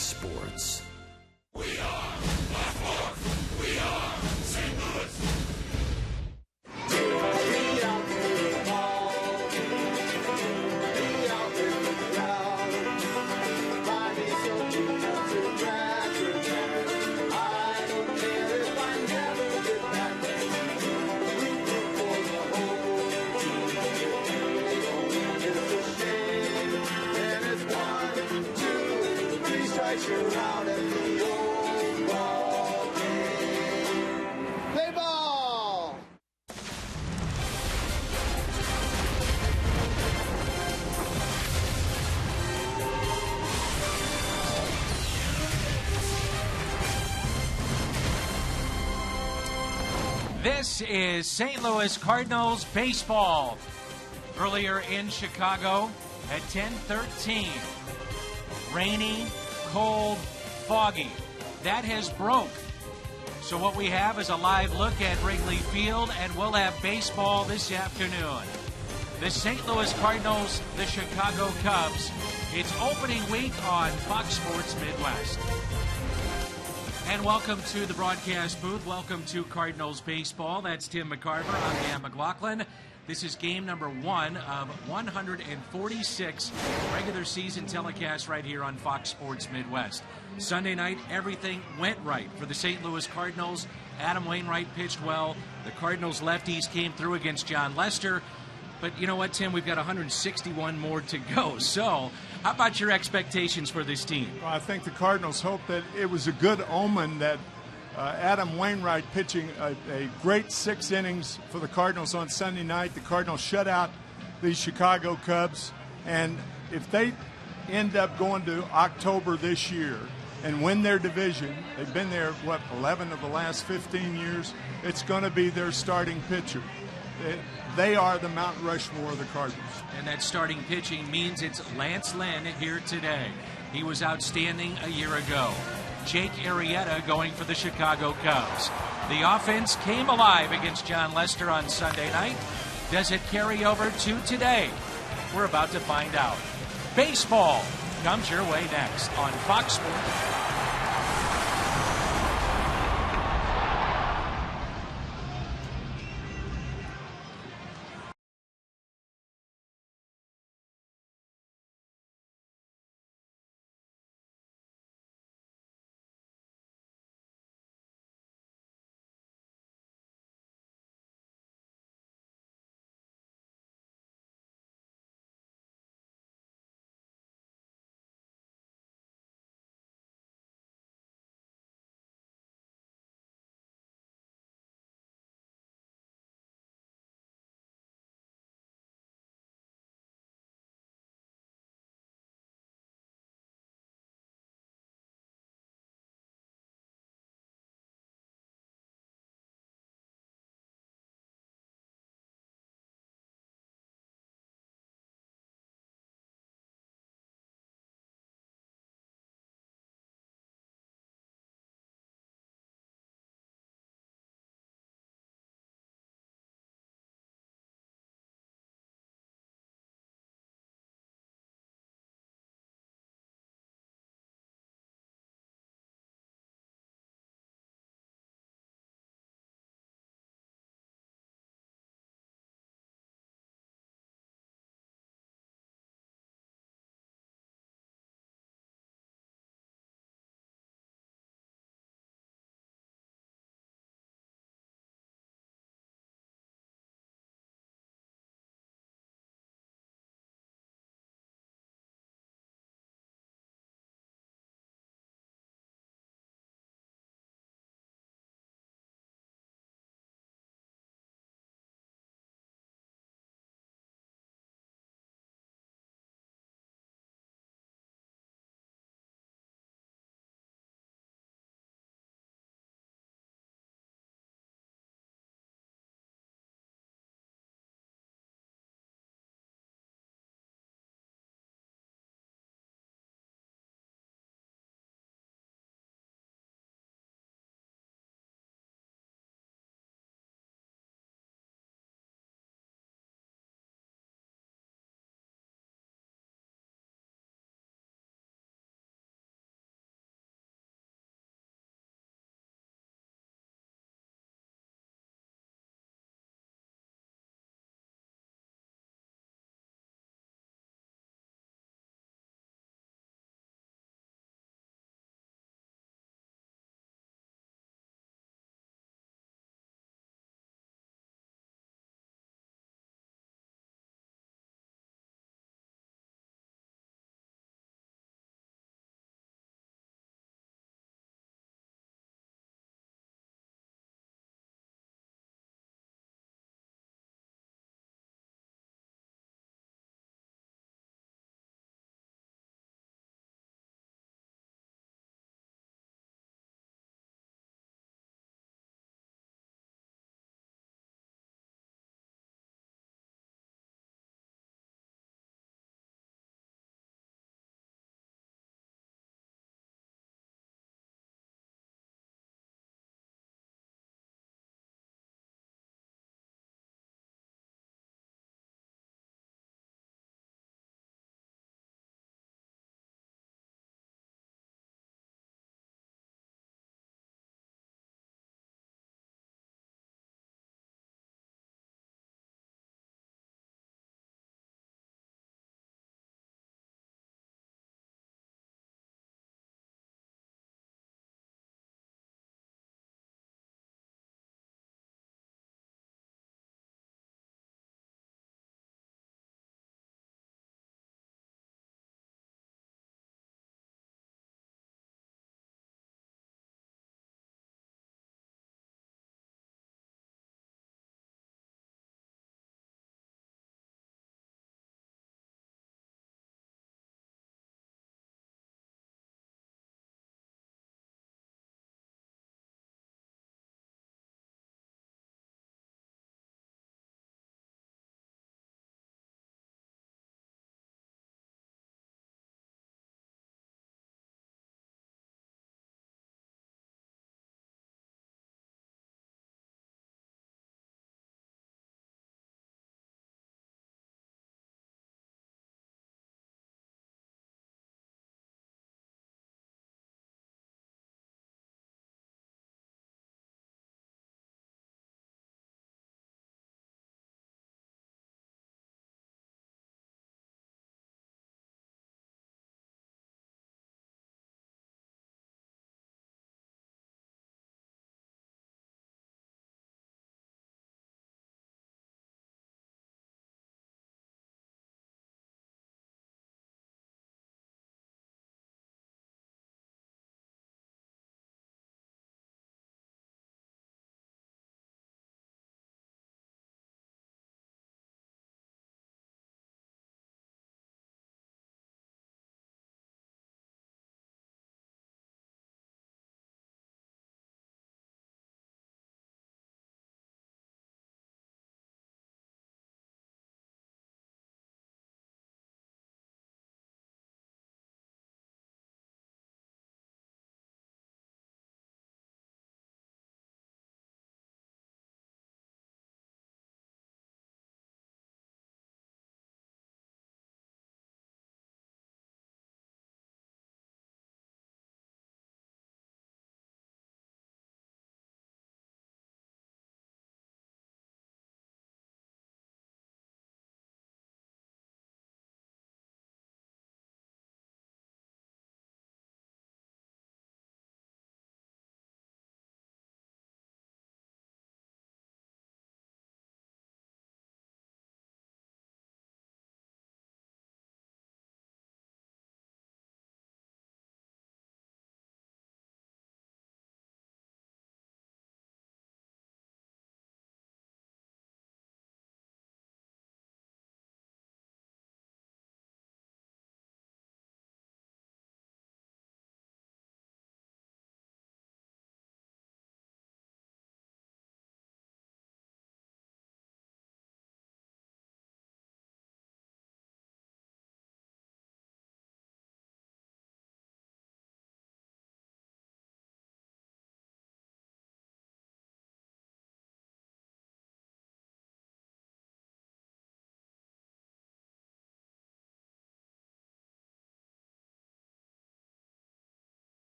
Fox Sports. We are Baltimore. We are St. Louis. You're out at the old ball game. Play ball! This is St. Louis Cardinals baseball. Earlier in Chicago at 10:13. Rainy, cold, foggy. That has broke. So what we have is a live look at Wrigley Field, and we'll have baseball this afternoon. The St. Louis Cardinals, the Chicago Cubs. It's opening week on Fox Sports Midwest. And welcome to the broadcast booth. Welcome to Cardinals baseball. That's Tim McCarver. I'm Dan McLaughlin. This is game number 1 of 146 regular season telecasts right here on Fox Sports Midwest. Sunday night, everything went right for the St. Louis Cardinals. Adam Wainwright pitched well. The Cardinals lefties came through against John Lester. But you know what, Tim? We've got 161 more to go. So how about your expectations for this team? Well, I think the Cardinals hope that it was a good omen that Adam Wainwright pitching a great 6 innings for the Cardinals on Sunday night. The Cardinals shut out the Chicago Cubs. And if they end up going to October this year and win their division, they've been there, 11 of the last 15 years, it's going to be their starting pitcher. They are the Mount Rushmore of the Cardinals. And that starting pitching means it's Lance Lynn here today. He was outstanding a year ago. Jake Arrieta going for the Chicago Cubs. The offense came alive against John Lester on Sunday night. Does it carry over to today? We're about to find out. Baseball comes your way next on Fox Sports.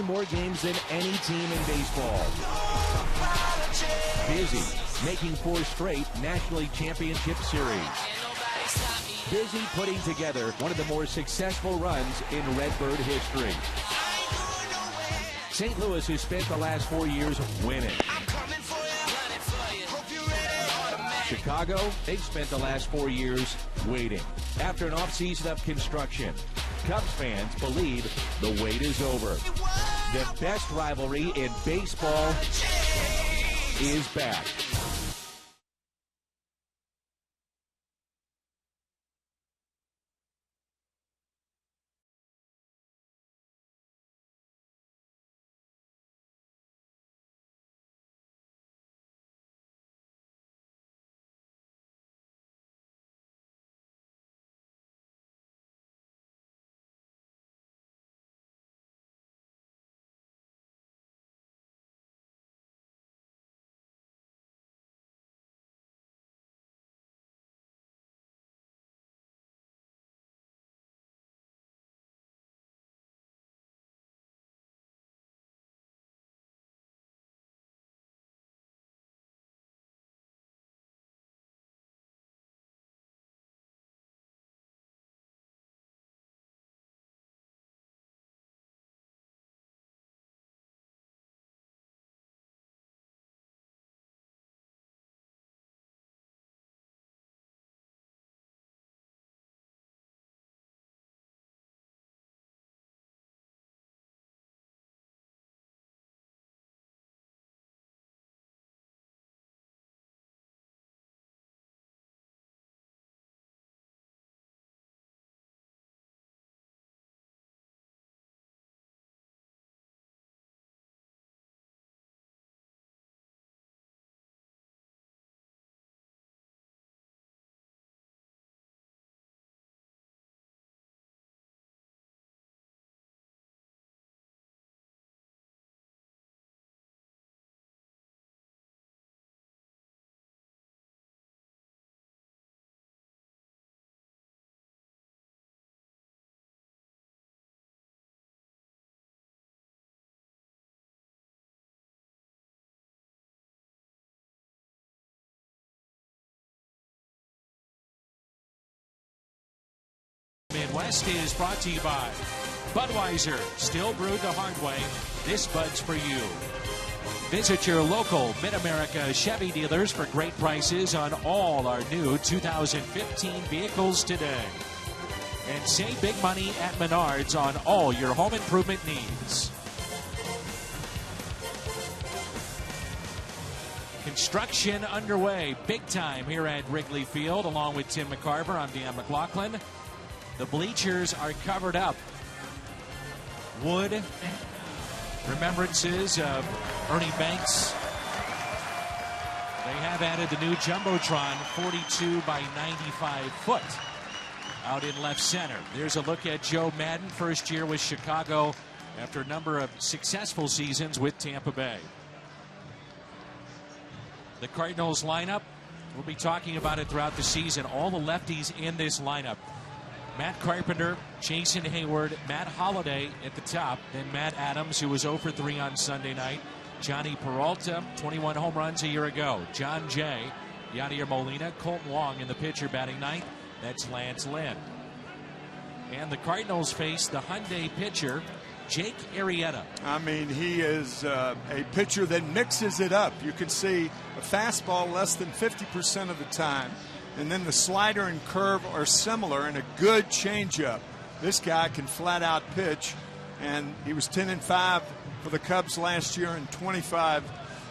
More games than any team in baseball. Busy, making 4 straight National League Championship Series. Busy putting together one of the more successful runs in Redbird history. St. Louis has spent the last 4 years winning. Chicago, they've spent the last 4 years waiting. After an offseason of construction, Cubs fans believe the wait is over. The best rivalry in baseball is back. Midwest is brought to you by Budweiser, still brewed the hard way. This Bud's for you. Visit your local Mid-America Chevy dealers for great prices on all our new 2015 vehicles today. And save big money at Menards on all your home improvement needs. Construction underway big time here at Wrigley Field. Along with Tim McCarver, I'm Dan McLaughlin. The bleachers are covered up. Wood, remembrances of Ernie Banks. They have added the new Jumbotron 42 by 95 foot out in left center. There's a look at Joe Madden, first year with Chicago after a number of successful seasons with Tampa Bay. The Cardinals lineup, we'll be talking about it throughout the season. All the lefties in this lineup. Matt Carpenter, Jason Hayward, Matt Holliday at the top. Then Matt Adams, who was 0 for 3 on Sunday night. Johnny Peralta, 21 home runs a year ago. John Jay, Yadier Molina, Colton Wong in the pitcher batting ninth. That's Lance Lynn. And the Cardinals face the Hyundai pitcher, Jake Arrieta. I mean, he is a pitcher that mixes it up. You can see a fastball less than 50% of the time. And then the slider and curve are similar, and a good changeup. This guy can flat out pitch, and he was 10-5 for the Cubs last year in 25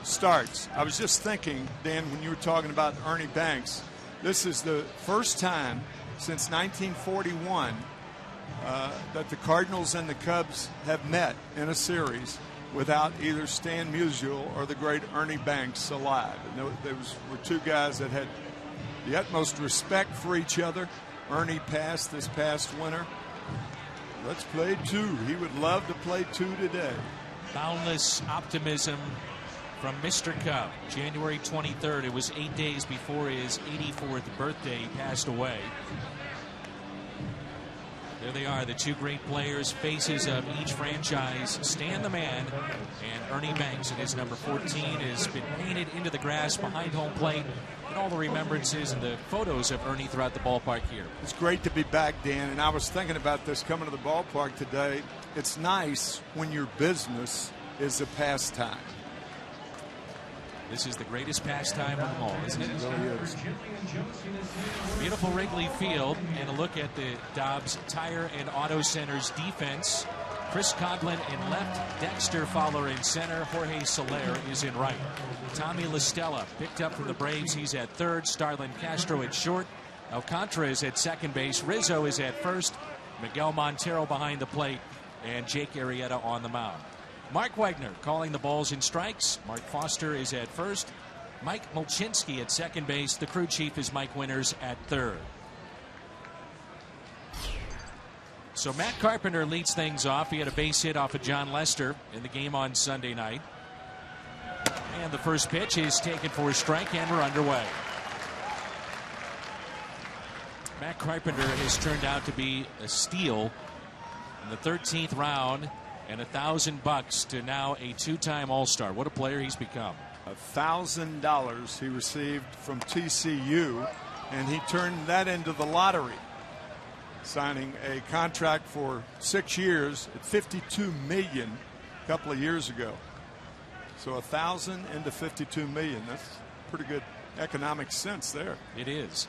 starts. I was just thinking, Dan, when you were talking about Ernie Banks, this is the first time since 1941 that the Cardinals and the Cubs have met in a series without either Stan Musial or the great Ernie Banks alive. And there were two guys that had the utmost respect for each other. Ernie passed this past winter. Let's play two. He would love to play two today. Boundless optimism from Mr. Cub. January 23rd. It was 8 days before his 84th birthday. He passed away. There they are, the two great players, faces of each franchise. Stan the Man and Ernie Banks, and his number 14 has been painted into the grass behind home plate, and all the remembrances and the photos of Ernie throughout the ballpark here. It's great to be back, Dan, and I was thinking about this coming to the ballpark today. It's nice when your business is a pastime. This is the greatest pastime of them all, isn't it? It really is. Beautiful Wrigley Field, and a look at the Dobbs Tire and Auto Center's defense. Chris Coughlin in left, Dexter Fowler in center, Jorge Soler is in right. Tommy LaStella picked up from the Braves, he's at third. Starlin Castro at short. Alcantara is at second base. Rizzo is at first. Miguel Montero behind the plate, and Jake Arrieta on the mound. Mark Wagner calling the balls and strikes. Mark Foster is at first. Mike Mulchinski at second base. The crew chief is Mike Winters at third. So Matt Carpenter leads things off. He had a base hit off of John Lester in the game on Sunday night. And the first pitch is taken for a strike, and we're underway. Matt Carpenter has turned out to be a steal in the 13th round, and $1,000 to now a two-time All-Star. What a player he's become. $1,000 he received from TCU, and he turned that into the lottery, signing a contract for 6 years at $52 million a couple of years ago. So 1,000 into $52 million. That's pretty good economic sense there. It is.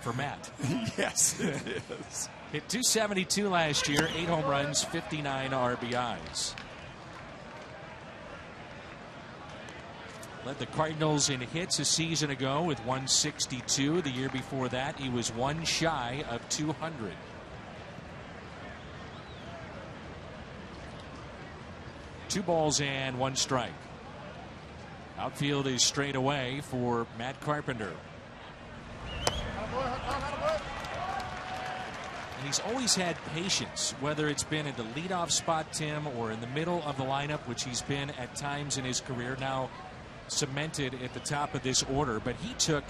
For Matt. Yes, it is. Hit .272 last year, 8 home runs, 59 RBIs. Led the Cardinals in hits a season ago with 162. The year before that, he was one shy of 200. Two balls and one strike. Outfield is straight away for Matt Carpenter. And he's always had patience, whether it's been in the leadoff spot, Tim, or in the middle of the lineup, which he's been at times in his career, now cemented at the top of this order. But he took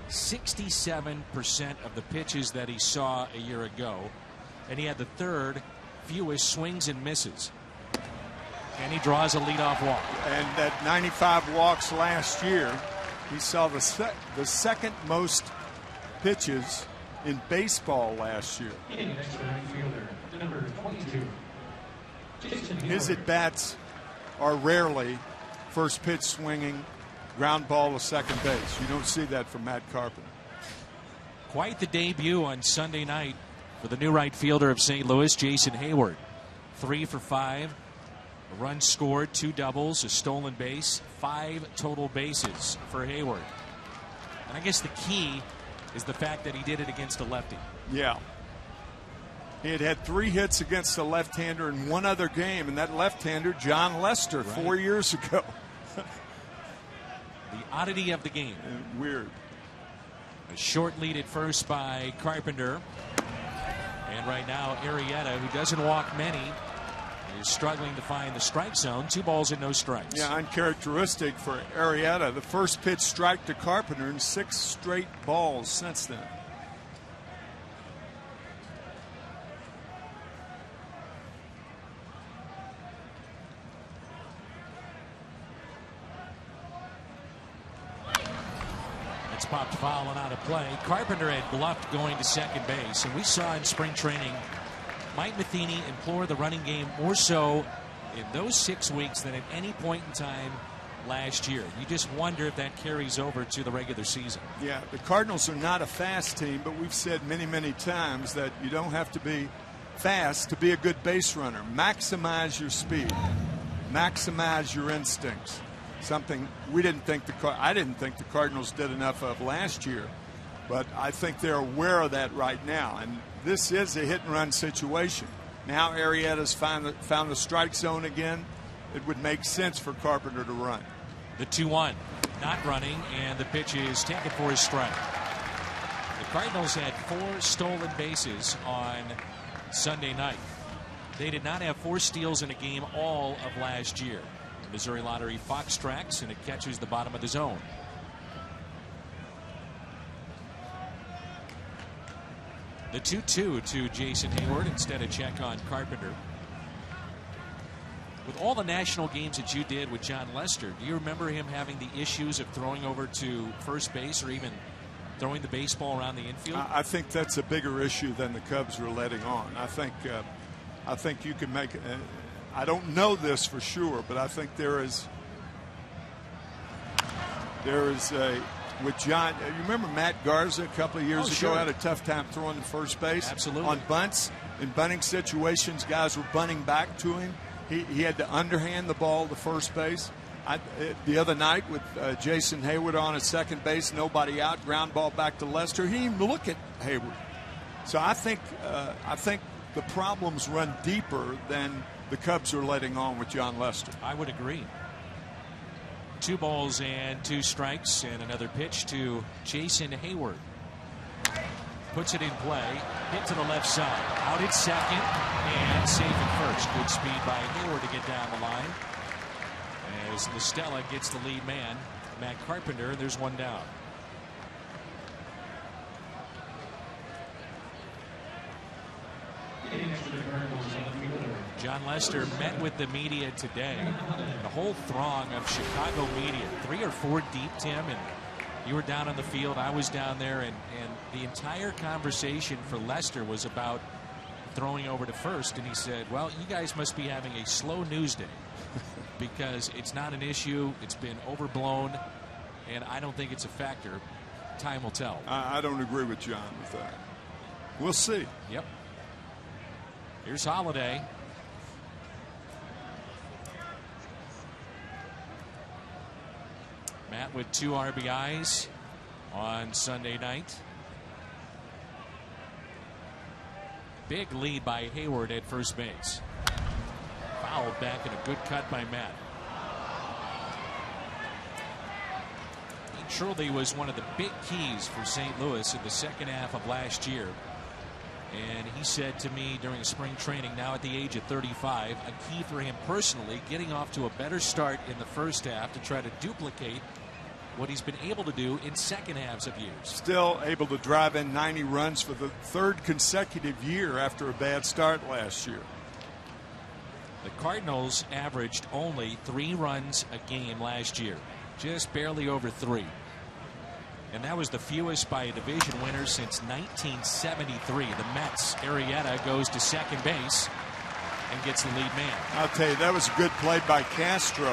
67% of the pitches that he saw a year ago, and he had the third fewest swings and misses. And he draws a leadoff walk. And at 95 walks last year, he saw the second most pitches in baseball last year. His at-bats are rarely first pitch swinging, ground ball to second base. You don't see that from Matt Carpenter. Quite the debut on Sunday night for the new right fielder of St. Louis, Jason Hayward. 3 for 5. A run scored, 2 doubles, a stolen base, 5 total bases for Hayward. And I guess the key is the fact that he did it against a lefty. Yeah. He had 3 hits against a left-hander in one other game, and that left-hander, John Lester, right, 4 years ago. The oddity of the game. Weird. A short lead at first by Carpenter. And right now, Arrieta, who doesn't walk many, is struggling to find the strike zone. 2 balls and no strikes. Yeah, uncharacteristic for Arrieta. The first pitch strike to Carpenter in 6 straight balls since then. It's popped foul and out of play. Carpenter had bluffed going to second base, and we saw in spring training Mike Matheny implore the running game more so in those 6 weeks than at any point in time last year. You just wonder if that carries over to the regular season. Yeah, the Cardinals are not a fast team, but we've said many, many times that you don't have to be fast to be a good base runner. Maximize your speed. Maximize your instincts. Something we didn't think I didn't think the Cardinals did enough of last year, but I think they're aware of that right now. And this is a hit-and-run situation. Now Arrieta's found the strike zone again. It would make sense for Carpenter to run. The 2-1, not running, and the pitch is taken for a strike. The Cardinals had 4 stolen bases on Sunday night. They did not have 4 steals in a game all of last year. The Missouri Lottery Fox tracks, and it catches the bottom of the zone. The 2-2 to Jason Hayward instead of check on Carpenter. With all the national games that you did with John Lester, do you remember him having the issues of throwing over to first base or even throwing the baseball around the infield? I think that's a bigger issue than the Cubs were letting on. I think you can make. I don't know this for sure, but I think there is a. With John, you remember Matt Garza a couple of years ago had a tough time throwing to first base. Absolutely. On bunts. In bunting situations, guys were bunting back to him. He had to underhand the ball to first base. The other night with Jason Hayward on at second base, nobody out, ground ball back to Lester. He didn't even look at Hayward. So I think the problems run deeper than the Cubs are letting on with John Lester. I would agree. 2 balls and 2 strikes, and another pitch to Jason Hayward. Puts it in play, hit to the left side, out at second, and safe at first. Good speed by Hayward to get down the line. As Listella gets the lead man, Matt Carpenter, and there's 1 down. John Lester met with the media today. The whole throng of Chicago media, 3 or 4 deep, Tim, and you were down on the field. I was down there, and the entire conversation for Lester was about throwing over to first. And he said, well, you guys must be having a slow news day because it's not an issue. It's been overblown, and I don't think it's a factor. Time will tell. I don't agree with John with that. We'll see. Yep. Here's Holiday. Matt with 2 RBIs on Sunday night. Big lead by Hayward at first base. Fouled back and a good cut by Matt. He truly was one of the big keys for St. Louis in the second half of last year. And he said to me during spring training, now at the age of 35, a key for him personally, getting off to a better start in the first half to try to duplicate what he's been able to do in second halves of years. Still able to drive in 90 runs for the 3rd consecutive year after a bad start last year. The Cardinals averaged only 3 runs a game last year, just barely over 3. And that was the fewest by a division winner since 1973. The Mets. Arrieta goes to second base and gets the lead man. I'll tell you, that was a good play by Castro,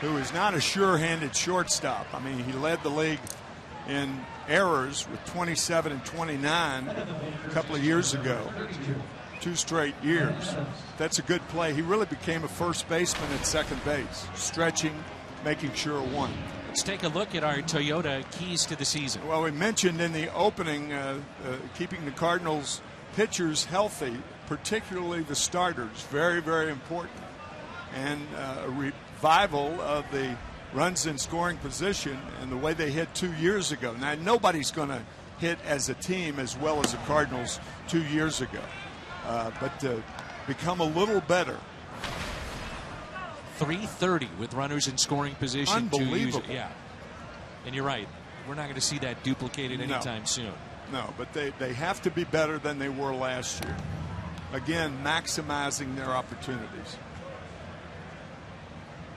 who is not a sure-handed shortstop. I mean, he led the league in errors with 27 and 29 a couple of years ago. 2 straight years. That's a good play. He really became a first baseman at second base, stretching, making sure it won. Let's take a look at our Toyota keys to the season. Well, we mentioned in the opening keeping the Cardinals pitchers healthy, particularly the starters, very, very important. And a revival of the runs in scoring position and the way they hit 2 years ago. Now, nobody's going to hit as a team as well as the Cardinals 2 years ago. But to become a little better. .330 with runners in scoring position. Unbelievable. Yeah. And you're right. We're not going to see that duplicated anytime soon. No, but they have to be better than they were last year. Again, maximizing their opportunities.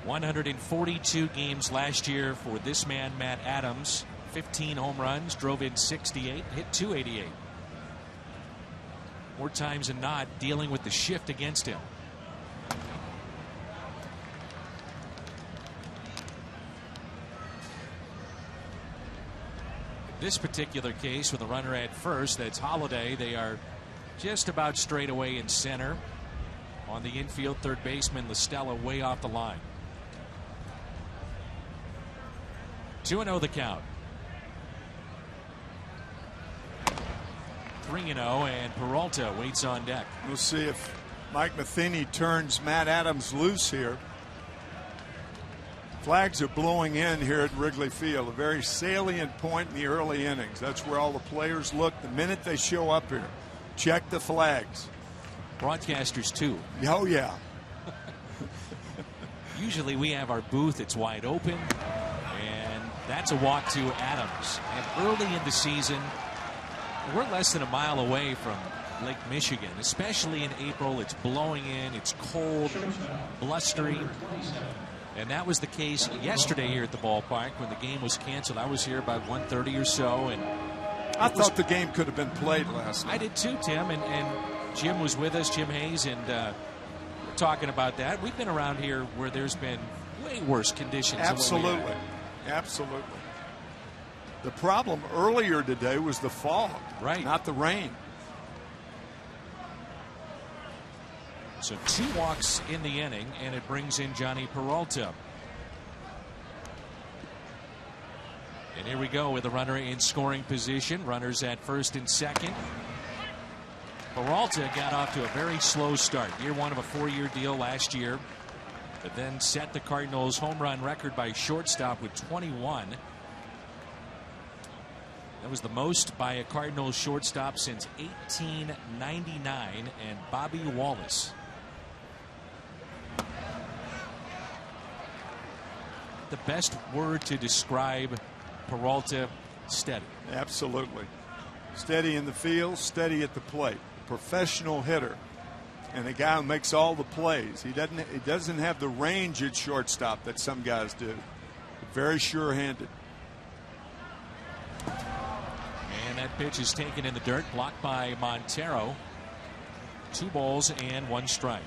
142 games last year for this man, Matt Adams. 15 home runs, drove in 68, hit 288. More times than not dealing with the shift against him. This particular case with a runner at first, that's Holiday. They are just about straight away in center. On the infield, third baseman Listella way off the line. 2-0 the count. 3-0, and Peralta waits on deck. We'll see if Mike Matheny turns Matt Adams loose here. Flags are blowing in here at Wrigley Field, a very salient point in the early innings. That's where all the players look the minute they show up here. Check the flags. Broadcasters too. Oh yeah. Usually we have our booth, it's wide open, and that's a walk to Adams. And early in the season, We're less than a mile away from Lake Michigan, especially in April. It's blowing in, it's cold, blustery. And that was the case yesterday here at the ballpark when the game was canceled. I was here about 1:30 or so, and I thought the game could have been played last night. I did too, Tim, and Jim was with us, Jim Hayes, and we're talking about that. We've been around here where there's been way worse conditions. Absolutely. Absolutely. The problem earlier today was the fog, right? Not the rain. So 2 walks in the inning, and it brings in Johnny Peralta. And here we go with a runner in scoring position. Runners at first and second. Peralta got off to a very slow start. Year 1 of a 4-year deal last year, but then set the Cardinals' home run record by shortstop with 21. That was the most by a Cardinals shortstop since 1899, and Bobby Wallace. The best word to describe Peralta: steady. Absolutely. Steady in the field, steady at the plate. Professional hitter, and a guy who makes all the plays. He doesn't have the range at shortstop that some guys do. Very sure-handed. And that pitch is taken in the dirt, blocked by Montero. 2 balls and 1 strike.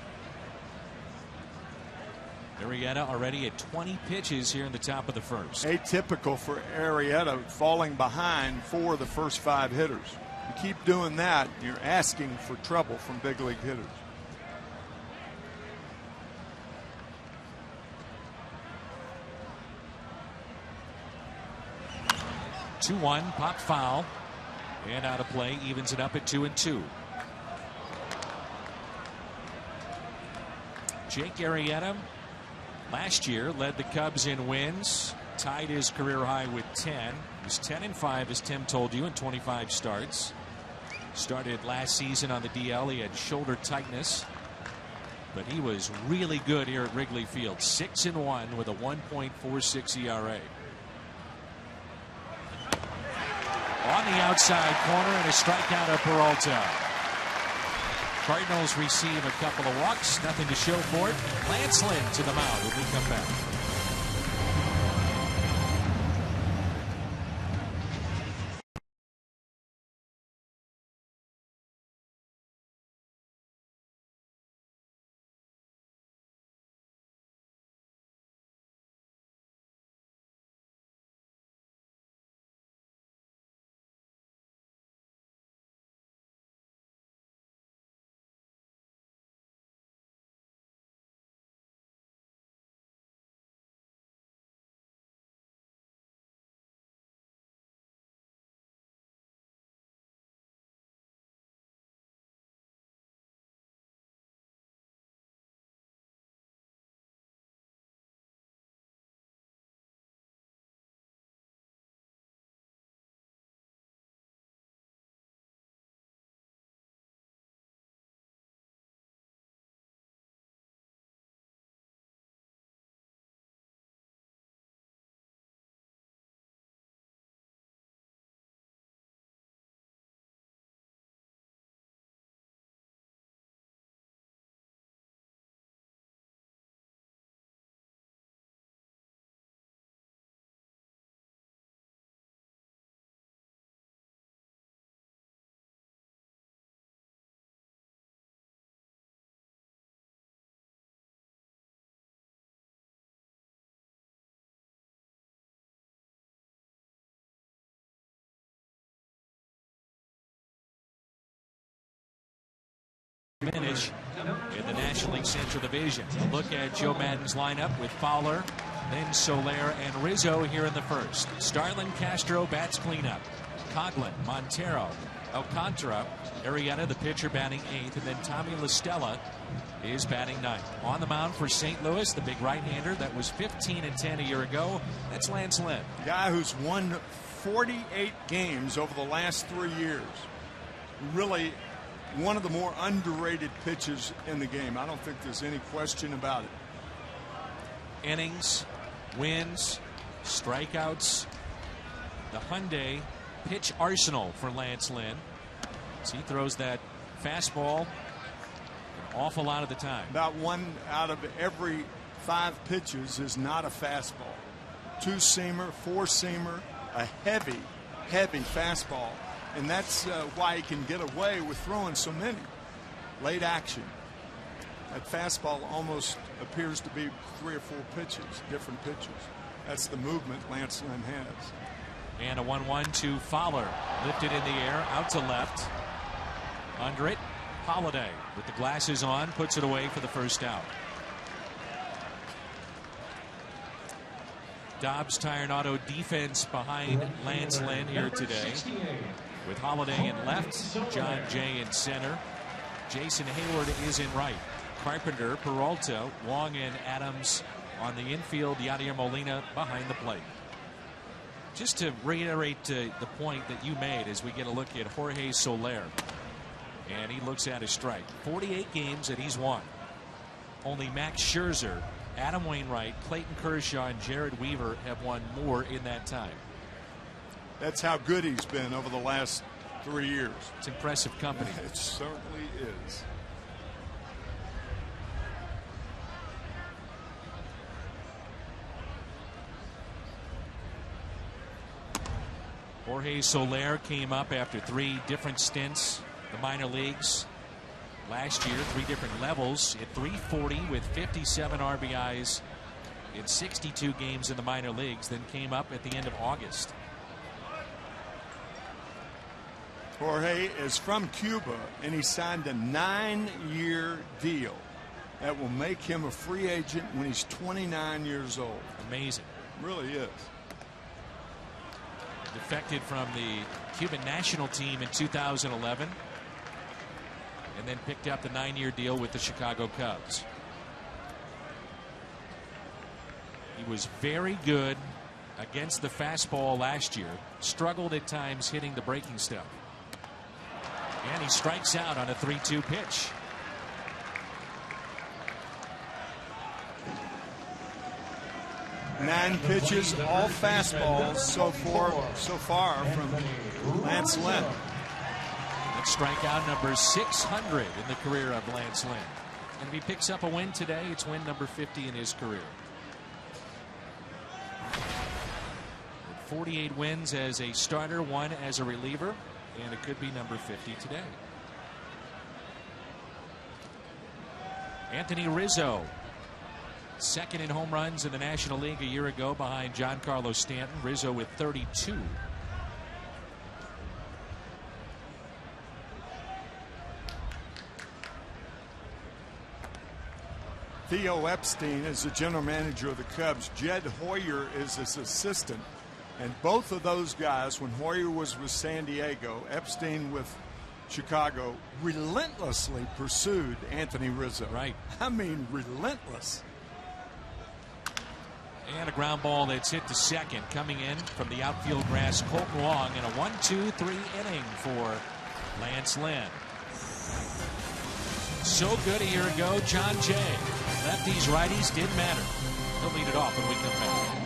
Arrieta already at 20 pitches here in the top of the first. Atypical for Arrieta, falling behind 4 of the first 5 hitters. You keep doing that, you're asking for trouble from big league hitters. (2-1) pop foul, and out of play, evens it up at 2-2. Jake Arrieta last year led the Cubs in wins, tied his career high with 10. He's 10-5, as Tim told you, in 25 starts. Started last season on the DL. He had shoulder tightness, but he was really good here at Wrigley Field. 6-1 with a 1.46 ERA. On the outside corner, and a strikeout of Peralta. Cardinals receive a couple of walks, nothing to show for it. Lance Lynn to the mound when we come back. Finish in the National League Central Division. A look at Joe Madden's lineup with Fowler, then Soler and Rizzo here in the first. Starlin Castro bats cleanup. Coghlan, Montero, Alcantara, Arrieta, the pitcher, batting 8th, and then Tommy LaStella is batting 9th. On the mound for St. Louis, the big right-hander that was 15-10 a year ago. That's Lance Lynn. Guy who's won 48 games over the last 3 years. Really one of the more underrated pitches in the game. I don't think there's any question about it. Innings, wins, strikeouts. The Hyundai pitch arsenal for Lance Lynn. So he throws that fastball an awful lot of the time. About 1 out of every 5 pitches is not a fastball. 2-seamer, 4-seamer, a heavy fastball. And that's why he can get away with throwing so many. Late action. That fastball almost appears to be 3 or 4 pitches, different pitches. That's the movement Lance Lynn has. And a 1-1 to Fowler. Lifted in the air, out to left. Under it, Holiday with the glasses on, puts it away for the first out. Dobbs Tire and Auto defense behind Lance Lynn here today. With Holiday in left, John Jay in center. Jason Hayward is in right. Carpenter, Peralta, Wong, and Adams on the infield. Yadier Molina behind the plate. Just to reiterate the point that you made as we get a look at Jorge Soler. And he looks at his strike. 48 games that he's won. Only Max Scherzer, Adam Wainwright, Clayton Kershaw, and Jared Weaver have won more in that time. That's how good he's been over the last 3 years. It's impressive company. It certainly is. Jorge Soler came up after 3 different stints in the minor leagues. Last year, 3 different levels. Hit .340 with 57 RBIs in 62 games in the minor leagues. Then came up at the end of August. Jorge is from Cuba, and he signed a 9-year deal that will make him a free agent when he's 29 years old. Amazing. Really is. Defected from the Cuban national team in 2011. And then picked up the 9-year deal with the Chicago Cubs. He was very good against the fastball last year. Struggled at times hitting the breaking stuff. And he strikes out on a 3-2 pitch. Nine pitches, all fastballs so far from Lance Lynn. That's strikeout number 600 in the career of Lance Lynn. And if he picks up a win today, it's win number 50 in his career. 48 wins as a starter, 1 as a reliever, and it could be number 50 today. Anthony Rizzo, second in home runs in the National League a year ago behind Giancarlo Stanton. Rizzo with 32. Theo Epstein is the general manager of the Cubs. Jed Hoyer is his assistant. And both of those guys, when Hoyer was with San Diego, Epstein with Chicago, relentlessly pursued Anthony Rizzo. Right. I mean, relentless. And a ground ball that's hit to second, coming in from the outfield grass. Colton Wong in a 1-2-3 inning for Lance Lynn. So good a year ago, John Jay. Lefties, righties, didn't matter. He'll lead it off when we come back.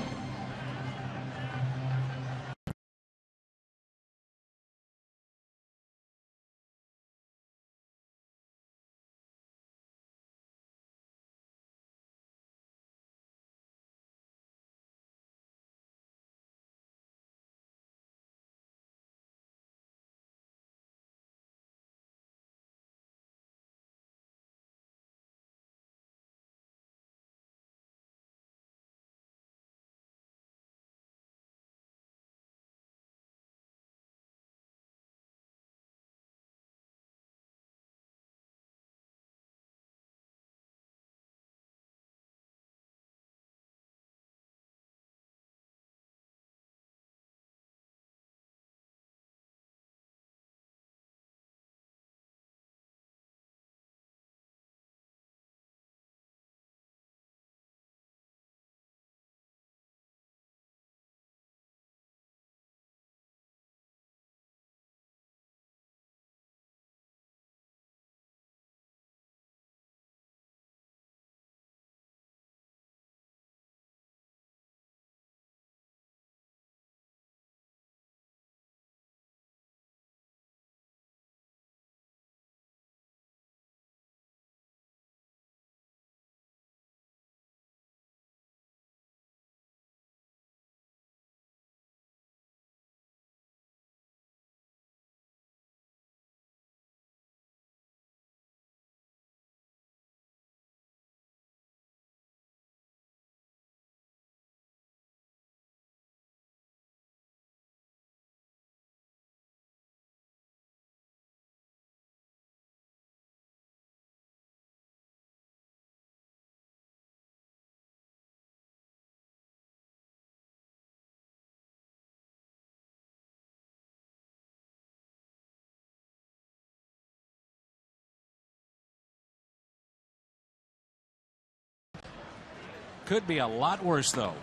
Could be a lot worse, though.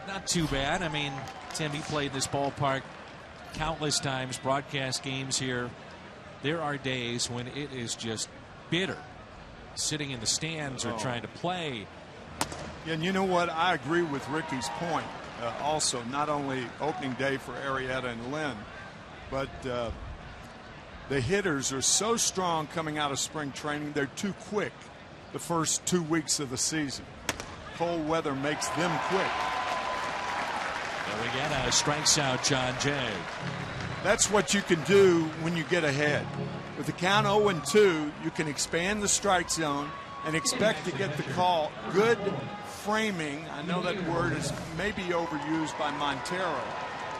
Not too bad. I mean, Tim, he played this ballpark countless times, broadcast games here. There are days when it is just bitter sitting in the stands or trying to play. And you know what? I agree with Ricky's point. Also, not only opening day for Arrieta and Lynn, but the hitters are so strong coming out of spring training. They're too quick the first 2 weeks of the season. Cold weather makes them quick. And we get a strikes out John Jay. That's what you can do when you get ahead. With the count 0-2, you can expand the strike zone and expect to get the call. Good framing. I know that word is maybe overused by Montero,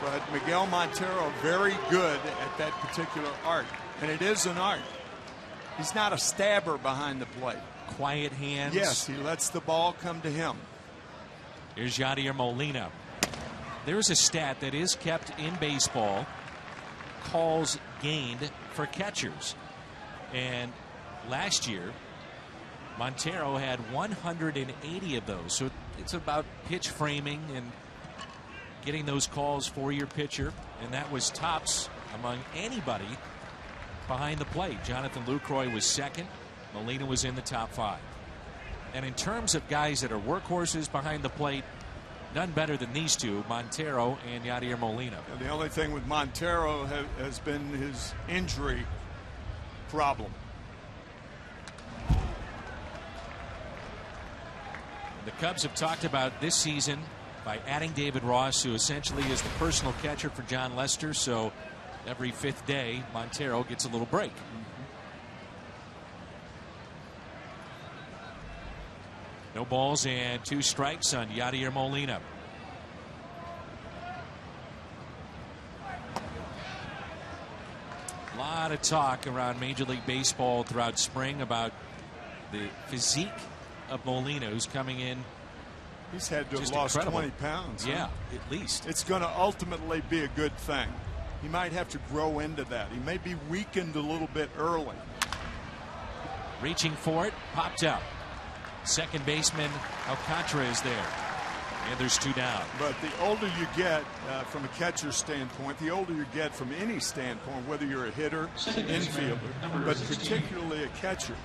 but Miguel Montero very good at that particular art. And it is an art. He's not a stabber behind the plate. Quiet hands. Yes, he lets the ball come to him. Here's Yadier Molina. There's a stat that is kept in baseball. Calls gained for catchers. And last year, Montero had 180 of those. So it's about pitch framing and getting those calls for your pitcher. And that was tops among anybody behind the plate. Jonathan Lucroy was second. Molina was in the top 5. And in terms of guys that are workhorses behind the plate, none better than these two, Montero and Yadier Molina. And the only thing with Montero has been his injury problem. The Cubs have talked about this season by adding David Ross, who essentially is the personal catcher for John Lester. So every 5th day, Montero gets a little break. No balls and 2 strikes on Yadier Molina. A lot of talk around Major League Baseball throughout spring about the physique of Molina, who's coming in. He's had to have just lost incredible. 20 pounds. Yeah, huh? at least. It's going to ultimately be a good thing. He might have to grow into that. He may be weakened a little bit early. Reaching for it, popped up. Second baseman Alcantara is there. And there's 2 down. But the older you get from a catcher standpoint, the older you get from any standpoint, whether you're a hitter, infielder, but particularly a catcher,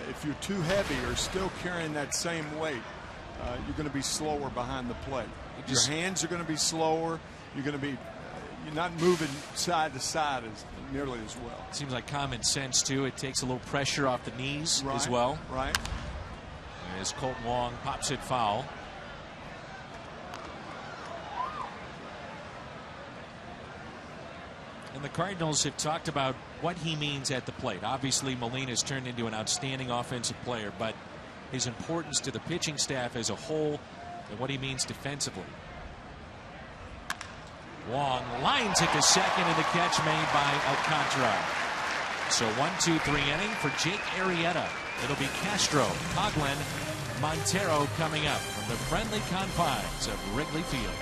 if you're too heavy or still carrying that same weight, you're going to be slower behind the plate. Your hands are going to be slower. You're going to be you're not moving side to side as nearly as well. Seems like common sense too. It takes a little pressure off the knees as well. Right. As Colton Wong pops it foul. And the Cardinals have talked about what he means at the plate. Obviously, Molina's turned into an outstanding offensive player, but his importance to the pitching staff as a whole and what he means defensively. Wong lines it to second, and the catch made by Alcantara. So 1-2-3 inning for Jake Arrieta. It'll be Castro, Coughlin, Montero coming up from the friendly confines of Wrigley Field.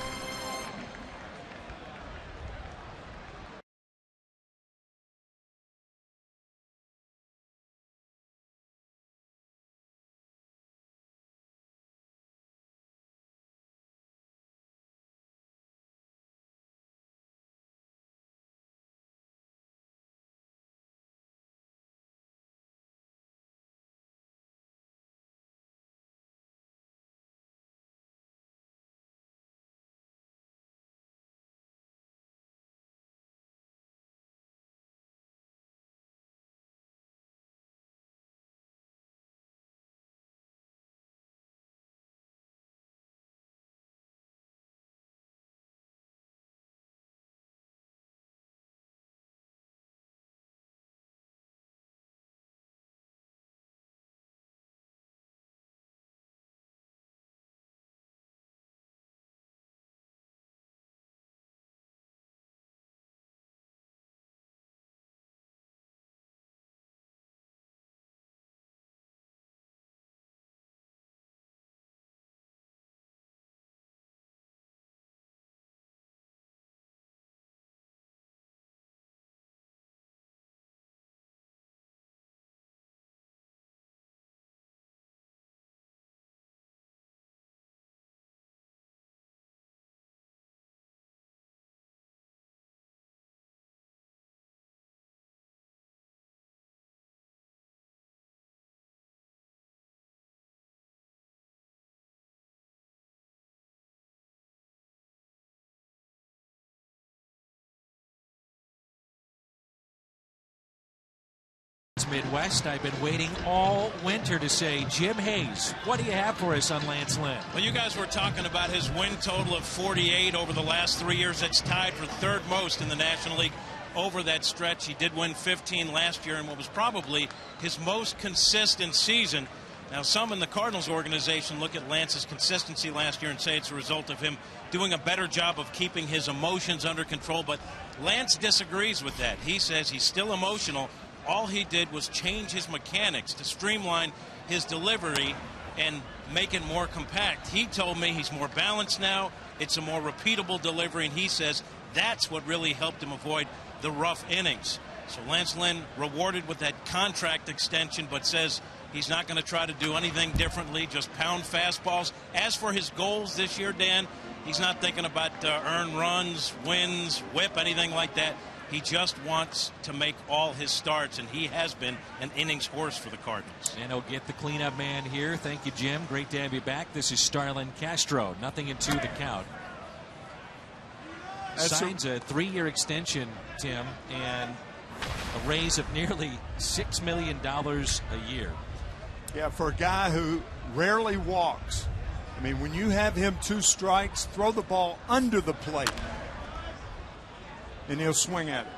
Sports Midwest. I've been waiting all winter to say, Jim Hayes, what do you have for us on Lance Lynn? Well, you guys were talking about his win total of 48 over the last 3 years. That's tied for third most in the National League over that stretch. He did win 15 last year in what was probably his most consistent season. Now, some in the Cardinals organization look at Lance's consistency last year and say it's a result of him doing a better job of keeping his emotions under control, but Lance disagrees with that. He says he's still emotional. All he did was change his mechanics to streamline his delivery and make it more compact. He told me he's more balanced now. It's a more repeatable delivery, and he says that's what really helped him avoid the rough innings. So Lance Lynn rewarded with that contract extension, but says he's not going to try to do anything differently, just pound fastballs. As for his goals this year, Dan, he's not thinking about earned runs, wins, whip, anything like that. He just wants to make all his starts, and he has been an innings horse for the Cardinals. And he'll get the cleanup man here. Thank you, Jim. Great to have you back. This is Starlin Castro. 0-2 the count. Signs a 3-year extension, Tim, and a raise of nearly $6 million a year. Yeah, for a guy who rarely walks. I mean, when you have him 2 strikes, throw the ball under the plate, and he'll swing at it.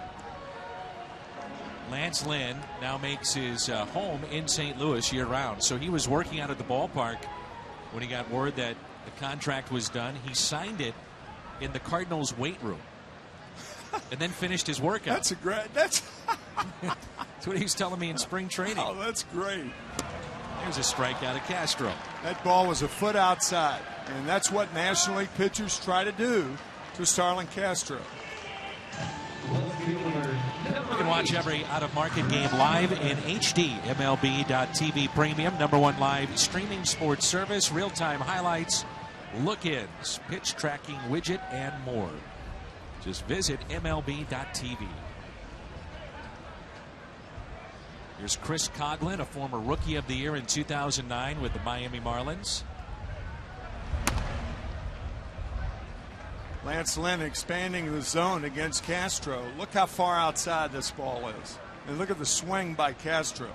Lance Lynn now makes his home in St. Louis year-round. So he was working out at the ballpark when he got word that the contract was done. He signed it in the Cardinals' weight room and then finished his workout. That's a great. That's what he was telling me in spring training. Oh, that's great. There's a strikeout of Castro. That ball was a foot outside, and that's what National League pitchers try to do to Starlin Castro. You can watch every out-of-market game live in HD. MLB.TV Premium, #1 live streaming sports service, real-time highlights, look-ins, pitch tracking widget, and more. Just visit MLB.TV. Here's Chris Coughlin, a former Rookie of the Year in 2009 with the Miami Marlins. Lance Lynn expanding the zone against Castro. Look how far outside this ball is. And look at the swing by Castro.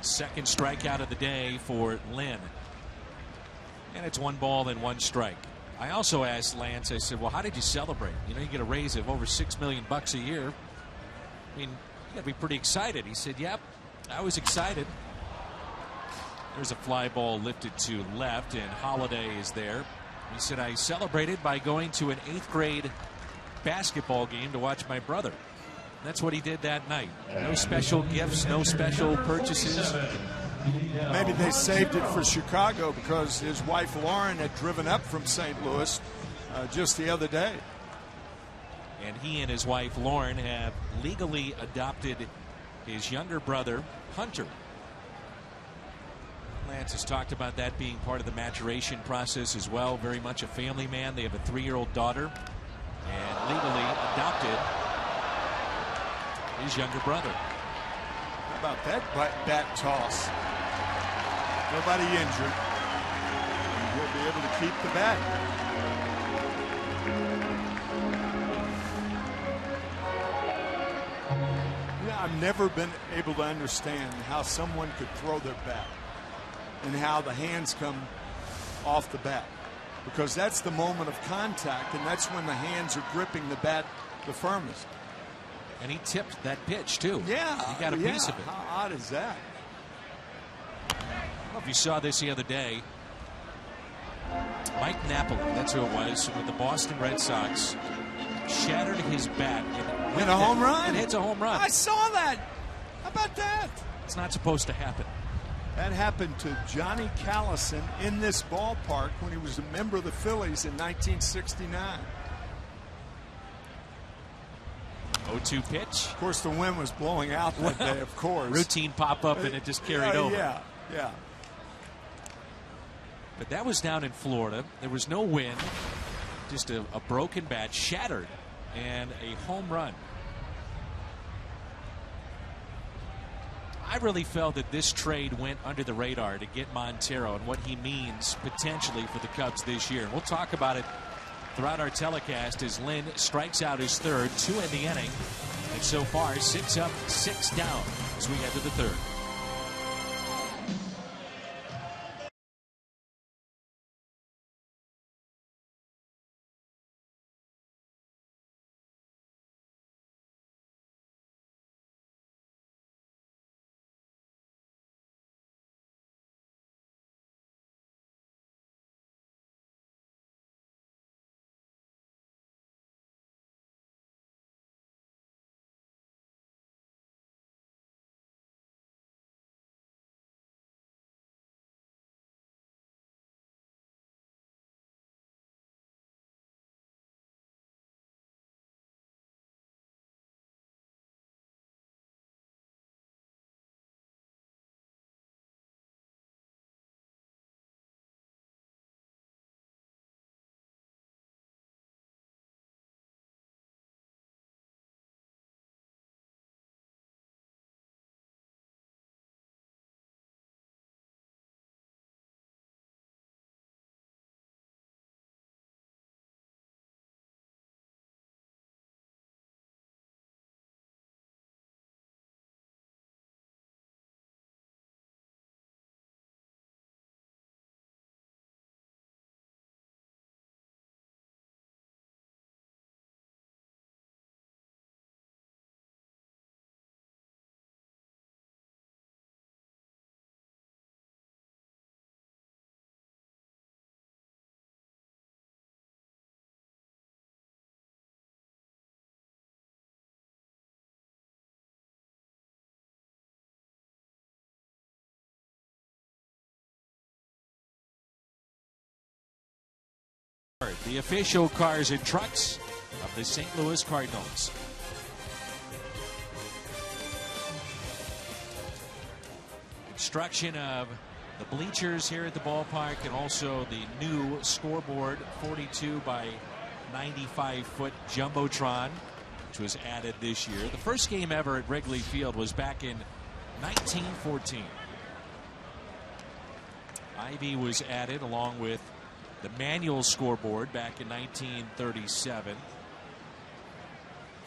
Second strikeout of the day for Lynn. And it's 1 ball and 1 strike. I also asked Lance, I said, well, how did you celebrate? You know, you get a raise of over $6 million a year. I mean, you got to be pretty excited. He said, yep, I was excited. There's a fly ball lifted to left, and Holiday is there. He said, I celebrated by going to an 8th grade basketball game to watch my brother. That's what he did that night. No special gifts, no special purchases. Maybe they saved it for Chicago because his wife Lauren had driven up from St. Louis just the other day. And he and his wife Lauren have legally adopted his younger brother Hunter. Lance has talked about that being part of the maturation process as well. Very much a family man. They have a 3-year-old daughter and legally adopted his younger brother. How about that bat toss? Nobody injured. And he'll be able to keep the bat. Yeah, I've never been able to understand how someone could throw their bat and how the hands come off the bat, because that's the moment of contact, and that's when the hands are gripping the bat the firmest. And he tipped that pitch too. Yeah, he got a piece of it. How odd is that? I don't know if you saw this the other day. Mike Napoli, that's who it was, with the Boston Red Sox, shattered his bat and in a home run. And hits a home run. I saw that. How about that? It's not supposed to happen. That happened to Johnny Callison in this ballpark when he was a member of the Phillies in 1969. 0-2 pitch. Of course, the wind was blowing out that day, of course. Routine pop-up, and it just carried over. Yeah. But that was down in Florida. There was no wind. Just a broken bat, shattered, and a home run. I really felt that this trade went under the radar to get Montero and what he means potentially for the Cubs this year. And we'll talk about it throughout our telecast as Lynn strikes out his third, 2 in the inning. And so far, 6 up, 6 down as we head to the third. The official cars and trucks of the St. Louis Cardinals. Construction of the bleachers here at the ballpark and also the new scoreboard 42 by 95 foot Jumbotron, which was added this year. The first game ever at Wrigley Field was back in 1914. Ivy was added along with the manual scoreboard back in 1937.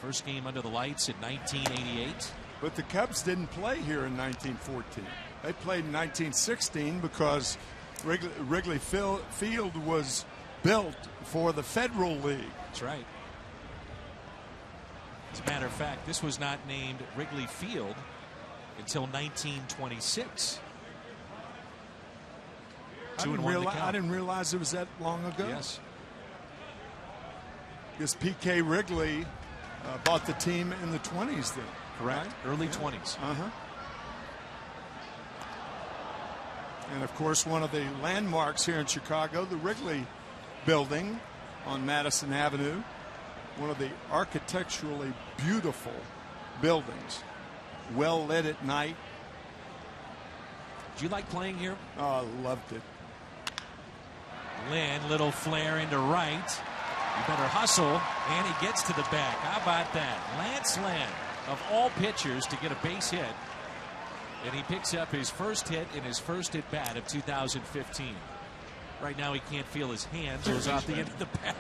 First game under the lights in 1988. But the Cubs didn't play here in 1914. They played in 1916 because Wrigley Field was built for the Federal League. That's right. As a matter of fact, this was not named Wrigley Field until 1926. I didn't realize it was that long ago. Yes. Because P.K. Wrigley bought the team in the 20s then. Correct. Right? Early 20s. And of course, one of the landmarks here in Chicago, the Wrigley Building on Madison Avenue. One of the architecturally beautiful buildings. Well lit at night. Did you like playing here? Oh, loved it. Lynn, little flare into right. You better hustle, and he gets to the back. How about that? Lance Lynn, of all pitchers, to get a base hit. And he picks up his first hit in his first at bat of 2015. Right now, he can't feel his hands. Goes off the end of the bat.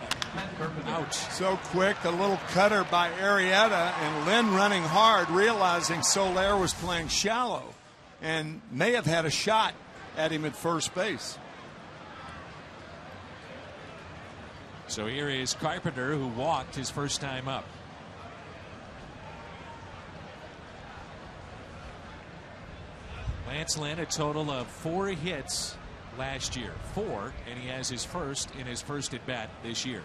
Ouch. So quick, a little cutter by Arrieta, and Lynn running hard, realizing Soler was playing shallow and may have had a shot at him at first base. So here is Carpenter, who walked his first time up. Lance Lynn, a total of 4 hits last year. 4, and he has his first in his first at bat this year.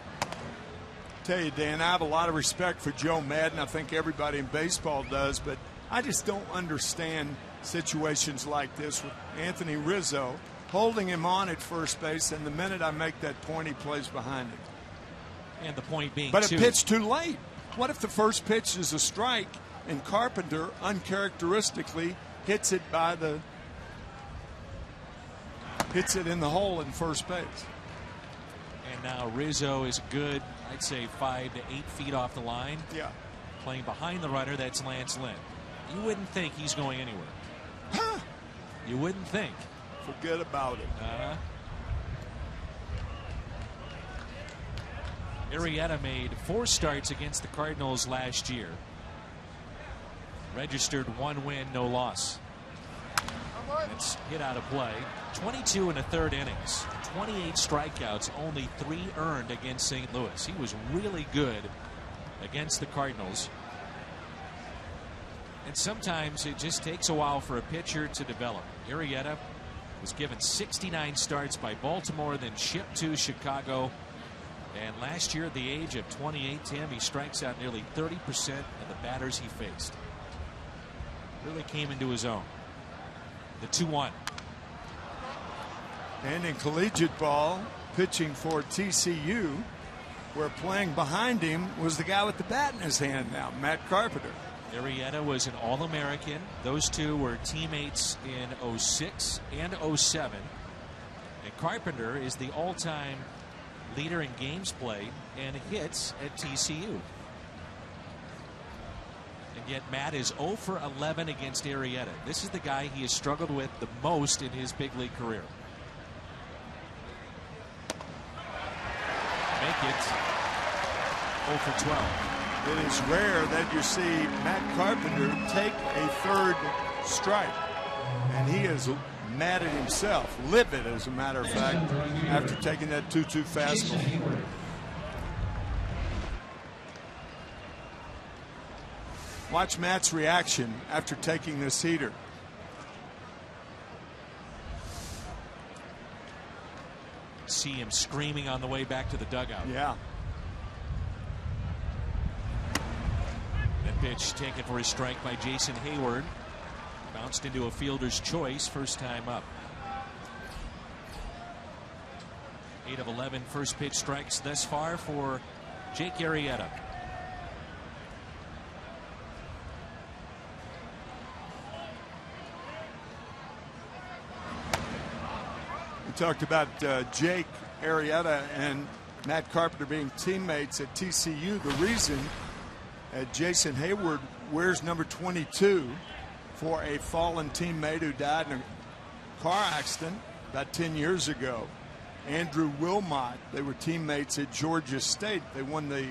Tell you, Dan, I have a lot of respect for Joe Madden. I think everybody in baseball does, but I just don't understand situations like this with Anthony Rizzo holding him on at first base, and the minute I make that point, he plays behind him. And the point being, but it pitched too late. What if the first pitch is a strike and Carpenter uncharacteristically hits it in the hole in first base? And now Rizzo is good, I'd say 5 to 8 feet off the line. Yeah. Playing behind the runner, that's Lance Lynn. You wouldn't think he's going anywhere. Huh. You wouldn't think. Forget about it. Arrieta made 4 starts against the Cardinals last year. Registered 1 win, no loss. It's hit out of play. 22 in the 3rd innings. 28 strikeouts, only 3 earned against St. Louis. He was really good against the Cardinals. And sometimes it just takes a while for a pitcher to develop. Arrieta was given 69 starts by Baltimore, then shipped to Chicago. And last year, at the age of 28, Tim, he strikes out nearly 30% of the batters he faced. Really came into his own. The 2-1. And in collegiate ball, pitching for TCU, where playing behind him was the guy with the bat in his hand now, Matt Carpenter. Arrieta was an All-American. Those two were teammates in 06 and 07. And Carpenter is the all-time leader in games played and hits at TCU. And yet Matt is 0 for 11 against Arrieta. This is the guy he has struggled with the most in his big league career. Make it 0 for 12. It is rare that you see Matt Carpenter take a 3rd strike. And he is mad at himself, livid as a matter of fact, after taking that 2-2 fastball. Watch Matt's reaction after taking this heater. See him screaming on the way back to the dugout. Yeah. That pitch taken for a strike by Jason Hayward. Bounced into a fielder's choice, first time up. 8 of 11 first pitch strikes thus far for Jake Arrieta. We talked about Jake Arrieta and Matt Carpenter being teammates at TCU. The reason Jason Hayward wears number 22 for a fallen teammate who died in a car accident about 10 years ago. Andrew Wilmot. They were teammates at Georgia State. They won the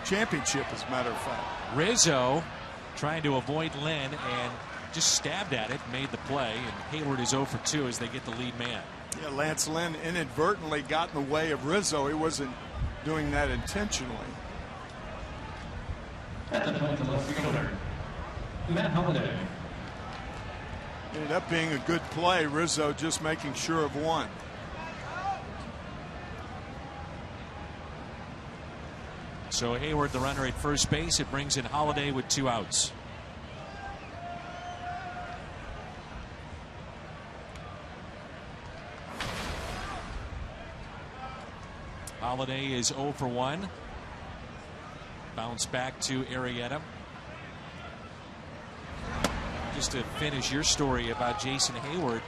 championship, as a matter of fact. Rizzo trying to avoid Lynn and just stabbed at it, made the play, and Hayward is 0 for 2 as they get the lead man. Yeah, Lance Lynn inadvertently got in the way of Rizzo. He wasn't doing that intentionally. At the plate, the left fielder, Matt Holliday. Ended up being a good play. Rizzo just making sure of one. So Hayward, the runner at first base. It brings in Holliday with 2 outs. Holliday is 0 for 1. Bounce back to Arrieta. Just to finish your story about Jason Hayward,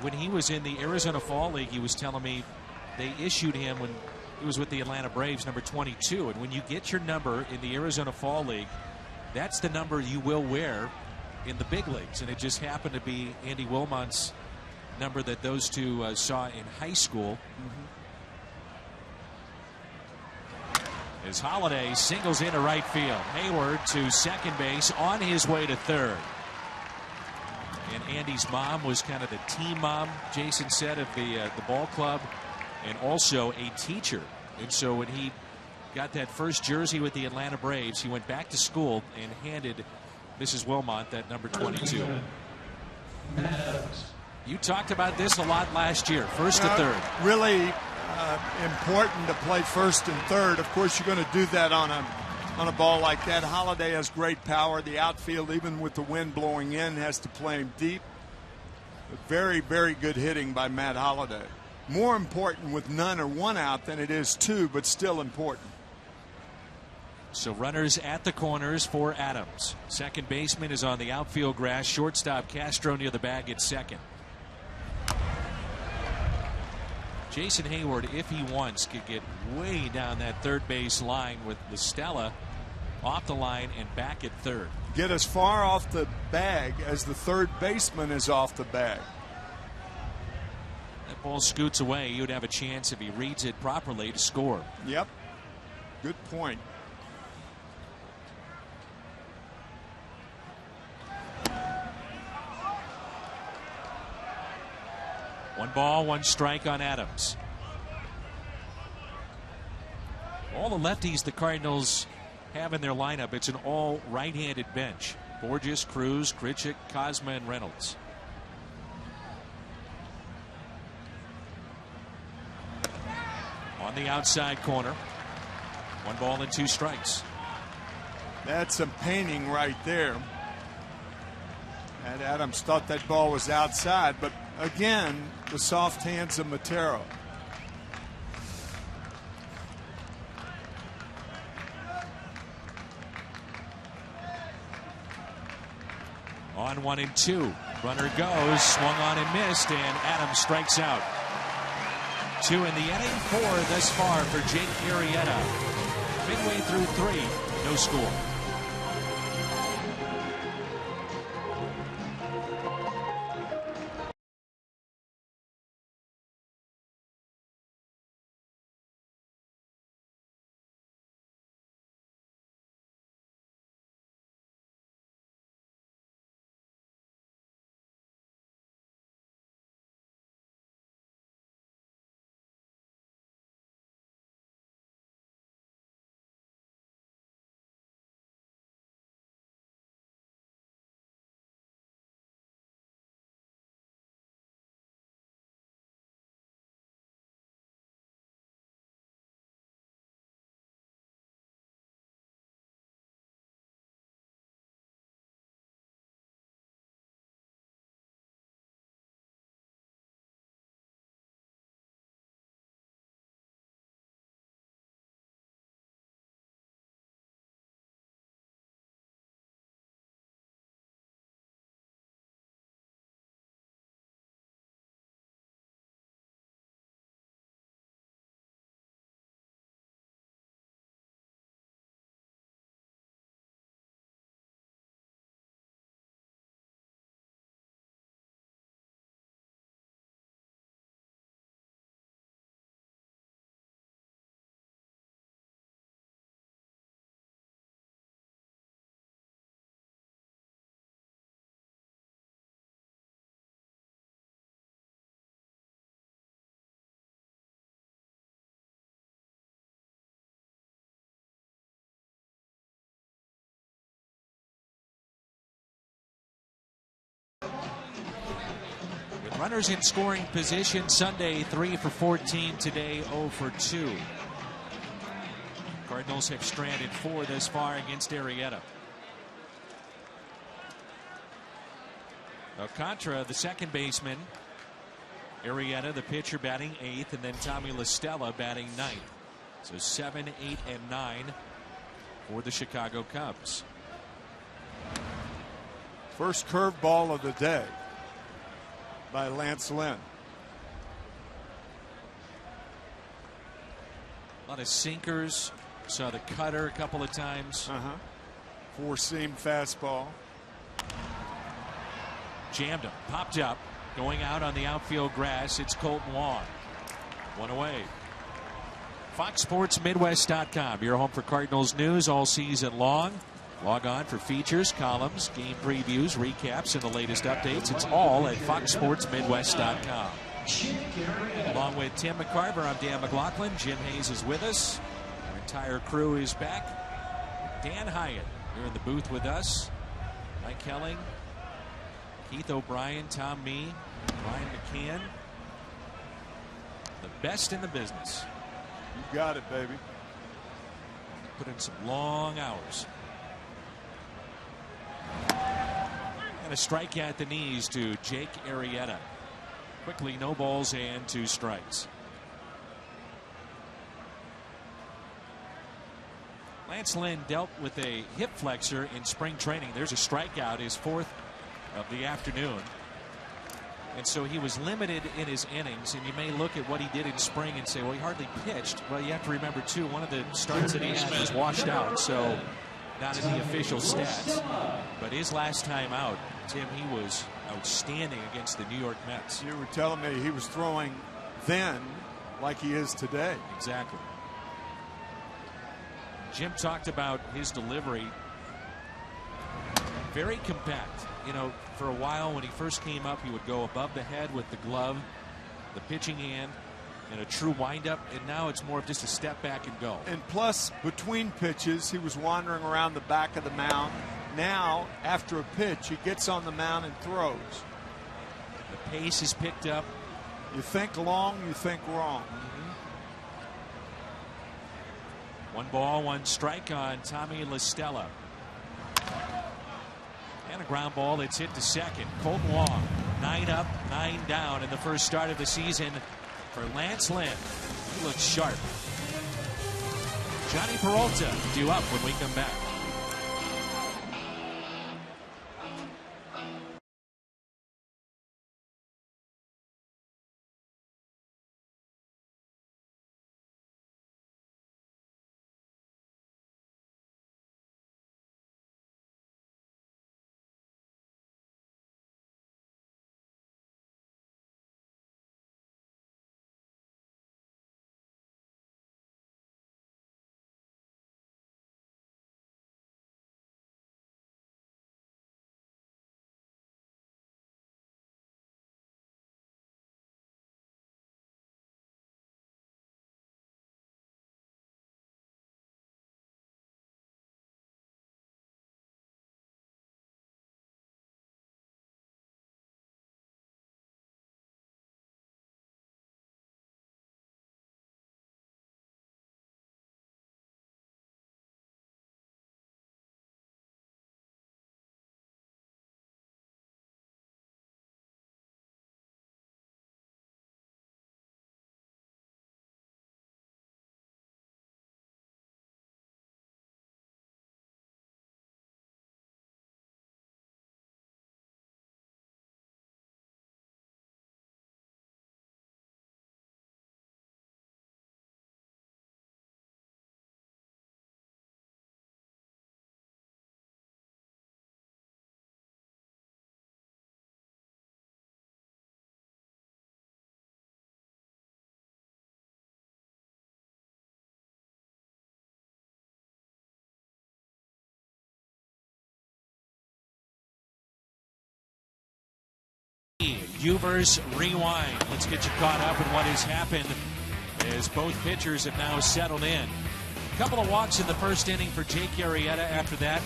when he was in the Arizona Fall League, he was telling me they issued him when he was with the Atlanta Braves number 22. And when you get your number in the Arizona Fall League, that's the number you will wear in the big leagues. And it just happened to be Andy Wilmot's number that those two saw in high school. As Holliday singles into right field. Hayward to second base on his way to third. And Andy's mom was kind of the team mom, Jason said, of the ball club, and also a teacher. And so when he got that first jersey with the Atlanta Braves, he went back to school and handed Mrs. Wilmot that number 22. You talked about this a lot last year, first to third. Really important to play first and third. Of course, you're going to do that on a ball like that. Holliday has great power. The outfield, even with the wind blowing in, has to play him deep. But very, very good hitting by Matt Holliday. More important with none or one out than it is two, but still important. So runners at the corners for Adams. Second baseman is on the outfield grass. Shortstop Castro near the bag at second. Jason Hayward, if he wants, could get way down that third base line with LaStella off the line and back at third. Get as far off the bag as the third baseman is off the bag. That ball scoots away. He would have a chance if he reads it properly to score. Yep. Good point. 1 ball, 1 strike on Adams. All the lefties the Cardinals have in their lineup, it's an all right-handed bench. Borges, Cruz, Krichik, Kozma, and Reynolds. On the outside corner. 1 ball and 2 strikes. That's some painting right there. And Adams thought that ball was outside, but again, the soft hands of Matero. On 1 and 2. Runner goes, swung on and missed, and Adams strikes out. 2 in the inning, 4 thus far for Jake Arrieta. Midway through 3, no score. Runners in scoring position. Sunday 3 for 14. Today 0 for 2. Cardinals have stranded 4 thus far against Arrieta. Alcantara, the second baseman. Arrieta, the pitcher, batting 8th, and then Tommy LaStella batting 9th. So 7, 8, and 9 for the Chicago Cubs. First curveball of the day by Lance Lynn. A lot of sinkers. Saw the cutter a couple of times. 4-seam fastball. Jammed him. Popped up. Going out on the outfield grass. It's Colton Wong. 1 away. FoxSportsMidwest.com. Your home for Cardinals news all season long. Log on for features, columns, game previews, recaps, and the latest updates. It's all at FoxSportsMidwest.com. Along with Tim McCarver, I'm Dan McLaughlin. Jim Hayes is with us. Our entire crew is back. Dan Hyatt here in the booth with us. Mike Helling, Keith O'Brien, Tom Mee, Brian McCann. The best in the business. You got it, baby. Put in some long hours. And a strike at the knees to Jake Arrieta. Quickly, no balls and 2 strikes. Lance Lynn dealt with a hip flexor in spring training. There's a strikeout, his 4th of the afternoon. And so he was limited in his innings, and you may look at what he did in spring and say, well, he hardly pitched. Well, you have to remember, too, one of the starts that he had was washed out, so not in the official stats. But his last time out, Tim, he was outstanding against the New York Mets. You were telling me he was throwing then like he is today. Exactly. Jim talked about his delivery. Very compact. You know, for a while when he first came up, he would go above the head with the glove the pitching hand and a true windup, and now it's more of just a step back and go. And plus, between pitches, he was wandering around the back of the mound. Now, after a pitch, he gets on the mound and throws. The pace is picked up. You think long, you think wrong. 1 ball, 1 strike on Tommy La Stella. And a ground ball that's hit to second. Colton Wong, 9 up, 9 down in the first start of the season for Lance Lynn. He looks sharp. Johnny Peralta due up when we come back. Uber's rewind. Let's get you caught up in what has happened as both pitchers have now settled in. A couple of walks in the first inning for Jake Arrieta. After that,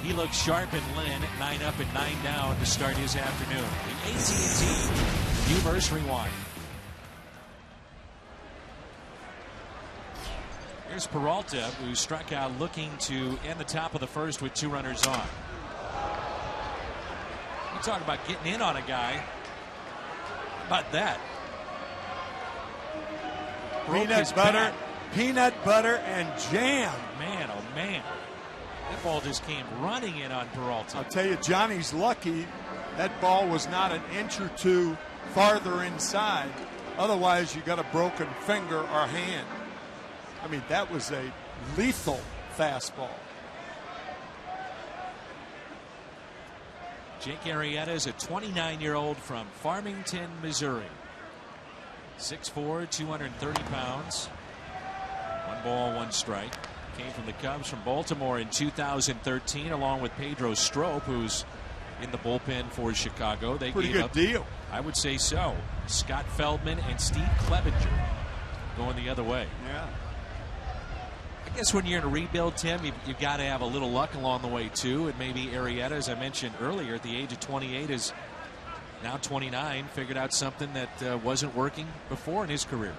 he looks sharp, and Lynn 9 up and 9 down to start his afternoon. The AT&T Uber's rewind. Here's Peralta, who struck out looking to end the top of the first with 2 runners on. You talk about getting in on a guy. How about that? Peanut butter and jam. Man, oh man. That ball just came running in on Peralta. I'll tell you, Johnny's lucky that ball was not an inch or 2 farther inside. Otherwise, you got a broken finger or hand. I mean, that was a lethal fastball. Jake Arrieta is a 29-year-old from Farmington, Missouri. 6'4", 230 pounds. 1 ball, 1 strike. Came from the Cubs from Baltimore in 2013, along with Pedro Strop, who's in the bullpen for Chicago. They Pretty gave good up, deal. I would say so. Scott Feldman and Steve Clevenger going the other way. Yeah. I guess when you're in a rebuild, Tim, you've got to have a little luck along the way, too. And maybe Arrieta, as I mentioned earlier, at the age of 28, is now 29, figured out something that wasn't working before in his career.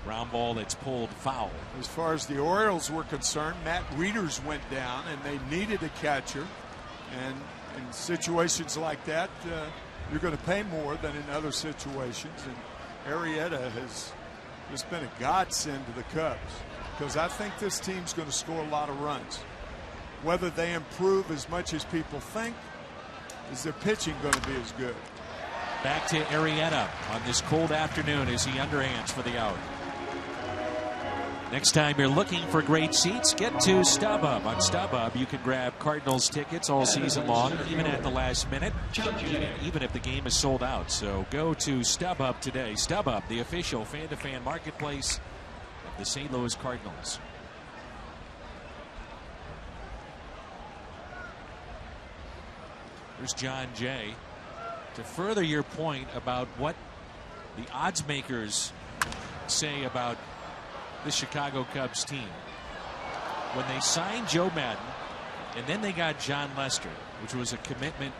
Ground ball that's pulled foul. As far as the Orioles were concerned, Matt Wieters went down, and they needed a catcher. And in situations like that, you're going to pay more than in other situations. And Arrieta has just been a godsend to the Cubs, because I think this team's going to score a lot of runs. Whether they improve as much as people think, is their pitching going to be as good? Back to Arrieta on this cold afternoon as he underhands for the out. Next time you're looking for great seats, get to StubHub. On StubHub, you can grab Cardinals tickets all season long, even at the last minute, even if the game is sold out. So go to StubHub today. StubHub, the official fan-to-fan marketplace of the St. Louis Cardinals. There's John Jay. To further your point about what the odds makers say about the Chicago Cubs team, when they signed Joe Madden and then they got John Lester, which was a commitment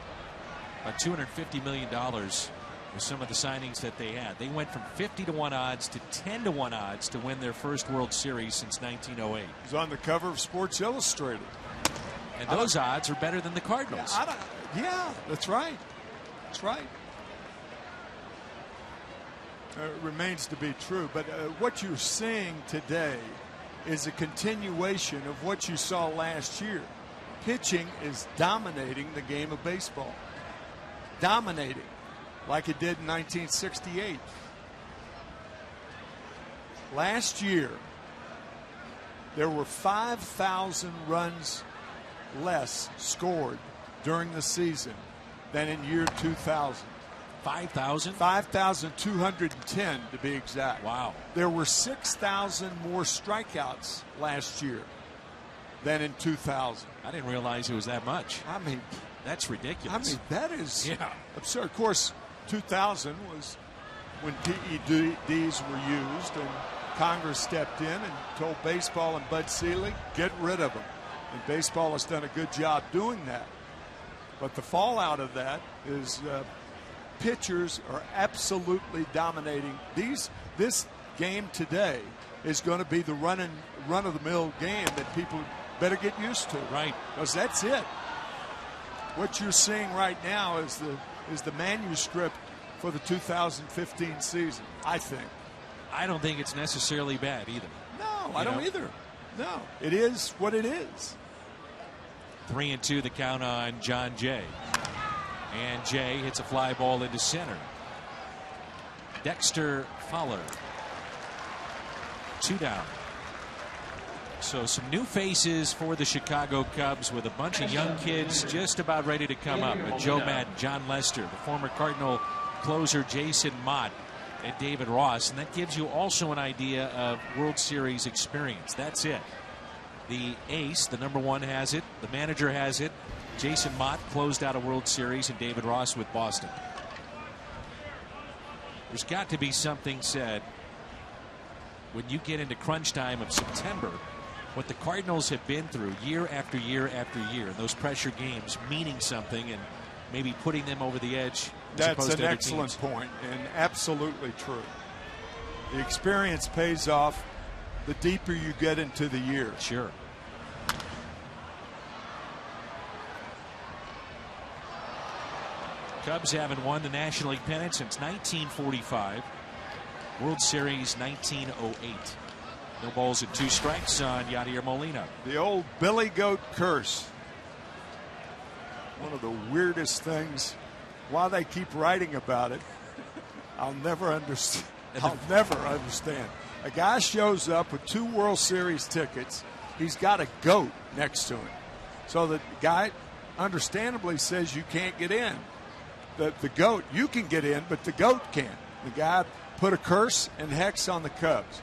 of $250 million with some of the signings that they had, they went from 50-1 odds to 10-1 odds to win their first World Series since 1908. It was on the cover of Sports Illustrated. And those odds are better than the Cardinals. Yeah, that's right. That's right. It remains to be true. But what you're seeing today is a continuation of what you saw last year. Pitching is dominating the game of baseball. Dominating, like it did in 1968. Last year, there were 5,000 runs less scored during the season than in year 2000. 5,000? 5,210 to be exact. Wow. There were 6,000 more strikeouts last year than in 2000. I didn't realize it was that much. I mean, that's ridiculous. That is absurd. Of course, 2000 was when PEDs were used, and Congress stepped in and told baseball and Bud Selig, get rid of them. And baseball has done a good job doing that. But the fallout of that is pitchers are absolutely dominating. This game today is going to be the run-of-the-mill game that people better get used to. Right. Because that's it. What you're seeing right now is the manuscript for the 2015 season, I think. I don't think it's necessarily bad either. No, I don't either. No, it is what it is. 3-2 the count on John Jay. And Jay hits a fly ball into center. Dexter Fowler. 2 down. So some new faces for the Chicago Cubs with a bunch of young kids just about ready to come up. Joe Madden, John Lester, the former Cardinal closer Jason Mott, and David Ross. And that gives you also an idea of World Series experience. That's it. The ace, the number 1, has it. The manager has it. Jason Mott closed out a World Series, and David Ross with Boston. There's got to be something said when you get into crunch time of September, what the Cardinals have been through year after year after year, and those pressure games meaning something and maybe putting them over the edge. That's an excellent point, and absolutely true. The experience pays off the deeper you get into the year. Sure. Cubs haven't won the National League pennant since 1945. World Series 1908. No balls and 2 strikes on Yadier Molina. The old Billy Goat curse. One of the weirdest things. Why they keep writing about it, I'll never understand. A guy shows up with 2 World Series tickets. He's got a goat next to him. So the guy understandably says you can't get in. The goat, you can get in, but the goat can't. The guy put a curse and hex on the Cubs.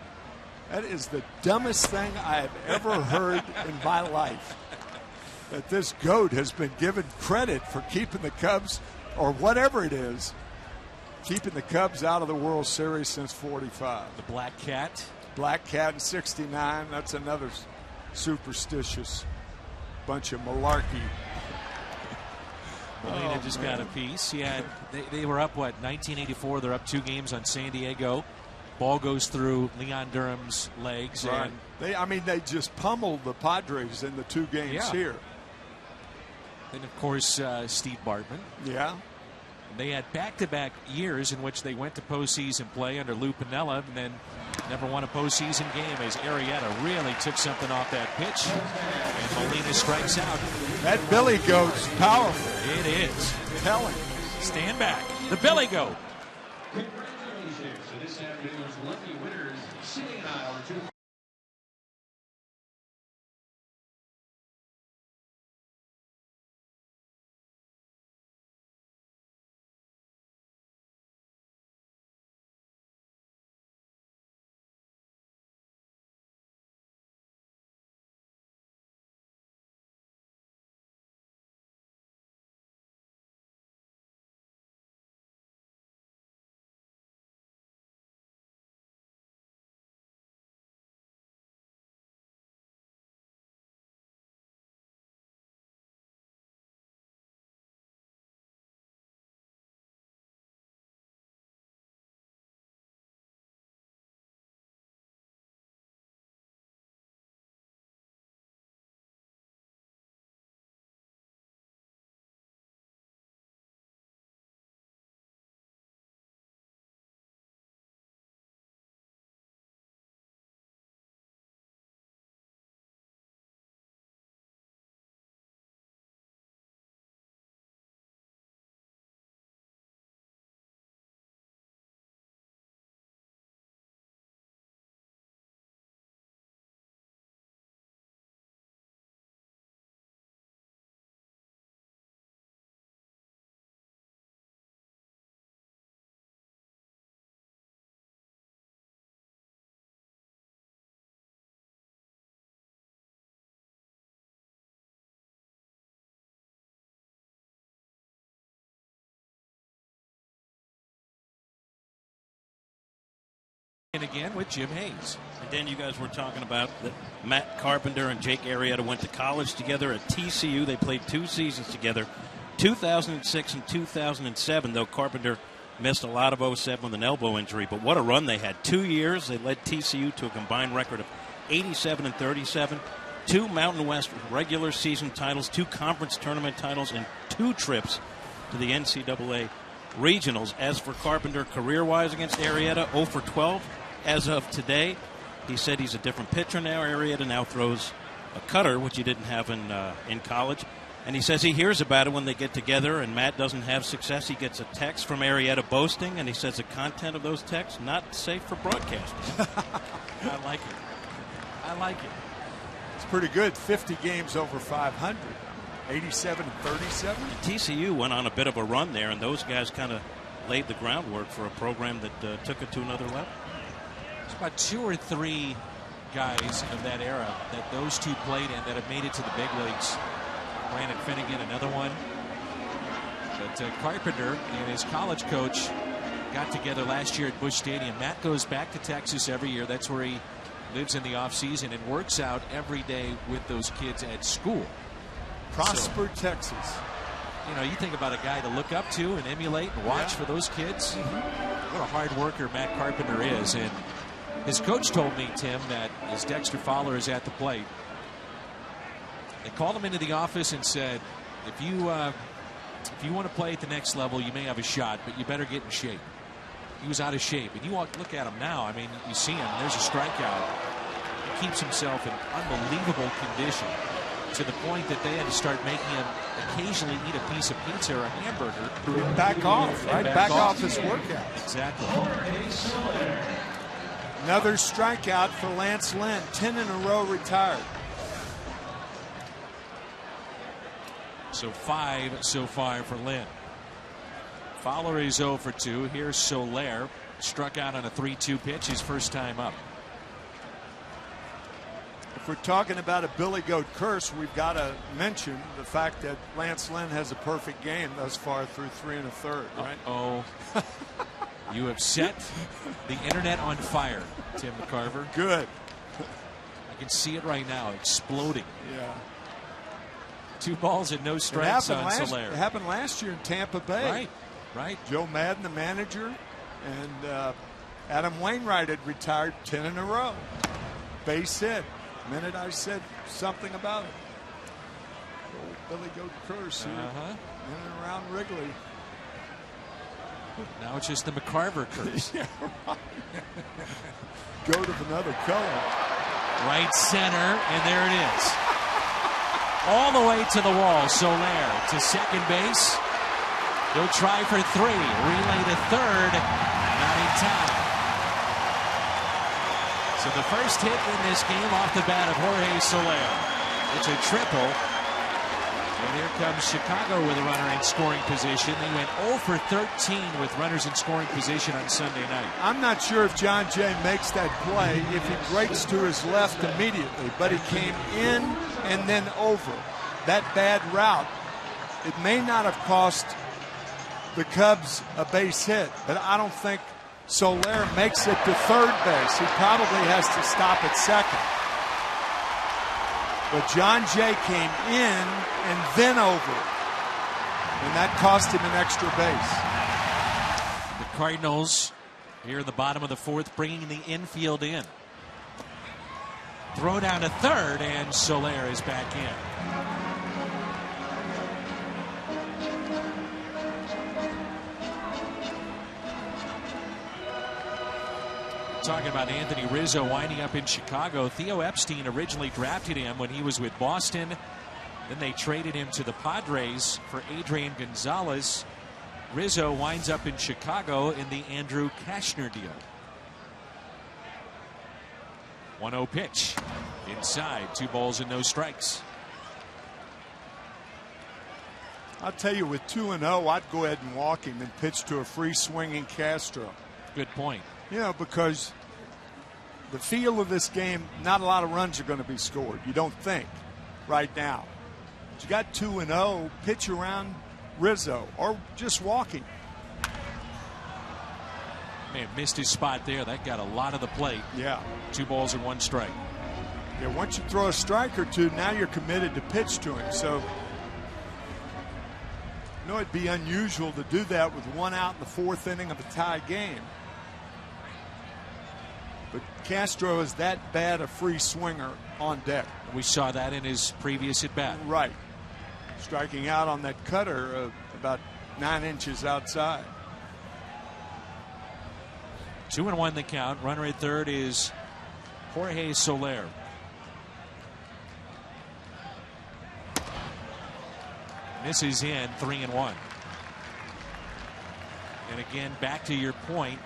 That is the dumbest thing I have ever heard in my life. That this goat has been given credit for keeping the Cubs, or whatever it is, keeping the Cubs out of the World Series since '45. The Black Cat. Black Cat in '69. That's another superstitious bunch of malarkey. Molina just got a piece. They were up, 1984. They're up 2 games on San Diego. Ball goes through Leon Durham's legs. Right. And they just pummeled the Padres in the 2 games here. And, of course, Steve Bartman. Yeah. They had back-to-back years in which they went to postseason play under Lou Piniella and then never won a postseason game as Arrieta really took something off that pitch. And Molina strikes out. That Billy Goat's powerful. It is. Telling. Stand back. The Billy Goat. Congratulations to this afternoon's lucky winners, sitting aisle 2. And again with Jim Hayes. And then you guys were talking about that Matt Carpenter and Jake Arrieta went to college together at TCU. They played 2 seasons together, 2006 and 2007, though Carpenter missed a lot of 07 with an elbow injury. But what a run they had. 2 years, they led TCU to a combined record of 87 and 37, 2 Mountain West regular season titles, 2 conference tournament titles, and 2 trips to the NCAA regionals. As for Carpenter, career-wise against Arrieta, 0 for 12 as of today. He said he's a different pitcher now. Arrieta now throws a cutter, which he didn't have in college. And he says he hears about it when they get together and Matt doesn't have success. He gets a text from Arrieta boasting, and he says the content of those texts not safe for broadcasters. I like it. I like it. It's pretty good. 50 games over 500. 87 and 37. And TCU went on a bit of a run there, and those guys kind of laid the groundwork for a program that took it to another level. There's about 2 or 3 guys of that era that those two played in that have made it to the big leagues. Brandon Finnegan, another one. But Carpenter and his college coach got together last year at Busch Stadium. Matt goes back to Texas every year. That's where he lives in the offseason and works out every day with those kids at school. Prosper, Texas. You know, you think about a guy to look up to and emulate and watch for those kids. What a hard worker Matt Carpenter is. And his coach told me, Tim, that as Dexter Fowler is at the plate, they called him into the office and said, if you want to play at the next level, you may have a shot, but you better get in shape. He was out of shape. And you look at him now. I mean, you see him. There's a strikeout. He keeps himself in unbelievable condition, to the point that they had to start making him occasionally eat a piece of pizza or a hamburger. Back off, right? Back off his workout. Exactly. Another strikeout for Lance Lynn. 10 in a row retired. So 5 so far for Lynn. Fowler is 0 for 2. Here's Soler. Struck out on a 3-2 pitch, his first time up. If we're talking about a Billy Goat curse, we've got to mention the fact that Lance Lynn has a perfect game thus far through 3 1/3, right? Oh, you have set the internet on fire, Tim McCarver. Good. I can see it right now, exploding. Yeah. 2 balls and no strikes on Soler. It happened last year in Tampa Bay. Right. Joe Madden, the manager, and Adam Wainwright had retired 10 in a row. Base hit. The minute I said something about it. Old Billy Goat curse here. In and around Wrigley. Now it's just the McCarver curse. Yeah, right. Goat of another color. Right center, and there it is. All the way to the wall. Soler to second base. He'll try for 3. Relay to third. Not in time. So the first hit in this game off the bat of Jorge Soler. It's a triple. And here comes Chicago with a runner in scoring position. They went 0 for 13 with runners in scoring position on Sunday night. I'm not sure if John Jay makes that play if he breaks to his left immediately, but he came in and then over. That bad route, it may not have cost the Cubs a base hit, but I don't think Soler makes it to third base. He probably has to stop at second. But John Jay came in and then over, and that cost him an extra base. The Cardinals here in the bottom of the 4th, bringing the infield in. Throw down to third, and Soler is back in. Talking about Anthony Rizzo winding up in Chicago. Theo Epstein originally drafted him when he was with Boston. Then they traded him to the Padres for Adrian Gonzalez. Rizzo winds up in Chicago in the Andrew Kashner deal. 1-0 pitch. Inside, 2 balls and no strikes. I'll tell you, with 2-0, I'd go ahead and walk him and pitch to a free swinging Castro. Good point. You know, because the feel of this game, not a lot of runs are going to be scored. You don't think right now. But you got 2-0, pitch around Rizzo or just walking. Man, missed his spot there. That got a lot of the plate. Yeah. 2 balls and 1 strike. Yeah, once you throw a strike or two, now you're committed to pitch to him. So, it'd be unusual to do that with 1 out in the 4th inning of a tie game. But Castro is that bad a free swinger on deck. We saw that in his previous at bat. Right. Striking out on that cutter about 9 inches outside. 2-1 the count. Runner at third is Jorge Soler. Misses in, 3-1. And again, back to your point.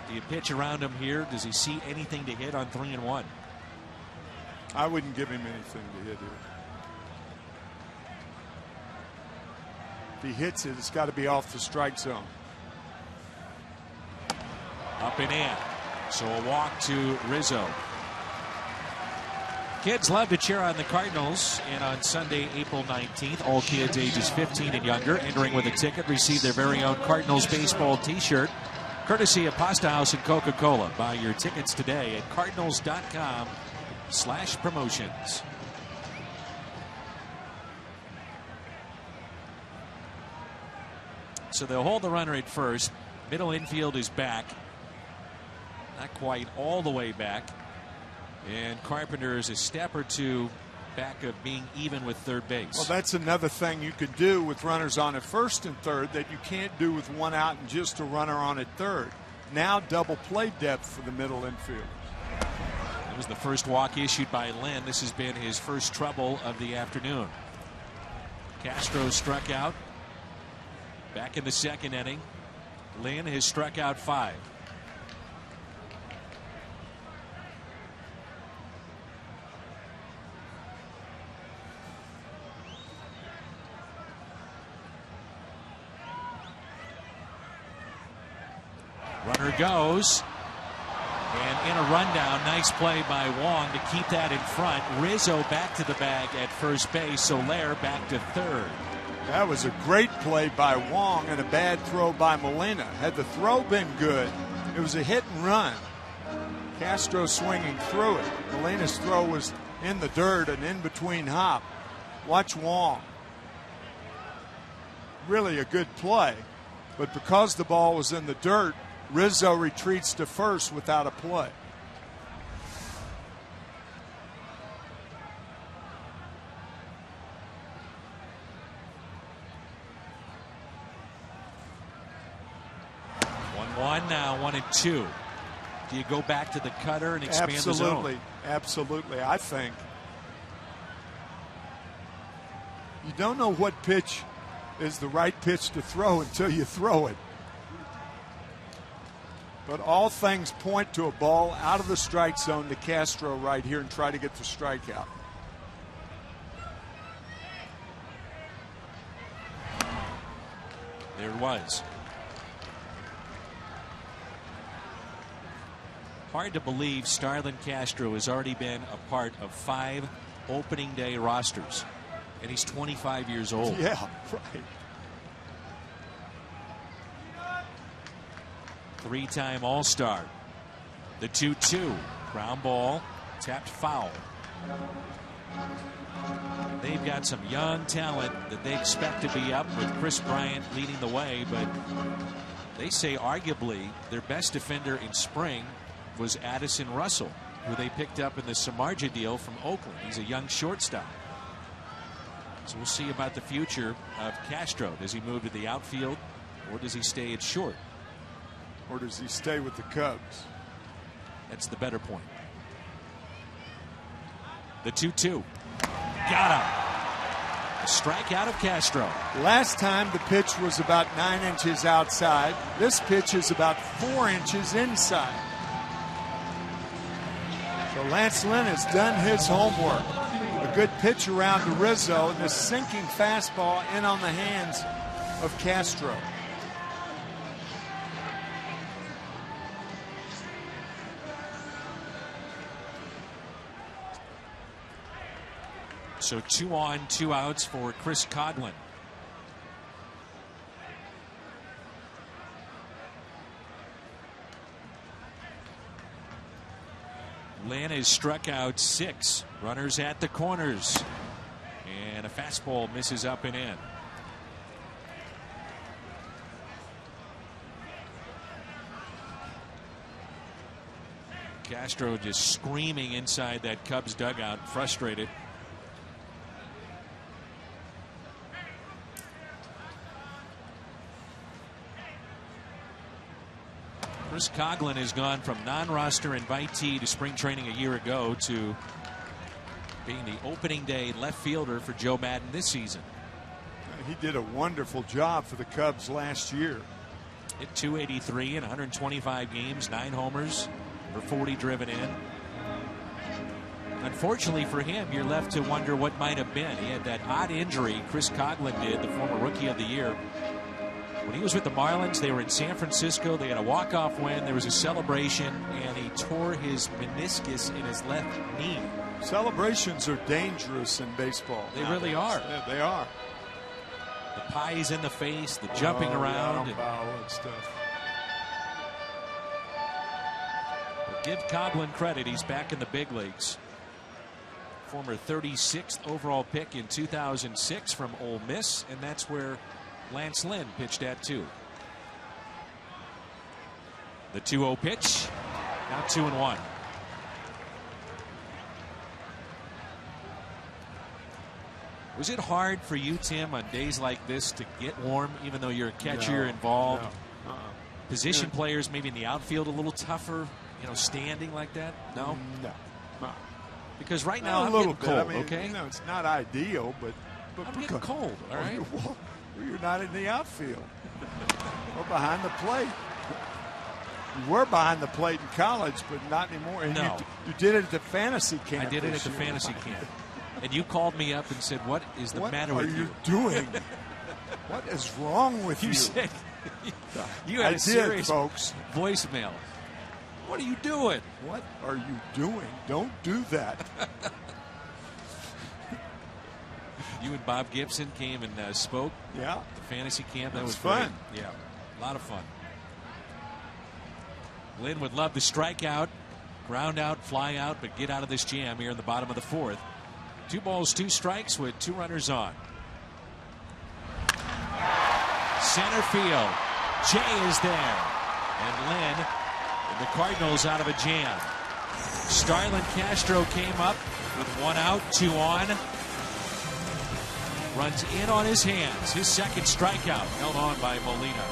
Do you pitch around him here? Does he see anything to hit on 3-1? I wouldn't give him anything to hit here. If he hits it, it's got to be off the strike zone. Up and in. So a walk to Rizzo. Kids love to cheer on the Cardinals, and on Sunday, April 19th, all kids ages 15 and younger entering with a ticket receive their very own Cardinals baseball t-shirt, courtesy of Pasta House and Coca-Cola. Buy your tickets today at cardinals.com/promotions. So they'll hold the runner at first. Middle infield is back. Not quite all the way back. And Carpenter is a step or two back of being even with third base. Well, that's another thing you could do with runners on at first and third that you can't do with 1 out and just a runner on at third. Now double play depth for the middle infield. That was the first walk issued by Lynn. This has been his first trouble of the afternoon. Castro struck out back in the 2nd inning. Lynn has struck out 5. Runner goes, and in a rundown, nice play by Wong to keep that in front. Rizzo back to the bag at first base. Soler back to third. That was a great play by Wong and a bad throw by Molina. Had the throw been good, it was a hit and run. Castro swinging through it. Molina's throw was in the dirt and in between hop. Watch Wong. Really a good play, but because the ball was in the dirt, Rizzo retreats to first without a play. One now, 1-2. Do you go back to the cutter and expand the zone? Absolutely. I think you don't know what pitch is the right pitch to throw until you throw it. But all things point to a ball out of the strike zone to Castro right here and try to get the strikeout. There it was. Hard to believe Starlin Castro has already been a part of 5 opening day rosters. And he's 25 years old. Yeah, right. 3-time All-Star. The 2-2. Ground ball. Tapped foul. They've got some young talent that they expect to be up with Chris Bryant leading the way, but they say arguably their best defender in spring was Addison Russell, who they picked up in the Samardzija deal from Oakland. He's a young shortstop. So we'll see about the future of Castro. Does he move to the outfield, or does he stay at short? Or does he stay with the Cubs? That's the better point. The 2-2. Got him. A strikeout of Castro. Last time the pitch was about 9 inches outside. This pitch is about 4 inches inside. So Lance Lynn has done his homework. A good pitch around to Rizzo, and the sinking fastball in on the hands of Castro. So 2 on, 2 outs for Chris Coghlan. Lynn has struck out 6. Runners at the corners. And a fastball misses up and in. Castro just screaming inside that Cubs dugout, frustrated. Chris Coughlin has gone from non-roster invitee to spring training a year ago to being the opening day left fielder for Joe Madden this season. He did a wonderful job for the Cubs last year. Hit .283 in 125 games, 9 homers for 40 driven in. Unfortunately for him, you're left to wonder what might have been. He had that odd injury Chris Coughlin did, the former Rookie of the Year. When he was with the Marlins, they were in San Francisco. They had a walk-off win. There was a celebration, and he tore his meniscus in his left knee. Celebrations are dangerous in baseball. They really are. Yeah, they are. The pies in the face, the jumping around. And stuff. But give Coughlin credit. He's back in the big leagues. Former 36th overall pick in 2006 from Ole Miss, and that's where Lance Lynn pitched at too. The 2-0 pitch. Now 2-1. Was it hard for you, Tim, on days like this to get warm, even though you're a catcher involved? No. Position players maybe in the outfield a little tougher, you know, standing like that? No? No. Because right now I'm a little getting cold, bit. I mean, okay? you know, it's not ideal, but I'm getting cold, all right? You're not in the outfield. We're behind the plate. You were behind the plate in college, but not anymore. And No. you did it at the fantasy camp. I did it at the fantasy camp. And you called me up and said, what is the matter with you? What are you doing? What is wrong with you? You said you had a serious folks. voicemail. What are you doing? What are you doing? Don't do that. You and Bob Gibson came and spoke. Yeah. At the fantasy camp. That was fun. Great. Yeah. A lot of fun. Lynn would love to strike out, ground out, fly out, but get out of this jam here in the bottom of the 4th. 2 balls, 2 strikes with 2 runners on. Center field. Jay is there. And Lynn and the Cardinals out of a jam. Starlin Castro came up with 1 out, 2 on. Runs in on his hands. His second strikeout held on by Molina.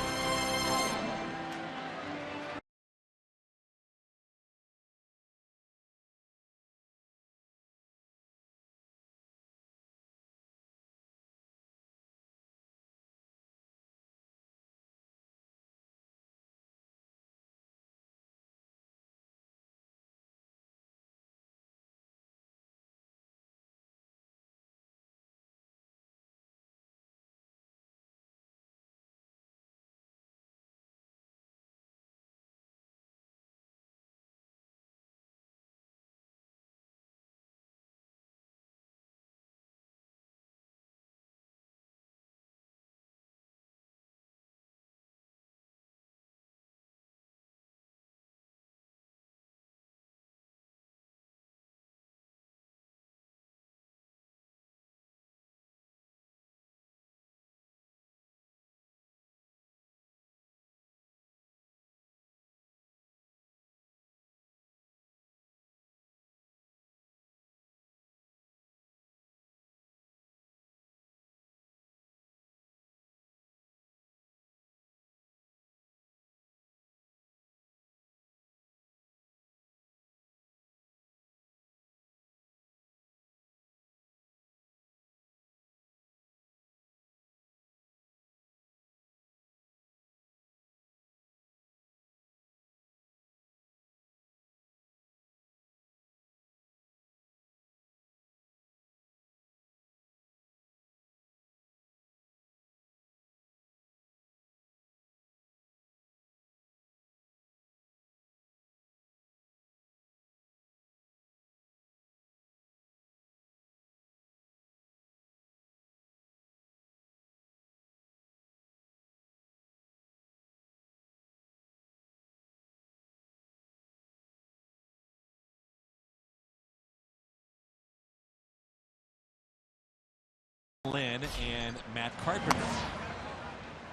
Lynn and Matt Carpenter.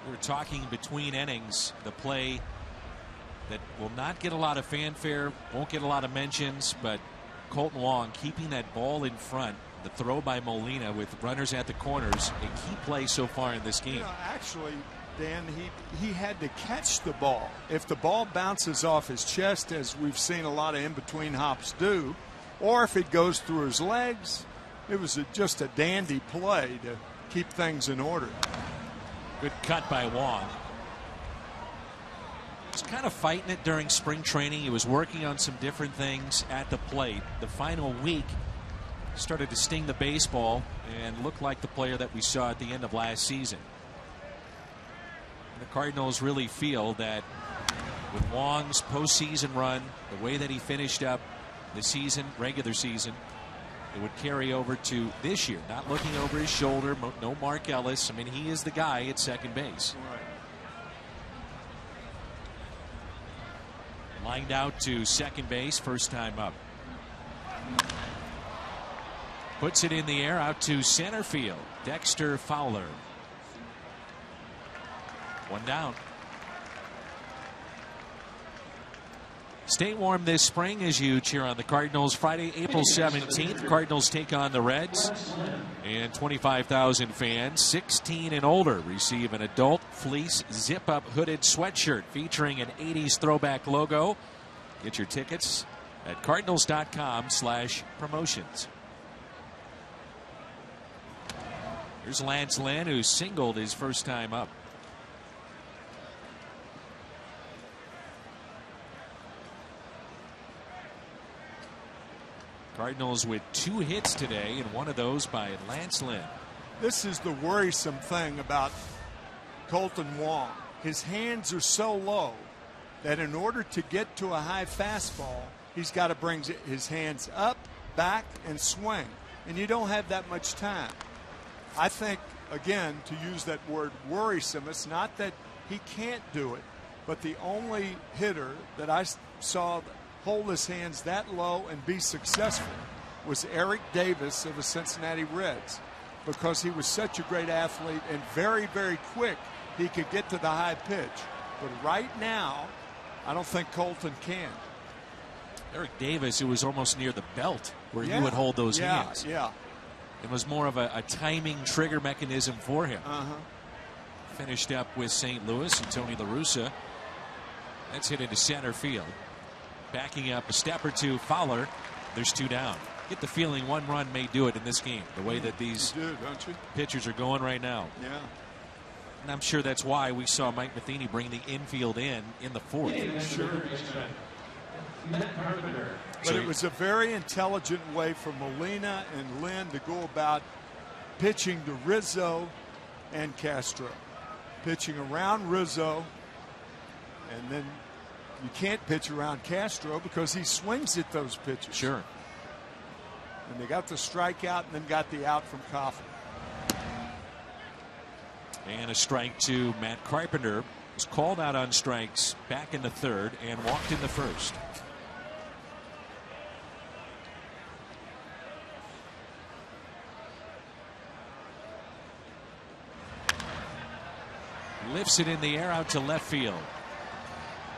We were talking between innings, the play that will not get a lot of fanfare, won't get a lot of mentions, but Colton Wong keeping that ball in front, the throw by Molina with runners at the corners, a key play so far in this game. You know, actually, Dan, he had to catch the ball. If the ball bounces off his chest, as we've seen a lot of in-between hops do, or if it goes through his legs, it was just a dandy play to keep things in order. Good cut by Wong. Was kind of fighting it during spring training. He was working on some different things at the plate. The final week started to sting the baseball and looked like the player that we saw at the end of last season. The Cardinals really feel that with Wong's postseason run, the way that he finished up the season, regular season, it would carry over to this year. Not looking over his shoulder, no Mark Ellis. I mean, he is the guy at second base. Right. Lined out to second base, first time up. Puts it in the air out to center field. Dexter Fowler. One down. Stay warm this spring as you cheer on the Cardinals. Friday, April 17th. Cardinals take on the Reds. And 25,000 fans, 16 and older, receive an adult fleece zip-up hooded sweatshirt featuring an 80s throwback logo. Get your tickets at cardinals.com/promotions. Here's Lance Lynn, who singled his first time up. Cardinals with 2 hits today, and one of those by Lance Lynn. This is the worrisome thing about Colton Wong. His hands are so low that in order to get to a high fastball, he's got to bring his hands up, back, and swing. And you don't have that much time. I think, again, to use that word worrisome, it's not that he can't do it, but the only hitter that I saw hold his hands that low and be successful was Eric Davis of the Cincinnati Reds, because he was such a great athlete and very, very quick. He could get to the high pitch. But right now, I don't think Colton can. Eric Davis, it was almost near the belt where he would hold those hands. Yeah. It was more of a timing trigger mechanism for him. Finished up with St. Louis and Tony La Russa. That's hit into center field. Backing up a step or two, Fowler. There's 2 down. Get the feeling 1 run may do it in this game, the way that these pitchers are going right now. Yeah. And I'm sure that's why we saw Mike Matheny bring the infield in the 4th. Sure. But it was a very intelligent way for Molina and Lynn to go about pitching to Rizzo and Castro. Pitching around Rizzo, and then you can't pitch around Castro because he swings at those pitches. Sure. And they got the strikeout and then got the out from Coffin. And a strike to Matt Carpenter. Was called out on strikes back in the 3rd and walked in the 1st. Lifts it in the air out to left field.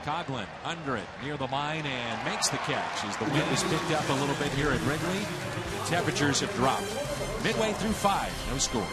Coughlin under it near the line and makes the catch as the wind has picked up a little bit here at Wrigley. The temperatures have dropped. Midway through 5, no score.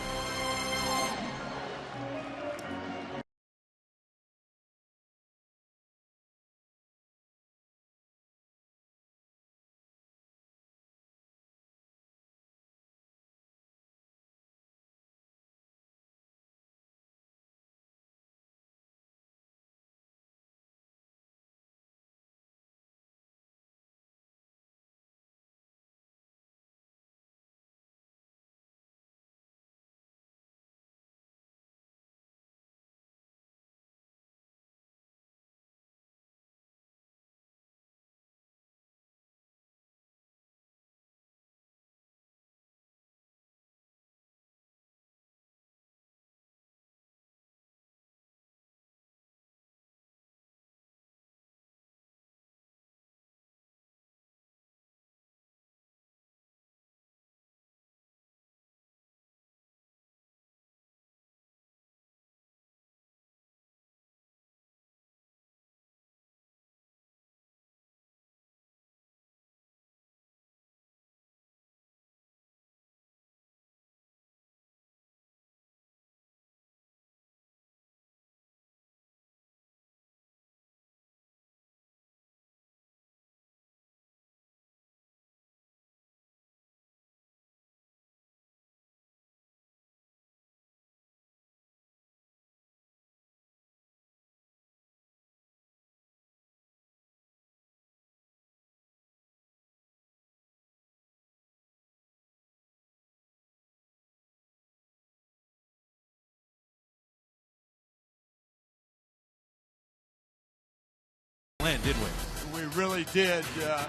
Lynn, did we? We really did.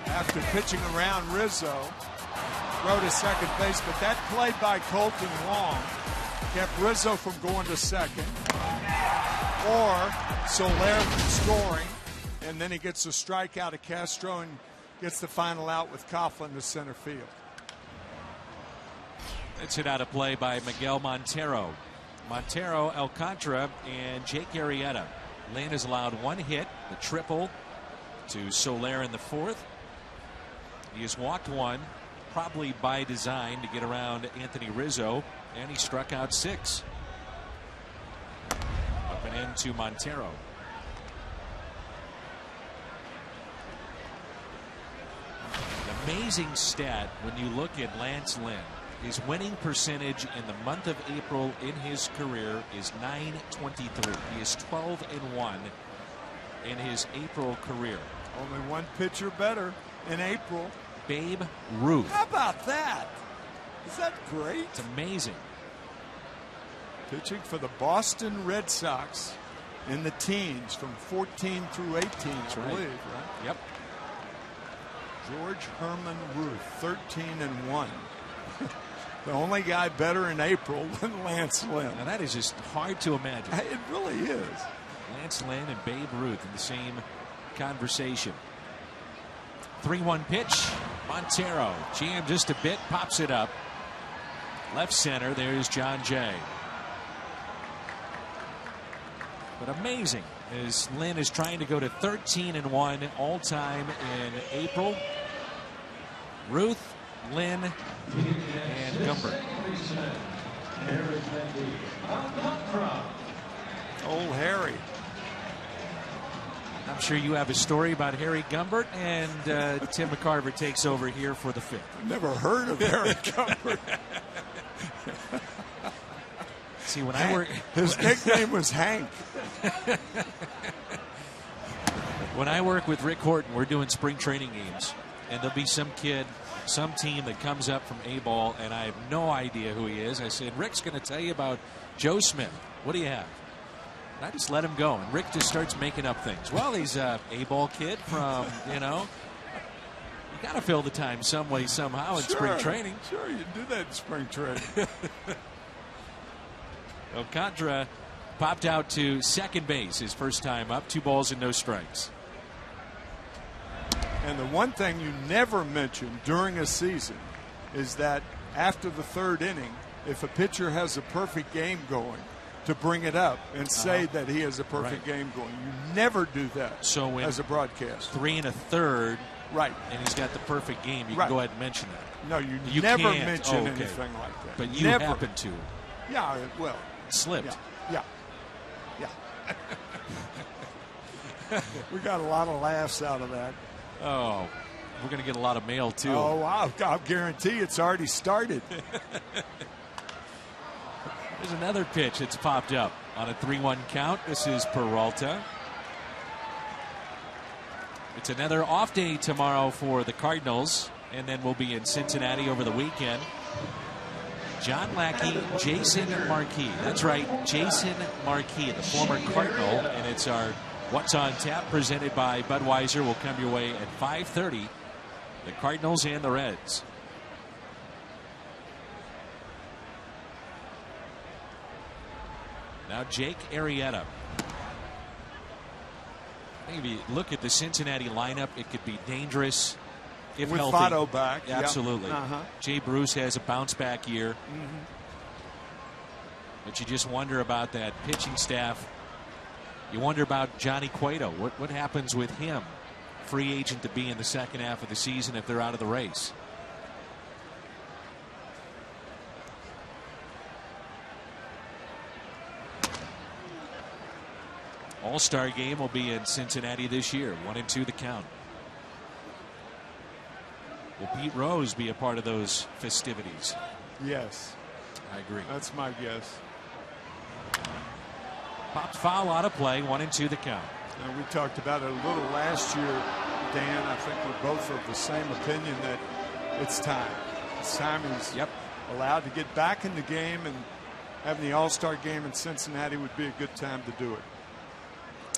After pitching around Rizzo, throw to second base, but that play by Colton Wong kept Rizzo from going to second, or Soler from scoring, and then he gets a strikeout of Castro and gets the final out with Coughlin to center field. It's hit out of play by Miguel Montero. Montero, Alcantara, and Jake Arrieta. Lynn has allowed one hit, the triple to Soler in the fourth. He has walked one, probably by design to get around Anthony Rizzo, and he struck out 6. Up and in to Montero. An amazing stat when you look at Lance Lynn. His winning percentage in the month of April in his career is .923. He is 12-1 in his April career. Only one pitcher better in April. Babe Ruth. How about that? Is that great? It's amazing. Pitching for the Boston Red Sox in the teens from 14 through 18, That's I right. believe, right? Yep. George Herman Ruth, 13-1. The only guy better in April than Lance Lynn. Now that is just hard to imagine. It really is. Lance Lynn and Babe Ruth in the same conversation. 3-1 pitch. Montero jammed just a bit, pops it up. Left center, there's John Jay. But amazing as Lynn is trying to go to 13-1 all time in April. Ruth, Lynn, and Gumbert. Old Harry. I'm sure you have a story about Harry Gumbert, and Tim McCarver takes over here for the 5th. Never heard of Harry Gumbert. See, when I work, his nickname was Hank. When I work with Rick Horton, we're doing spring training games, and there'll be some kid, some team that comes up from A-ball, and I have no idea who he is. I said, Rick's going to tell you about Joe Smith. What do you have? And I just let him go, and Rick just starts making up things. Well, he's a A-ball kid from, you got to fill the time some way, somehow in spring training. Sure, you do that in spring training. Alcantara popped out to second base his first time up. 2 balls and no strikes. And the one thing you never mention during a season is that after the 3rd inning, if a pitcher has a perfect game going, to bring it up and say that he has a perfect game going. You never do that as a broadcast. 3 1/3. Right. And he's got the perfect game. You can go ahead and mention that. No, you never can't. mention anything like that. But you happen to. Yeah, well. It slipped. Yeah. We got a lot of laughs out of that. Oh, we're going to get a lot of mail, too. Oh, wow. I'll guarantee it's already started. There's another pitch that's popped up on a 3-1 count. This is Peralta. It's another off day tomorrow for the Cardinals, and then we'll be in Cincinnati over the weekend. John Lackey, Jason Marquis. That's right, Jason Marquis, the former Cardinal, and it's our What's on Tap presented by Budweiser. Will come your way at 5:30. The Cardinals and the Reds. Now Jake Arrieta. Maybe look at the Cincinnati lineup. It could be dangerous if with healthy. Votto back. Absolutely. Yep. Jay Bruce has a bounce back year. But you just wonder about that pitching staff. You wonder about Johnny Cueto. What happens with him? Free agent to be in the second half of the season if they're out of the race. All-Star game will be in Cincinnati this year. 1-2 the count. Will Pete Rose be a part of those festivities? Yes. I agree. That's my guess. Popped foul out of play. 1-2 the count. And we talked about it a little last year, Dan. I think we're both of the same opinion that it's time. It's time he's allowed to get back in the game, and having the All-Star game in Cincinnati would be a good time to do it.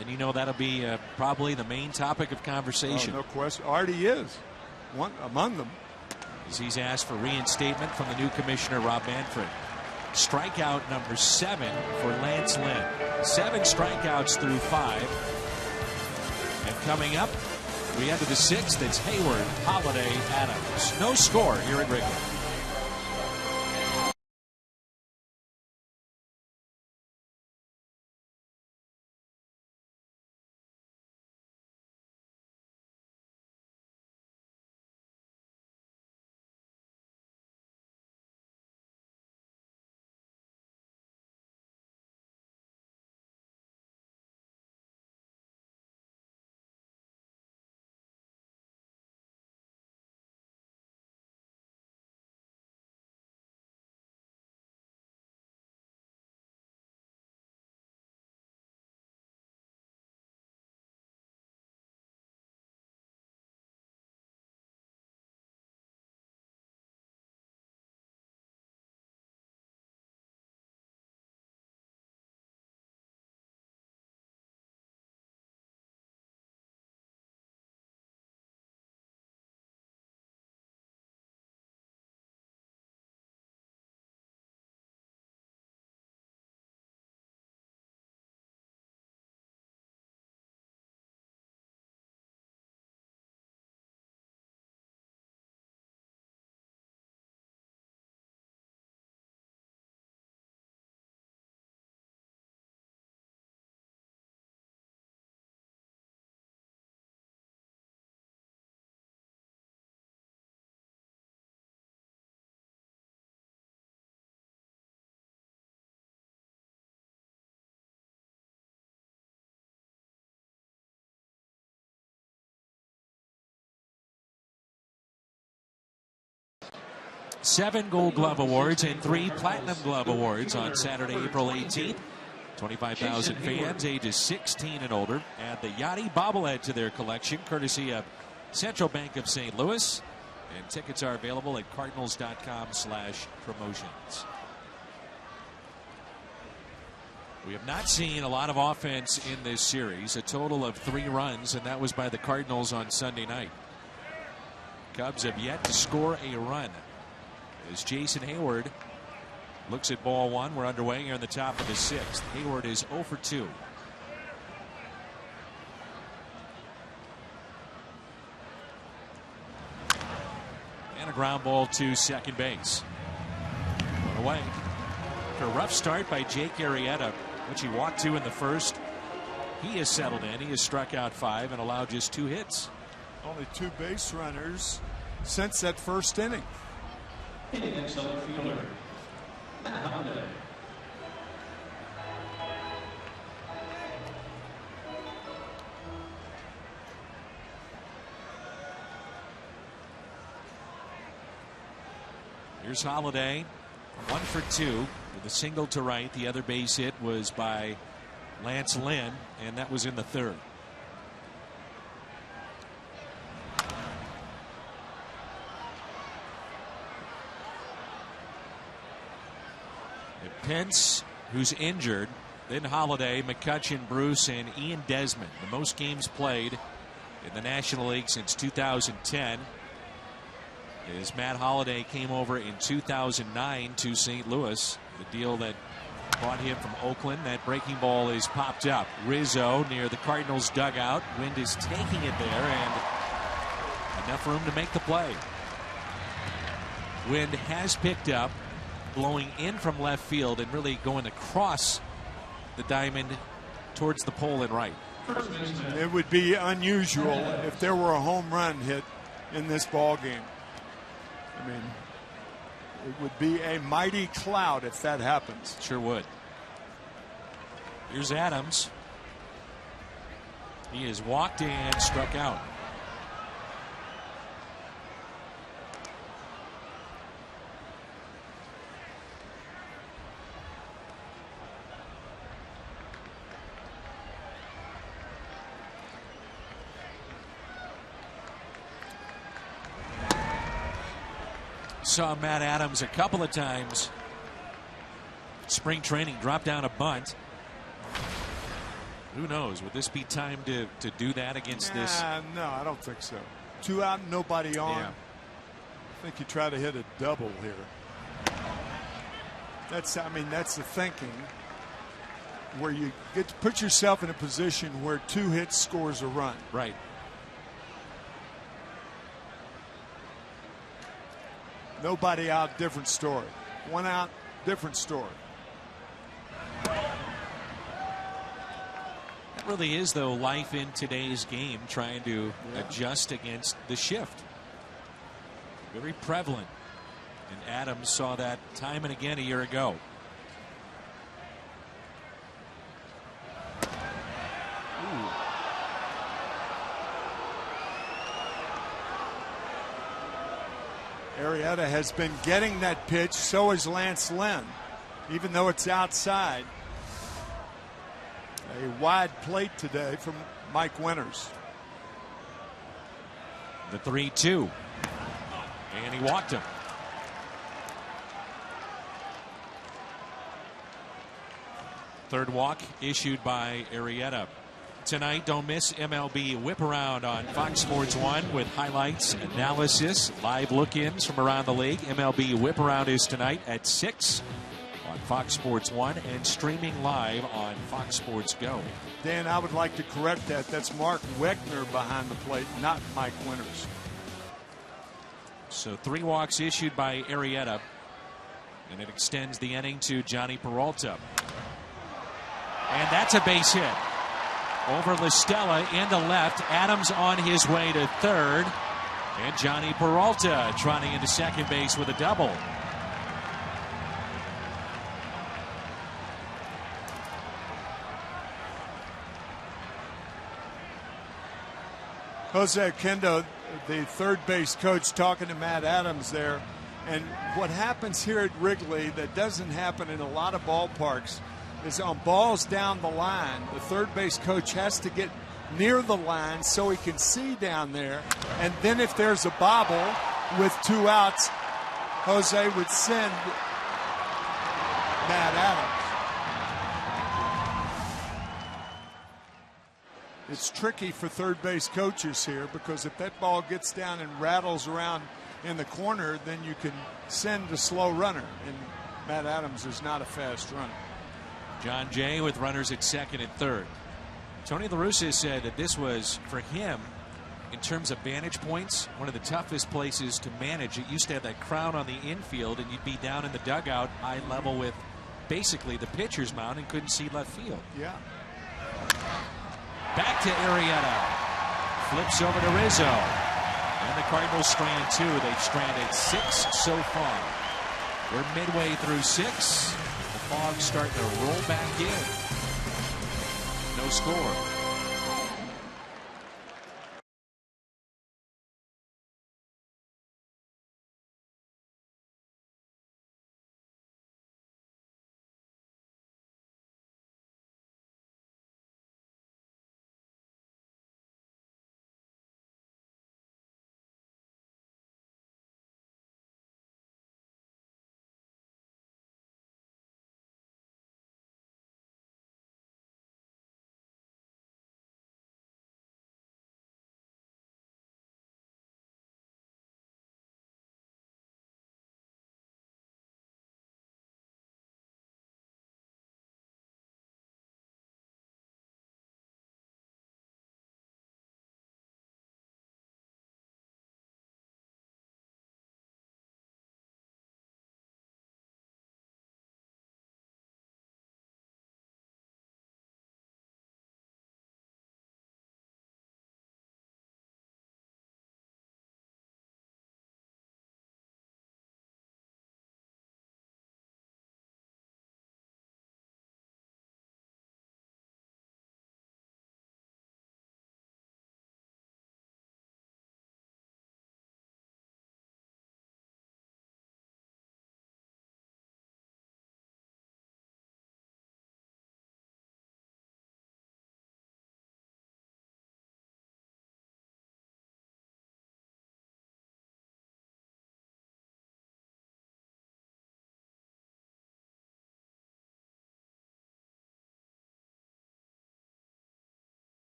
And you know that'll be probably the main topic of conversation. Oh, no question. Already is one among them. As he's asked for reinstatement from the new commissioner, Rob Manfred. Strikeout number 7 for Lance Lynn. 7 strikeouts through 5. And coming up, we enter the 6th. It's Hayward, Holiday, Adams. No score here at Wrigley. Seven Gold Glove Awards and 3 Platinum Glove Awards on Saturday, April 18th. 25,000 fans ages 16 and older add the Yachty bobblehead to their collection, courtesy of Central Bank of St. Louis. And tickets are available at cardinals.com/promotions. We have not seen a lot of offense in this series, a total of 3 runs, and that was by the Cardinals on Sunday night. Cubs have yet to score a run. As Jason Hayward looks at ball 1, we're underway here in the top of the 6th. Hayward is 0 for 2. And a ground ball to second base. One away. After a rough start by Jake Arrieta, which he walked 2 in the first, he has settled in. He has struck out 5 and allowed just 2 hits. Only 2 base runners since that first inning. Excellent fielder. Holiday. Here's Holiday, 1 for 2 with a single to right. The other base hit was by Lance Lynn, and that was in the 3rd. Pence, who's injured, then Holiday, McCutchen, Bruce, and Ian Desmond. The most games played in the National League since 2010. As Matt Holiday came over in 2009 to St. Louis, the deal that brought him from Oakland. That breaking ball is popped up. Rizzo near the Cardinals dugout. Wind is taking it there, and enough room to make the play. Wind has picked up, blowing in from left field and really going across the diamond towards the pole and right. It would be unusual if there were a home run hit in this ball game. I mean, it would be a mighty cloud if that happens. Sure would. Here's Adams. He has walked and struck out. Saw Matt Adams a couple of times. Spring training, dropped down a bunt. Who knows? Would this be time to do that against this? No, I don't think so. 2 out, nobody on. Yeah. I think you try to hit a double here. That's the thinking, where you get to put yourself in a position where 2 hits scores a run. Right. Nobody out, different story. 1 out, different story. That really is, though, life in today's game, trying to adjust against the shift. Very prevalent. And Adams saw that time and again a year ago. Arrieta has been getting that pitch, so has Lance Lynn, even though it's outside. A wide plate today from Mike Winters. The 3-2. And he walked him. Third walk issued by Arrieta. Tonight, don't miss MLB Whip Around on Fox Sports 1 with highlights, analysis, live look-ins from around the league. MLB Whip Around is tonight at 6 on Fox Sports 1 and streaming live on Fox Sports Go. Dan, I would like to correct that. That's Mark Wegner behind the plate, not Mike Winters. So 3 walks issued by Arrieta, and it extends the inning to Johnny Peralta. And that's a base hit. Over Listella into left. Adams on his way to third. And Johnny Peralta trotting into second base with a double. Jose Kendo, the third base coach, talking to Matt Adams there. And what happens here at Wrigley that doesn't happen in a lot of ballparks is on balls down the line, the third base coach has to get near the line so he can see down there. And then if there's a bobble with 2 outs, Jose would send Matt Adams. It's tricky for third base coaches here, because if that ball gets down and rattles around in the corner, then you can send a slow runner. And Matt Adams is not a fast runner. John Jay with runners at second and third. Tony La Russa said that this was, for him, in terms of vantage points, one of the toughest places to manage. It used to have that crowd on the infield, and you'd be down in the dugout, eye level with basically the pitcher's mound, and couldn't see left field. Yeah. Back to Arrieta. Flips over to Rizzo. And the Cardinals strand 2. They've stranded 6 so far. We're midway through 6. The fog's starting to roll back in. No score.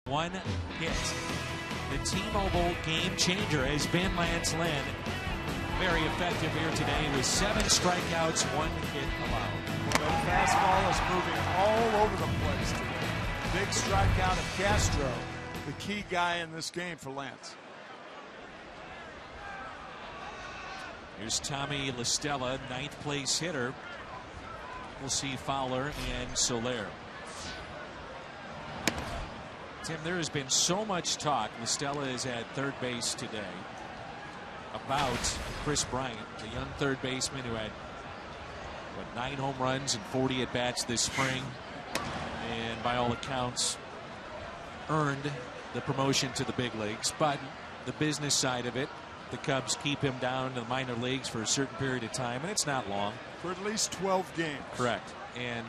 One hit. The T-Mobile game changer has been Lance Lynn. Very effective here today with 7 strikeouts, 1 hit allowed. Well, that fastball is moving all over the place today. Big strikeout of Castro, the key guy in this game for Lance. Here's Tommy La Stella, 9th place hitter. We'll see Fowler and Soler. Tim, there has been so much talk. La Stella is at third base today about Chris Bryant, the young third baseman who had 9 home runs and 40 at bats this spring, and by all accounts earned the promotion to the big leagues. But the business side of it, the Cubs keep him down to the minor leagues for a certain period of time, and it's not long. For at least 12 games. Correct. And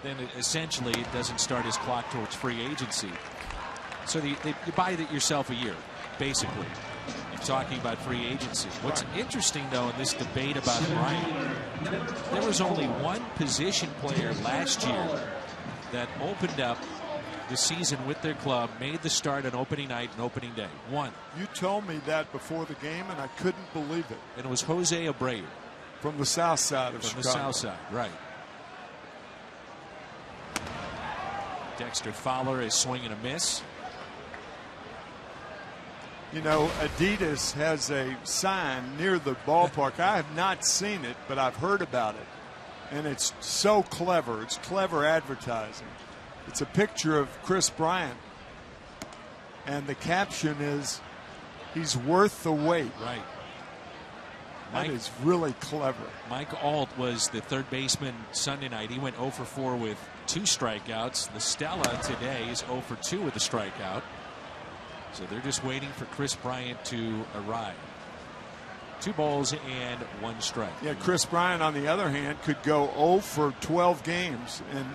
then essentially it doesn't start his clock towards free agency. So you buy it yourself a year, basically. You're talking about free agency. What's interesting, though, in this debate about Bryant, there was only one position player last year that opened up the season with their club, made the start on opening night and opening day. One. You told me that before the game, and I couldn't believe it. And it was Jose Abreu. From the south side of Chicago. From the south side, right. Dexter Fowler is swinging a miss. You know, Adidas has a sign near the ballpark. I have not seen it, but I've heard about it. And it's so clever. It's clever advertising. It's a picture of Chris Bryant. And the caption is, he's worth the wait. Right. That is really clever. Mike Alt was the third baseman Sunday night. He went 0 for 4 with 2 strikeouts. The Stella today is 0 for 2 with a strikeout. So they're just waiting for Chris Bryant to arrive. 2 balls and 1 strike. Yeah, Chris Bryant, on the other hand, could go 0 for 12 games in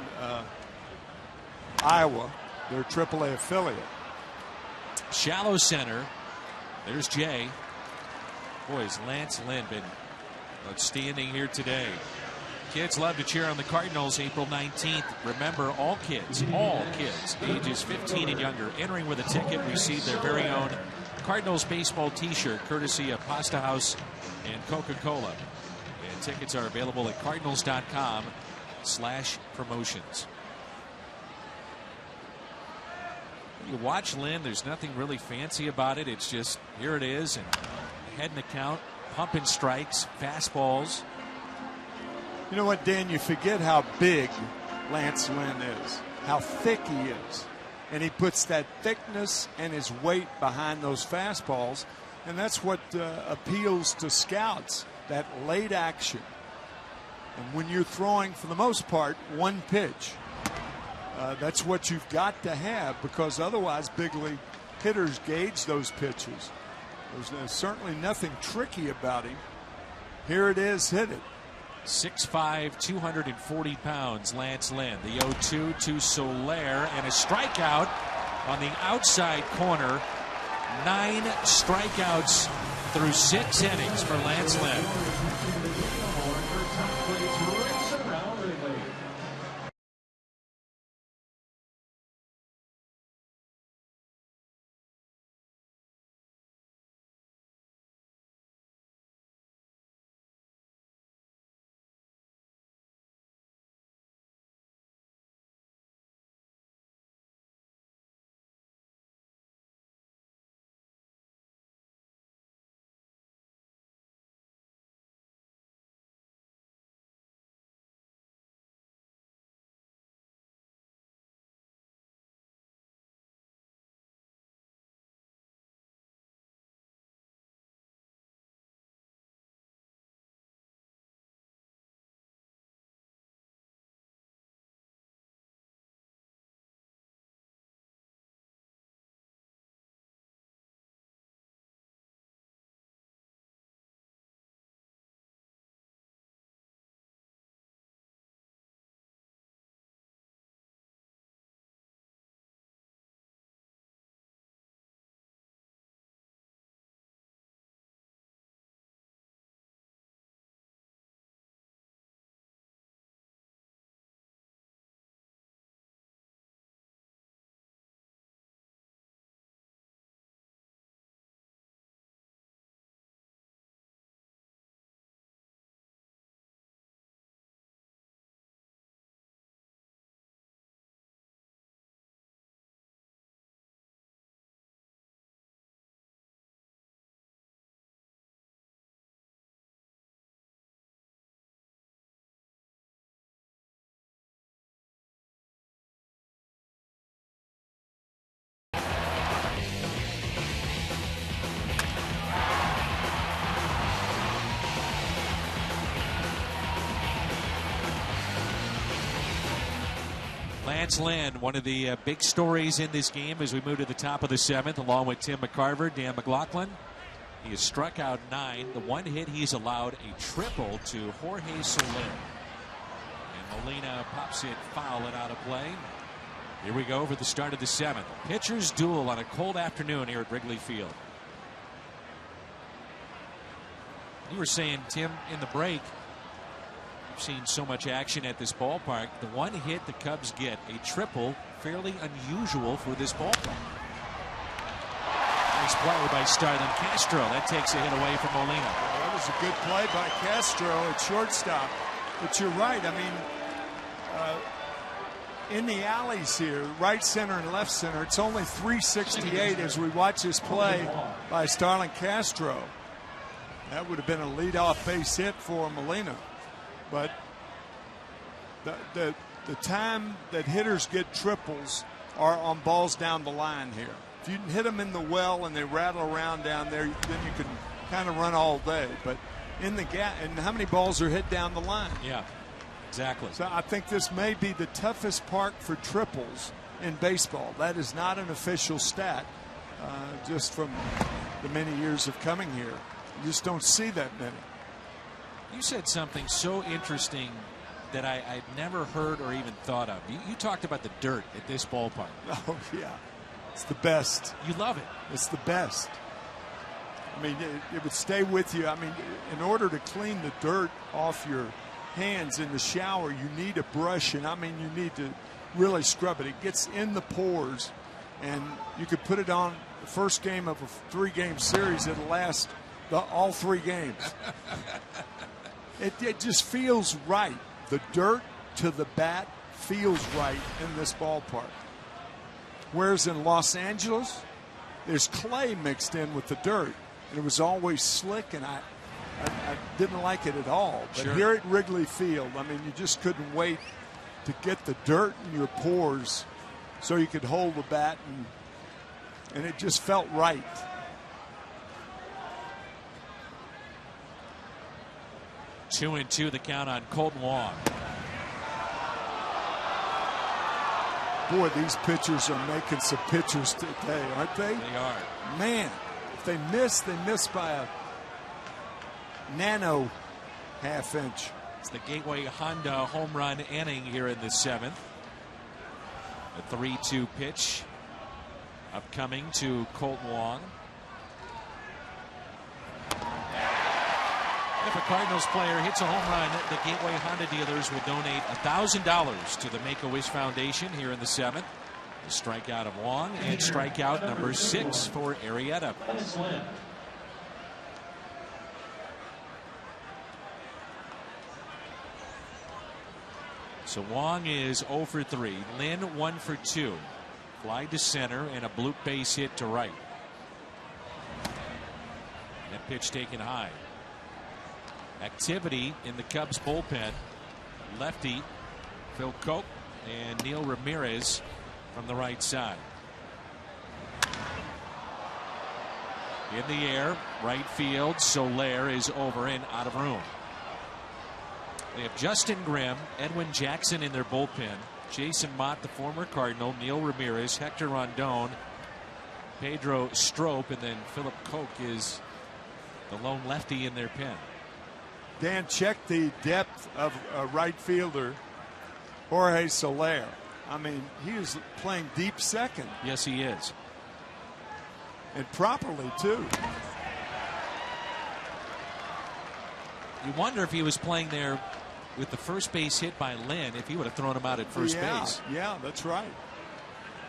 Iowa, their AAA affiliate. Shallow center. There's Jay. Boys, Lance Lynn been outstanding here today. Kids love to cheer on the Cardinals April 19th. Remember, all kids, ages 15 and younger, entering with a ticket, receive their very own Cardinals baseball t-shirt, courtesy of Pasta House and Coca-Cola. And tickets are available at cardinals.com/promotions. You watch Lynn, there's nothing really fancy about it. It's just, here it is, and heading the count, pumping strikes, fastballs. You know what, Dan? You forget how big Lance Lynn is, how thick he is. And he puts that thickness and his weight behind those fastballs. And that's what appeals to scouts, that late action. And when you're throwing, for the most part, one pitch, that's what you've got to have, because otherwise big league hitters gauge those pitches. There's certainly nothing tricky about him. Here it is, hit it. 6'5", 240 pounds, Lance Lynn. The 0-2 to Soler, and a strikeout on the outside corner. 9 strikeouts through 6 innings for Lance Lynn. Lance Lynn, one of the big stories in this game as we move to the top of the 7th, along with Tim McCarver, Dan McLaughlin. He has struck out 9. The one hit he's allowed a triple to Jorge Soler. And Molina pops it foul and out of play. Here we go for the start of the 7th. Pitchers duel on a cold afternoon here at Wrigley Field. You were saying, Tim, in the break, you've seen so much action at this ballpark. The one hit the Cubs get, a triple, fairly unusual for this ballpark. Nice play by Starlin Castro. That takes a hit away from Molina. Well, that was a good play by Castro at shortstop. But you're right. I mean, in the alleys here, right center and left center, it's only 368 as we watch this play by Starlin Castro. That would have been a leadoff base hit for Molina. But the time that hitters get triples are on balls down the line here. If you can hit them in the well and they rattle around down there, then you can kind of run all day. But in the gap, and how many balls are hit down the line? Yeah, exactly. So I think this may be the toughest park for triples in baseball. That is not an official stat, just from the many years of coming here. You just don't see that many. You said something so interesting that I'd never heard or even thought of. You talked about the dirt at this ballpark. Oh, yeah. It's the best. You love it. It's the best. I mean, it would stay with you. I mean, in order to clean the dirt off your hands in the shower, you need a brush, and I mean, you need to really scrub it. It gets in the pores, and you could put it on the first game of a 3-game series. It'll last all 3 games. It just feels right. The dirt to the bat feels right in this ballpark. Whereas in Los Angeles, there's clay mixed in with the dirt. And it was always slick, and I didn't like it at all. But sure. Here at Wrigley Field, I mean, you just couldn't wait to get the dirt in your pores so you could hold the bat, and it just felt right. Two and two, the count on Colton Wong. Boy, these pitchers are making some pitchers today, aren't they? They are. Man, if they miss by a nano half-inch. It's the Gateway Honda home run inning here in the 7th. A 3-2 pitch upcoming to Colton Wong. If a Cardinals player hits a home run, the Gateway Honda dealers will donate $1,000 to the Make-A-Wish Foundation here in the 7th. The strikeout of Wong and strikeout number 6 for Arrieta. So Wong is 0 for 3. Lynn 1 for 2. Fly to center and a bloop base hit to right. That pitch taken high. Activity in the Cubs bullpen. Lefty Phil Koch and Neil Ramirez from the right side. In the air, right field. Soler is over and out of room. They have Justin Grimm, Edwin Jackson in their bullpen. Jason Mott, the former Cardinal, Neil Ramirez, Hector Rondon, Pedro Strop, and then Philip Koch is the lone lefty in their pen. Dan, check the depth of a right fielder, Jorge Soler. I mean, he is playing deep second. Yes, he is. And properly, too. You wonder if he was playing there with the first base hit by Lynn, if he would have thrown him out at first base. Yeah, that's right.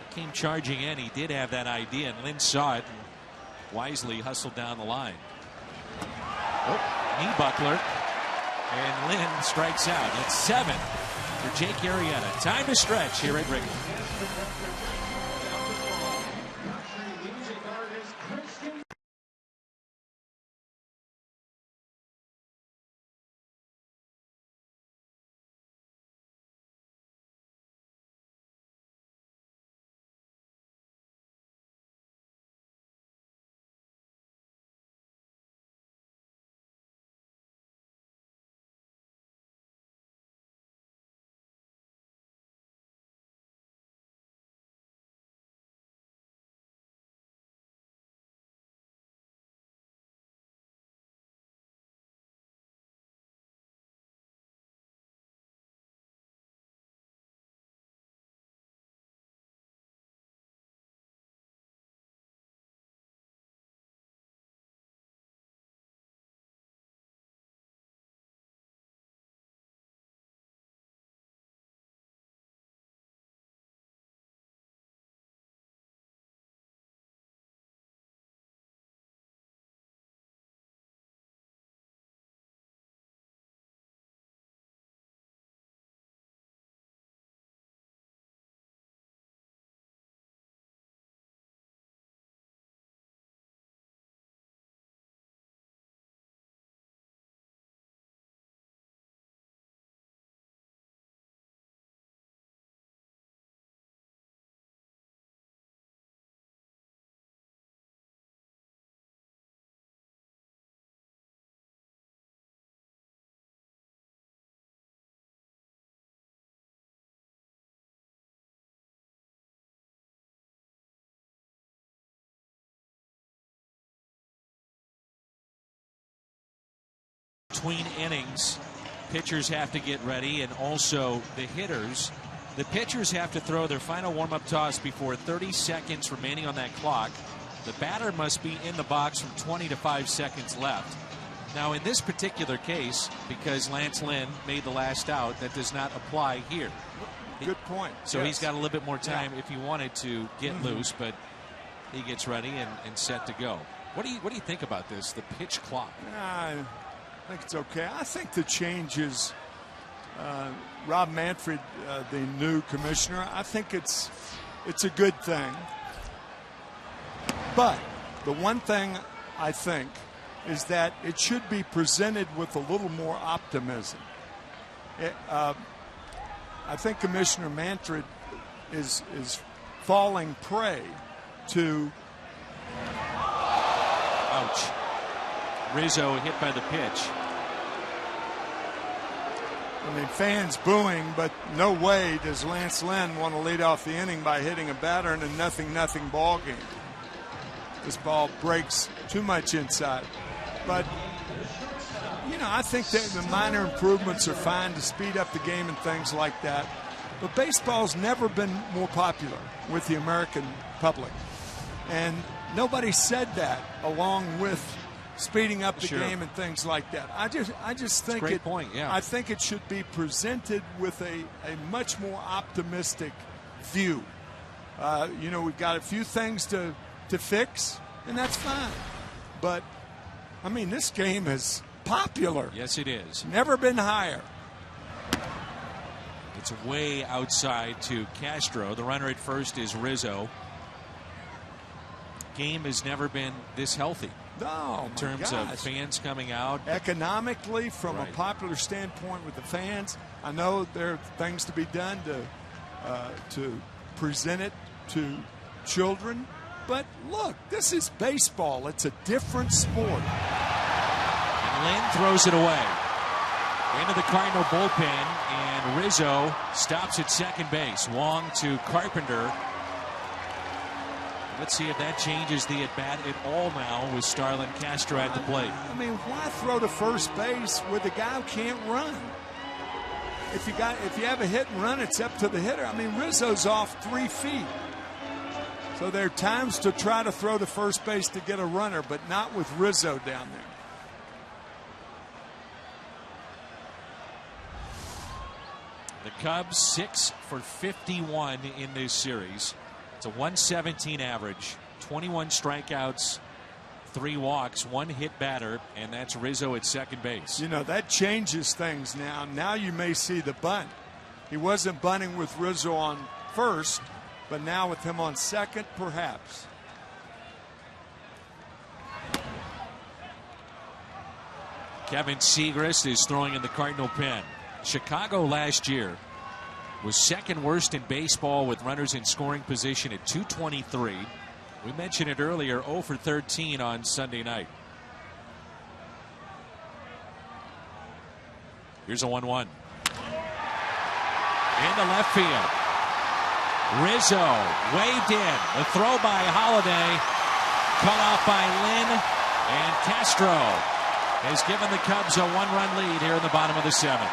Came charging in. He did have that idea, and Lynn saw it and wisely hustled down the line. Oh, knee buckler. And Lynn strikes out. It's 7 for Jake Arrieta. Time to stretch here at Wrigley. between innings, pitchers have to get ready, and also the hitters. The pitchers have to throw their final warm-up toss before 30 seconds remaining on that clock. The batter must be in the box from 20 to 5 seconds left. Now, in this particular case, because Lance Lynn made the last out, that does not apply here. Good point. So he's got a little bit more time if he wanted to get loose, but he gets ready and set to go. What do you think about this, the pitch clock? I think it's okay. I think the changes, Rob Manfred, the new commissioner, I think it's a good thing. But the one thing I think is that it should be presented with a little more optimism. I think Commissioner Manfred is falling prey to. Ouch. Rizzo hit by the pitch. I mean, fans booing, but no way does Lance Lynn want to lead off the inning by hitting a batter in a 0-0 ball game. This ball breaks too much inside. But, you know, I think that the minor improvements are fine to speed up the game and things like that. But baseball's never been more popular with the American public. And nobody said that along with speeding up the game and things like that. I just think great point, yeah. I think it should be presented with a much more optimistic view. You know, we've got a few things to fix, and that's fine. But I mean, this game is popular. Yes, it is. Never been higher. It's way outside to Castro. The runner at first is Rizzo. Game has never been this healthy. No, in terms of fans coming out. Economically, from a popular standpoint with the fans, I know there are things to be done to present it to children. But look, this is baseball. It's a different sport. And Lynn throws it away. Into the Cardinal bullpen, and Rizzo stops at second base. Wong to Carpenter. Let's see if that changes the at-bat at all now with Starlin Castro at the plate. I mean, why throw to first base with a guy who can't run? If you have a hit and run, it's up to the hitter. I mean, Rizzo's off 3 feet. So there are times to try to throw to first base to get a runner, but not with Rizzo down there. The Cubs 6 for 51 in this series. It's a 117 average, 21 strikeouts, 3 walks, 1 hit batter, and that's Rizzo at second base. You know, that changes things now. Now you may see the bunt. He wasn't bunting with Rizzo on first, but now with him on second, perhaps. Kevin Segrist is throwing in the Cardinal pen. Chicago last year was second worst in baseball with runners in scoring position at 223. We mentioned it earlier, 0 for 13 on Sunday night. Here's a 1-1. In the left field. Rizzo waved in. The throw by Holiday. Cut off by Lynn. And Castro has given the Cubs a 1-run lead here in the bottom of the 7th.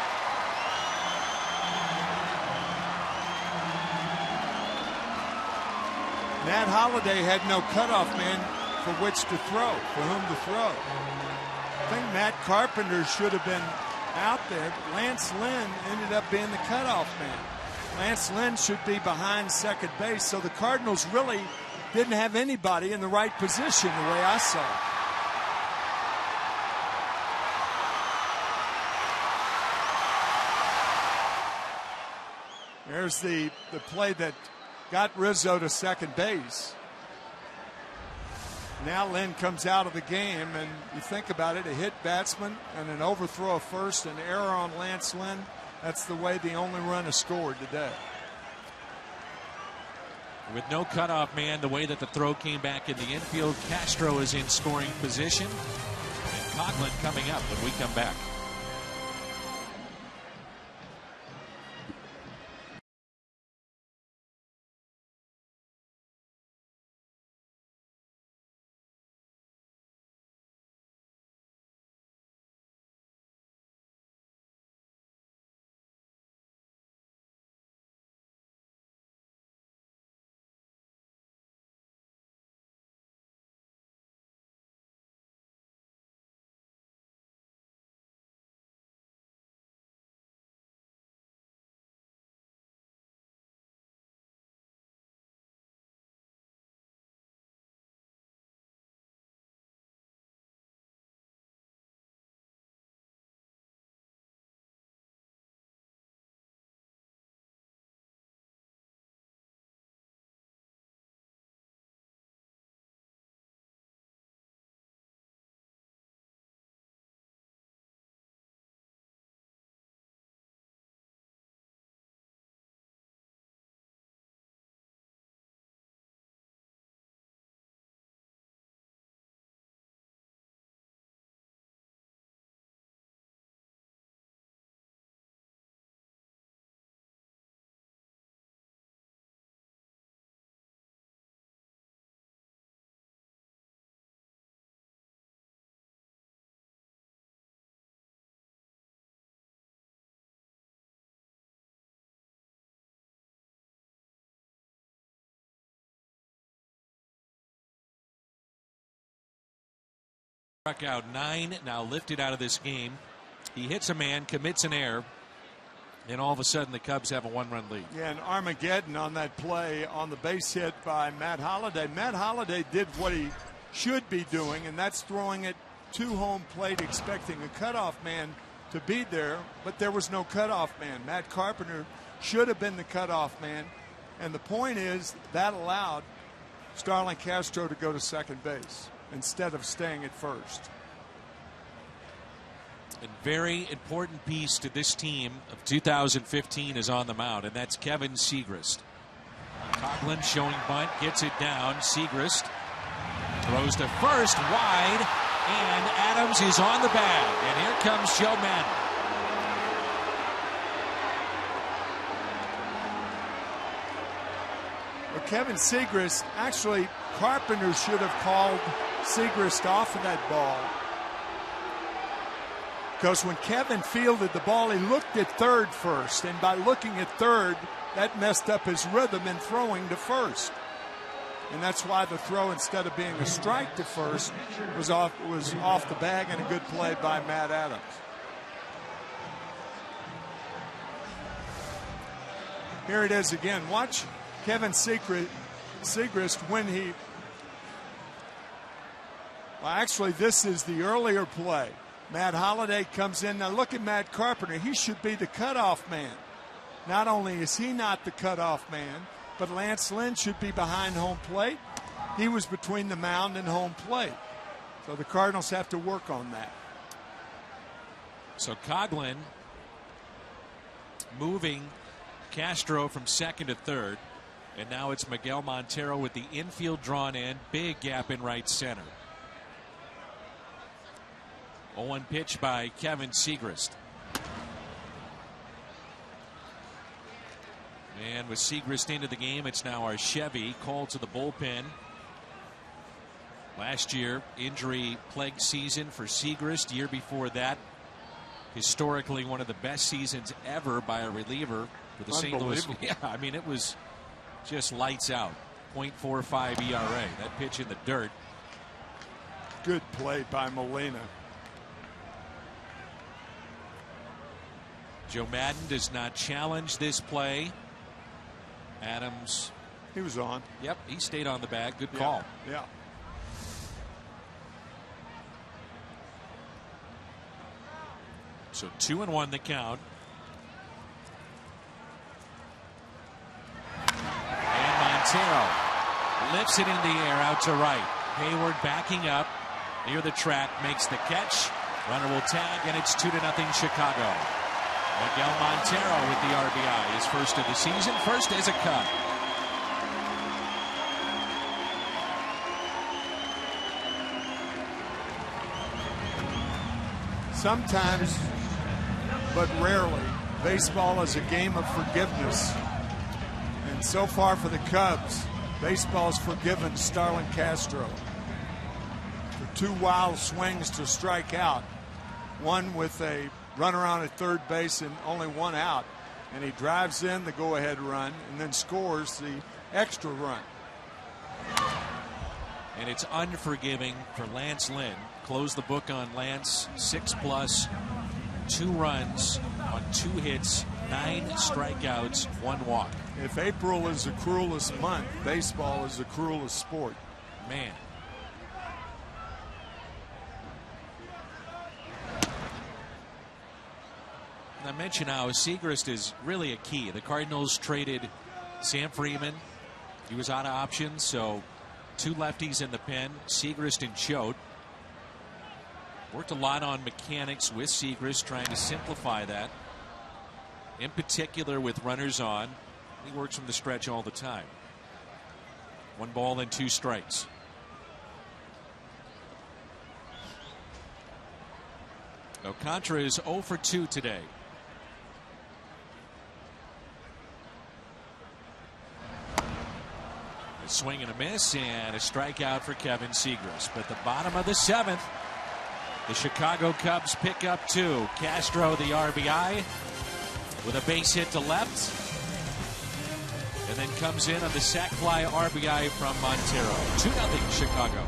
Nat Holiday had no cutoff man for which to throw, for whom to throw. I think Matt Carpenter should have been out there. Lance Lynn ended up being the cutoff man. Lance Lynn should be behind second base, so the Cardinals really didn't have anybody in the right position the way I saw it. There's the play that got Rizzo to second base. Now Lynn comes out of the game, and you think about it, a hit batsman and an overthrow of first, an error on Lance Lynn. That's the way the only run is scored today. With no cutoff man, the way that the throw came back in the infield, Castro is in scoring position. And Coughlin coming up when we come back. Struck out 9, now lifted out of this game. He hits a man, commits an error, and all of a sudden the Cubs have a 1-run lead. Yeah, and Armageddon on that play on the base hit by Matt Holliday. Matt Holliday did what he should be doing, and that's throwing it to home plate, expecting a cutoff man to be there, but there was no cutoff man. Matt Carpenter should have been the cutoff man, and the point is that allowed Starlin Castro to go to second base instead of staying at first. A very important piece to this team of 2015 is on the mound, and that's Kevin Segrist. Coughlin showing bunt, gets it down. Segrist throws to first, wide, and Adams is on the bag. And here comes Joe Madden. Well, Kevin Segrist, actually, Carpenter should have called Segrist off of that ball. Because when Kevin fielded the ball, he looked at third first. And by looking at third, that messed up his rhythm in throwing to first. And that's why the throw, instead of being a strike to first, was off the bag, and a good play by Matt Adams. Here it is again. Watch Kevin Segrist when he... Well, actually, this is the earlier play. Matt Holliday comes in. Now look at Matt Carpenter. He should be the cutoff man. Not only is he not the cutoff man, but Lance Lynn should be behind home plate. He was between the mound and home plate. So the Cardinals have to work on that. So Coughlin moving Castro from second to third. And now it's Miguel Montero with the infield drawn in. Big gap in right center. 0-1 pitch by Kevin Segrist. And with Segrist into the game, it's now our Chevy called to the bullpen. Last year, injury-plagued season for Segrist. Year before that, historically one of the best seasons ever by a reliever for the St. Louis. Yeah, I mean, it was just lights out. 0.45 ERA. That pitch in the dirt. Good play by Molina. Joe Madden does not challenge this play. Adams. He was on. Yep, he stayed on the bag. Good call. Yeah. So 2-1 the count. And Montero lifts it in the air out to right. Hayward backing up near the track, makes the catch. Runner will tag, and it's 2-0 Chicago. Miguel Montero with the RBI, his first of the season, first as a Cub. Sometimes, but rarely, baseball is a game of forgiveness. And so far for the Cubs, baseball's forgiven Starlin Castro for 2 wild swings to strike out. One with a runner on at third base and only 1 out. And he drives in the go-ahead run and then scores the extra run. And it's unforgiving for Lance Lynn. Close the book on Lance. 6+, 2 runs on 2 hits, 9 strikeouts, 1 walk. If April is the cruelest month, baseball is the cruelest sport. Man. I mentioned how Segrist is really a key. The Cardinals traded Sam Freeman. He was out of options, so 2 lefties in the pen, Segrist and Choate. Worked a lot on mechanics with Segrist, trying to simplify that. In particular with runners on. He works from the stretch all the time. 1 ball and 2 strikes. Alcantara is 0 for 2 today. A swing and a miss and a strikeout for Kevin Segrist. But the bottom of the 7th, the Chicago Cubs pick up 2. Castro the RBI with a base hit to left. And then comes in on the sac fly RBI from Montero. 2-0 Chicago.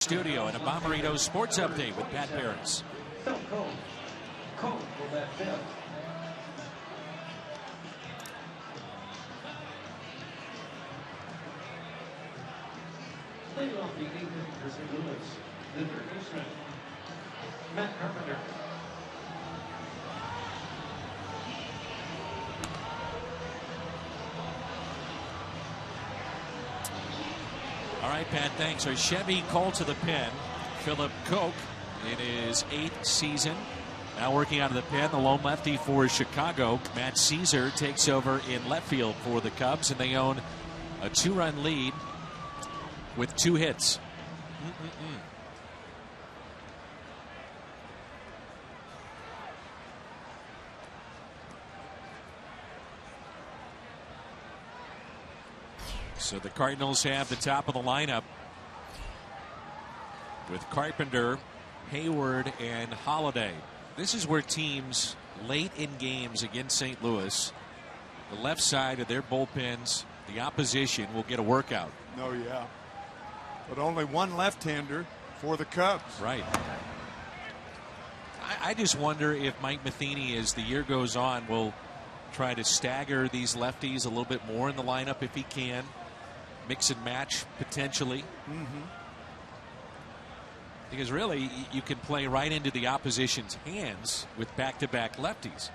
Studio and a Bomberito Sports Update with Pat Barris. Leading off the 8th inning for St. Louis, the third baseman, Matt Carpenter. All right, Pat, thanks. Our Chevy call to the pen. Philip Koch in his 8th season. Now working out of the pen, the lone lefty for Chicago. Matt Caesar takes over in left field for the Cubs, and they own a 2-run lead with 2 hits. So the Cardinals have the top of the lineup with Carpenter, Hayward, and Holiday. This is where teams late in games against St. Louis, the left side of their bullpens, the opposition will get a workout. Oh, yeah. But only one left-hander for the Cubs. Right. I just wonder if Mike Matheny, as the year goes on, will try to stagger these lefties a little bit more in the lineup if he can. Mix and match potentially. Because really, you can play right into the opposition's hands with back-to-back lefties.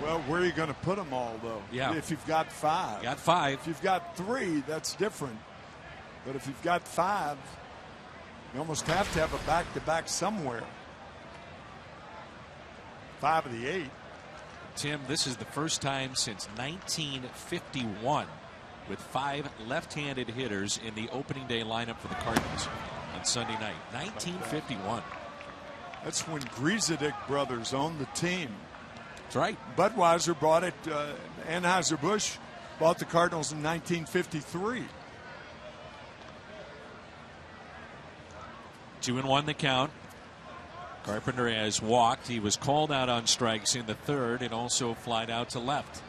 Well, where are you going to put them all, though? Yeah. If you've got 5. Got 5. If you've got 3, that's different. But if you've got 5, you almost have to have a back-to-back somewhere. 5 of the 8. Tim, this is the first time since 1951 with 5 left-handed hitters in the opening day lineup for the Cardinals on Sunday night. 1951. That's when Griezedick brothers owned the team. That's right. Budweiser bought it. Anheuser-Busch bought the Cardinals in 1953. 2-1 the count. Carpenter has walked. He was called out on strikes in the 3rd and also flied out to left.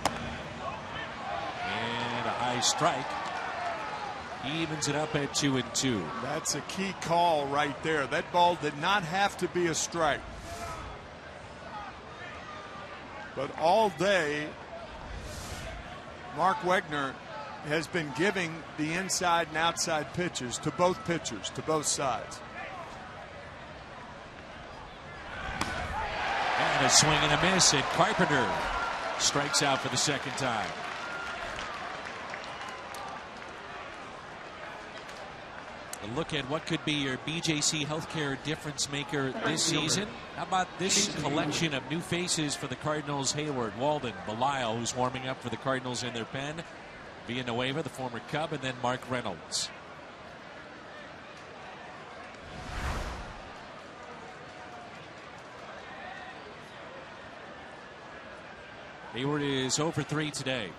And a high strike. He evens it up at 2-2. That's a key call right there. That ball did not have to be a strike. But all day, Mark Wegner has been giving the inside and outside pitches to both pitchers, to both sides. And a swing and a miss, and Carpenter strikes out for the 2nd time. A look at what could be your BJC Healthcare difference maker this season. How about this collection of new faces for the Cardinals? Hayward, Walden, Belisle, who's warming up for the Cardinals in their pen. Villanueva, the former Cub, and then Mark Reynolds. Hayward is 0 for 3 today.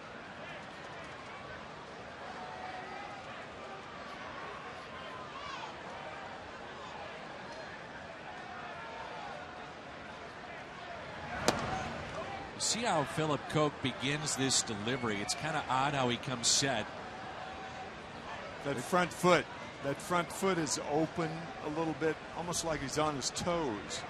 See how Philip Koch begins this delivery. It's kind of odd how he comes set. That front foot is open a little bit, almost like he's on his toes.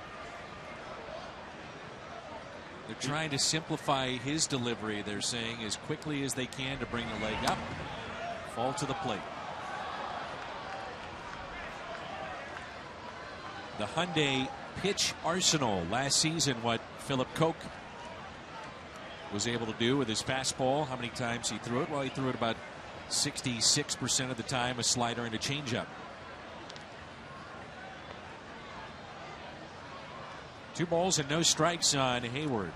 They're trying to simplify his delivery, they're saying, as quickly as they can to bring the leg up, fall to the plate. The Hyundai pitch arsenal last season, what Philip Koch was able to do with his fastball. How many times he threw it? Well, he threw it about 66% of the time, a slider and a changeup. 2 balls and no strikes on Hayward.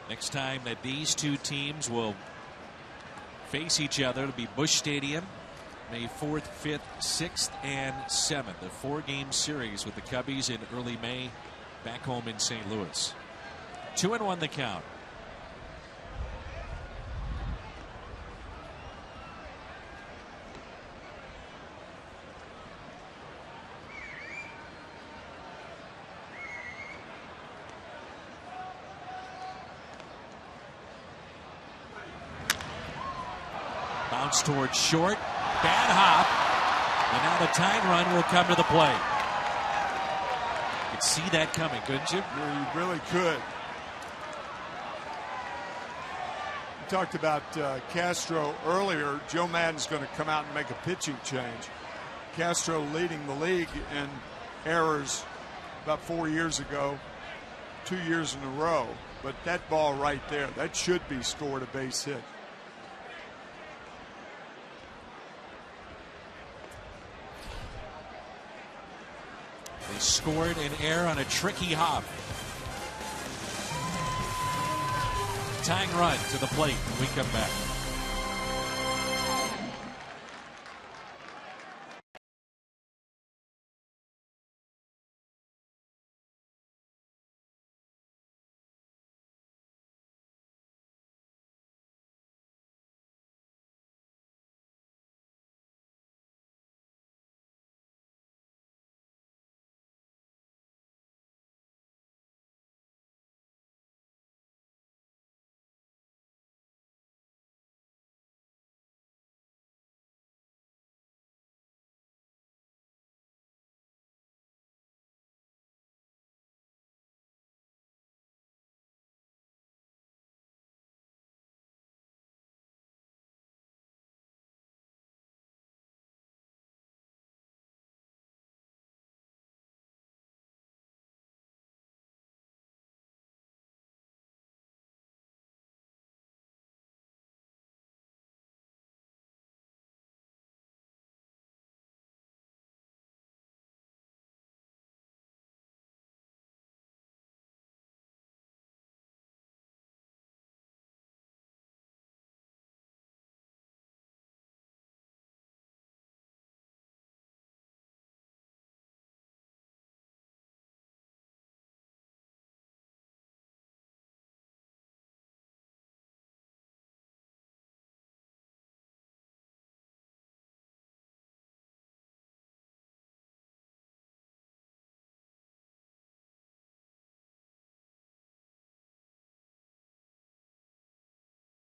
Next time that these two teams will face each other, it'll be Busch Stadium, May 4th, 5th, 6th, and 7th. A 4-game series with the Cubbies in early May back home in St. Louis. 2-1 the count. Bounce towards short. Bad hop. And now the tying run will come to the plate. You could see that coming, couldn't you? Yeah, you really could. We talked about Castro earlier. Joe Maddon's going to come out and make a pitching change. Castro leading the league in errors about 4 years ago, 2 years in a row. But that ball right there, that should be scored a base hit. They scored an error on a tricky hop. Tying run to the plate when we come back.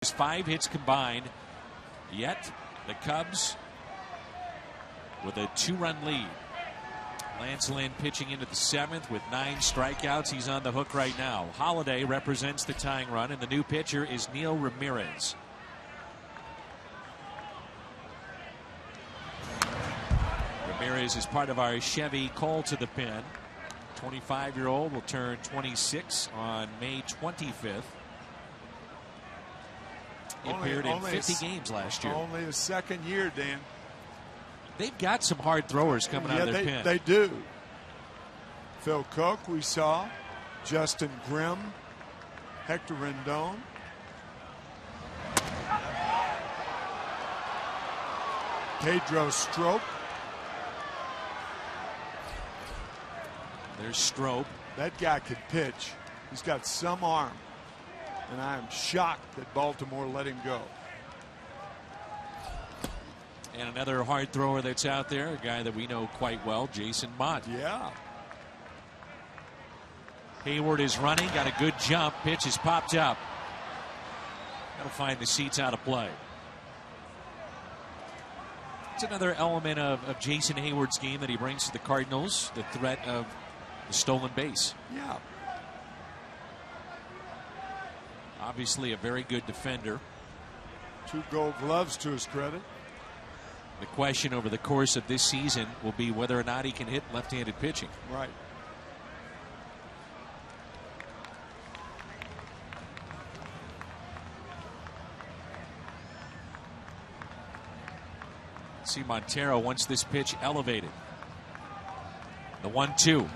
There's 5 hits combined, yet the Cubs with a 2-run lead. Lance Lynn pitching into the 7th with 9 strikeouts. He's on the hook right now. Holiday represents the tying run, and the new pitcher is Neil Ramirez. Ramirez is part of our Chevy call to the pen. 25-year-old will turn 26 on May 25th. He appeared in 50 games last year. Only a second year, Dan. They've got some hard throwers coming out of their pen. They do. Phil Cook, we saw. Justin Grimm. Hector Rendon. Pedro Strop. There's Strop. That guy could pitch. He's got some arm. And I am shocked that Baltimore let him go. And another hard thrower that's out there, a guy that we know quite well, Jason Mott. Yeah. Hayward is running, got a good jump. Pitch is popped up. That'll find the seats out of play. It's another element of Jason Hayward's game that he brings to the Cardinals, the threat of the stolen base. Yeah. Obviously a very good defender. 2 gold gloves to his credit. The question over the course of this season will be whether or not he can hit left-handed pitching. Right. See Montero wants this pitch elevated. The 1-2.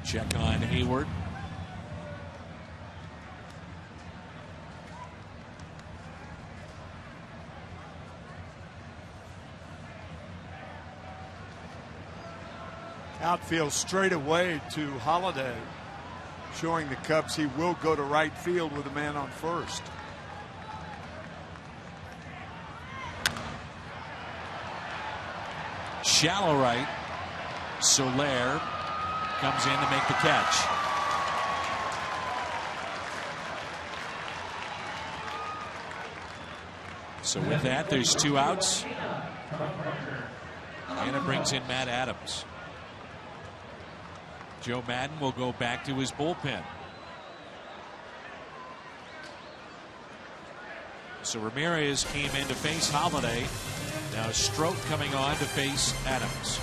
Check on Hayward. Outfield straight away to Holiday. showing the Cubs he will go to right field with a man on first. Shallow right. Soler comes in to make the catch. So with that, there's 2 outs. And it brings in Matt Adams. Joe Madden will go back to his bullpen. So Ramirez came in to face Holiday. Now Stroke coming on to face Adams.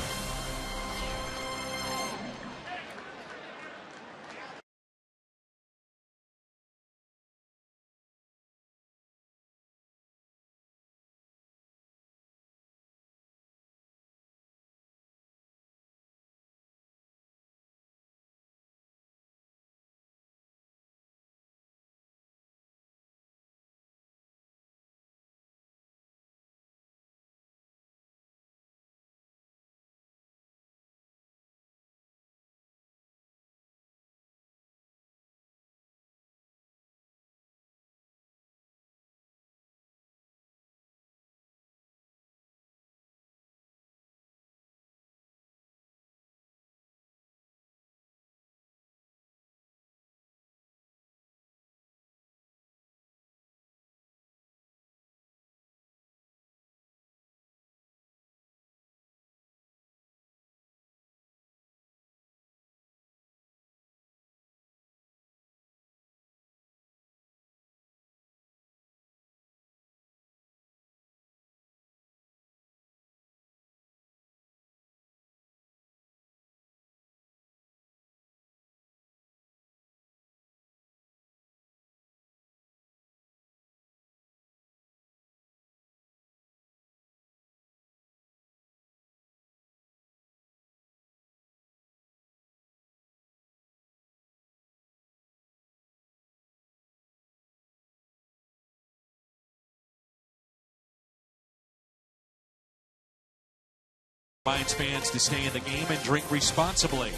Reminds fans to stay in the game and drink responsibly.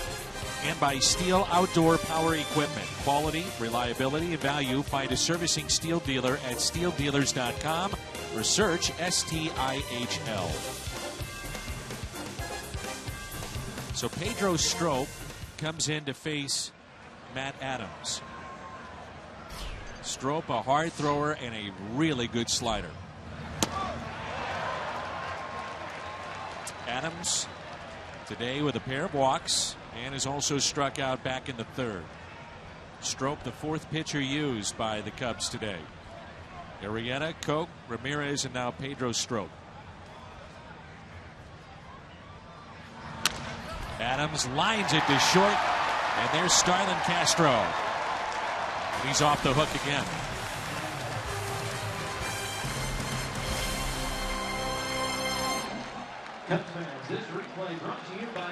And by Steel Outdoor Power Equipment. Quality, reliability, and value. Find a servicing Steel dealer at steeldealers.com or search STIHL. So Pedro Strop comes in to face Matt Adams. Strop, a hard thrower and a really good slider. Adams today with a pair of walks and has also struck out back in the 3rd. Strop, the 4th pitcher used by the Cubs today. Arrieta, Koch, Ramirez, and now Pedro Strop. Adams lines it to short, and there's Starlin Castro. And he's off the hook again. Cubs fans, this replay brought to you by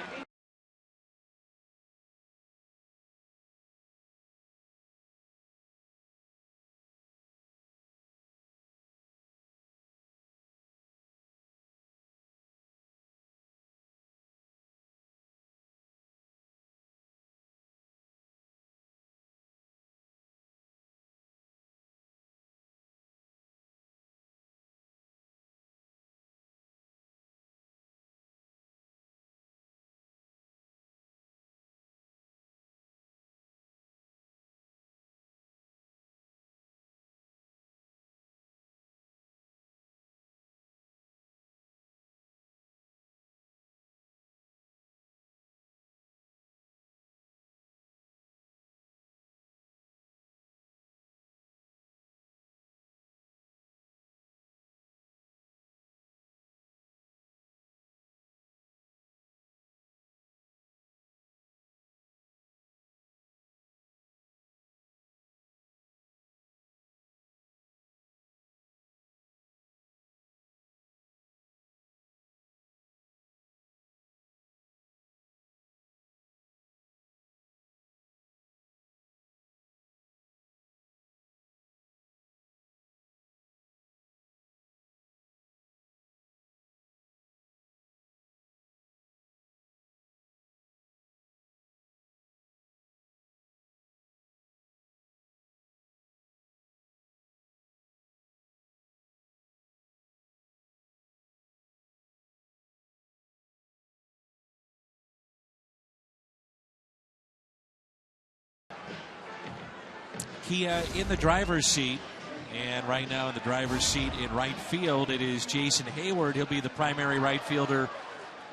He in the driver's seat. And right now in the driver's seat in right field, it is Jason Hayward. He'll be the primary right fielder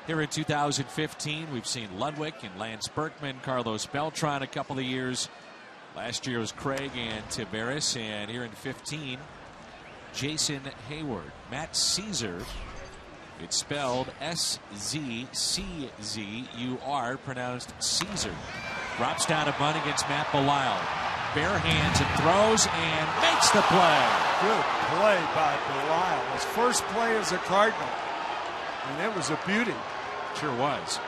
here in 2015. We've seen Ludwig and Lance Berkman, Carlos Beltran a couple of years. Last year was Craig and Tavares. And here in 15, Jason Hayward. Matt Caesar, it's spelled S-Z-C-Z-U-R, pronounced Caesar. Drops down a bunt against Matt Belisle. Bare hands and throws and makes the play. Good play by Belisle. His first play as a Cardinal. And it was a beauty. Sure was.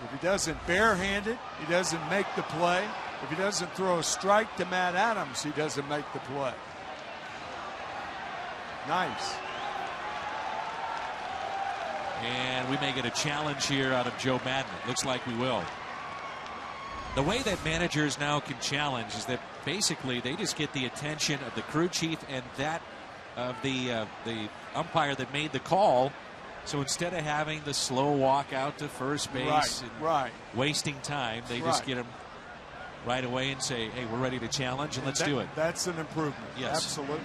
If he doesn't barehand it, he doesn't make the play. If he doesn't throw a strike to Matt Adams, he doesn't make the play. Nice. And we may get a challenge here out of Joe Madden. It looks like we will. The way that managers now can challenge is that basically they just get the attention of the crew chief and that of the umpire that made the call. So instead of having the slow walk out to first base and wasting time, they just get him right away and say, hey, we're ready to challenge and let's do it. That's an improvement. Yes. Absolutely.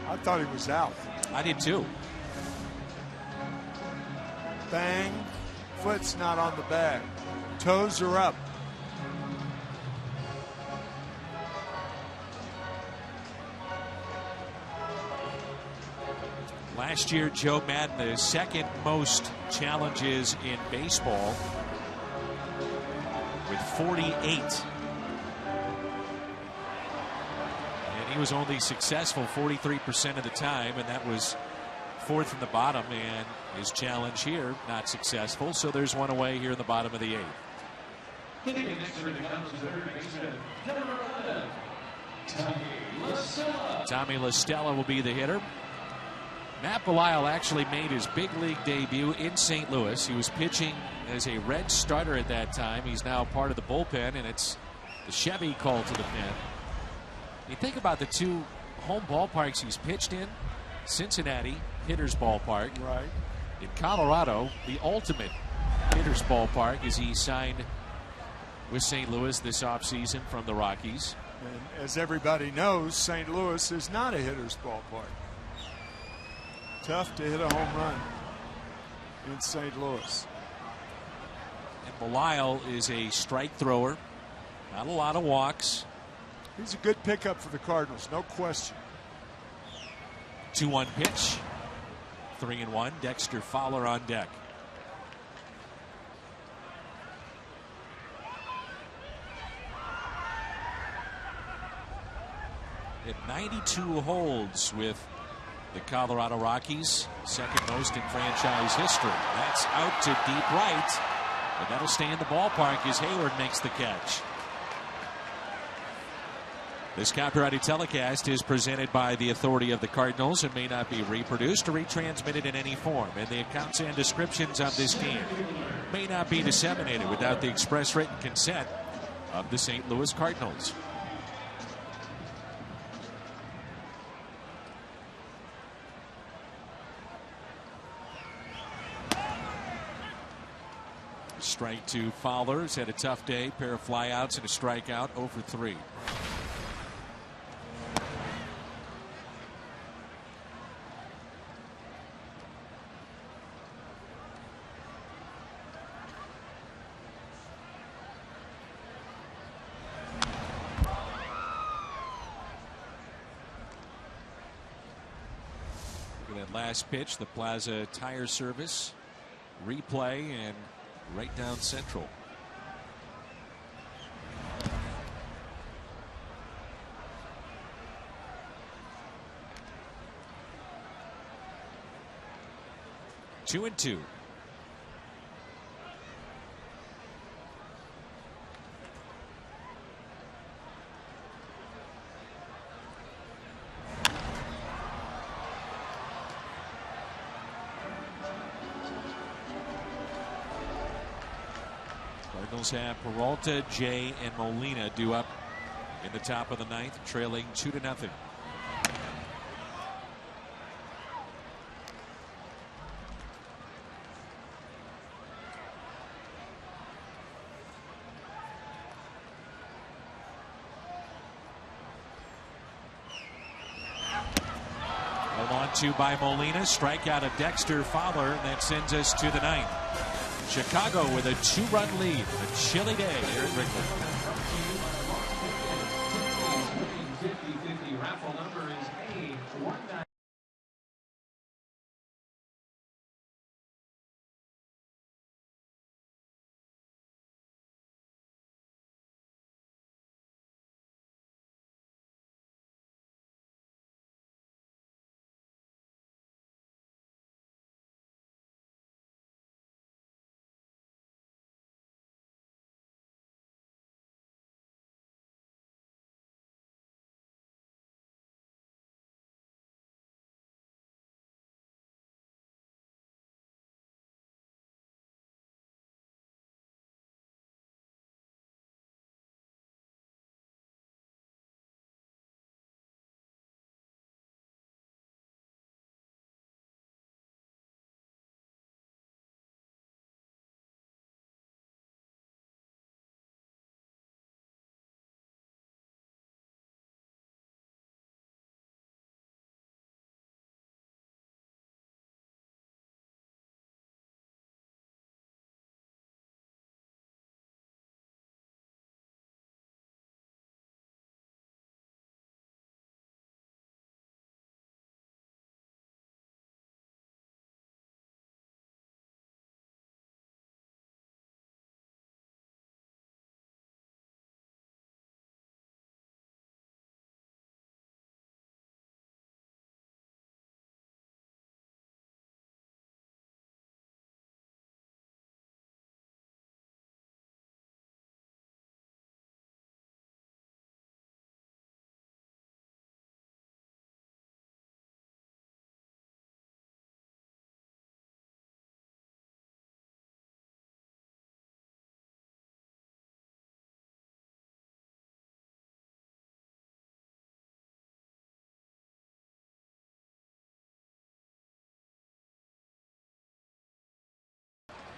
I thought he was out. I did too. Bang. Foot's not on the bag. Toes are up. Last year, Joe Madden, the second most challenges in baseball with 48. And he was only successful 43% of the time, and that was fourth from the bottom, and his challenge here not successful. So there's one away here in the bottom of the 8th. Tommy La Stella will be the hitter. Matt Belisle actually made his big league debut in St. Louis. He was pitching as a red starter at that time. He's now part of the bullpen, and it's the Chevy called to the pen. You think about the two home ballparks he's pitched in. Cincinnati, hitter's ballpark. Right. In Colorado, the ultimate hitter's ballpark, as he signed with St. Louis this offseason from the Rockies. And as everybody knows, St. Louis is not a hitter's ballpark. Tough to hit a home run in St. Louis. And Belisle is a strike thrower. Not a lot of walks. He's a good pickup for the Cardinals, no question. 2-1 pitch. 3-1. Dexter Fowler on deck. At 92 holds with the Colorado Rockies, second most in franchise history. That's out to deep right, but that'll stay in the ballpark as Hayward makes the catch. This copyrighted telecast is presented by the authority of the Cardinals and may not be reproduced or retransmitted in any form. And the accounts and descriptions of this game may not be disseminated without the express written consent of the St. Louis Cardinals. Strike to Fowler. He's had a tough day. Pair of flyouts and a strikeout. 0 for 3. That last pitch, the Plaza Tire Service replay and right down central. Two and two. Cardinals have Peralta, Jay, and Molina due up in the top of the 9th, trailing 2-0. 1-2 by Molina. Strikeout of Dexter Fowler, and that sends us to the ninth. Chicago with a 2-run lead. A chilly day here at Wrigley. 50-50 raffle number is A19.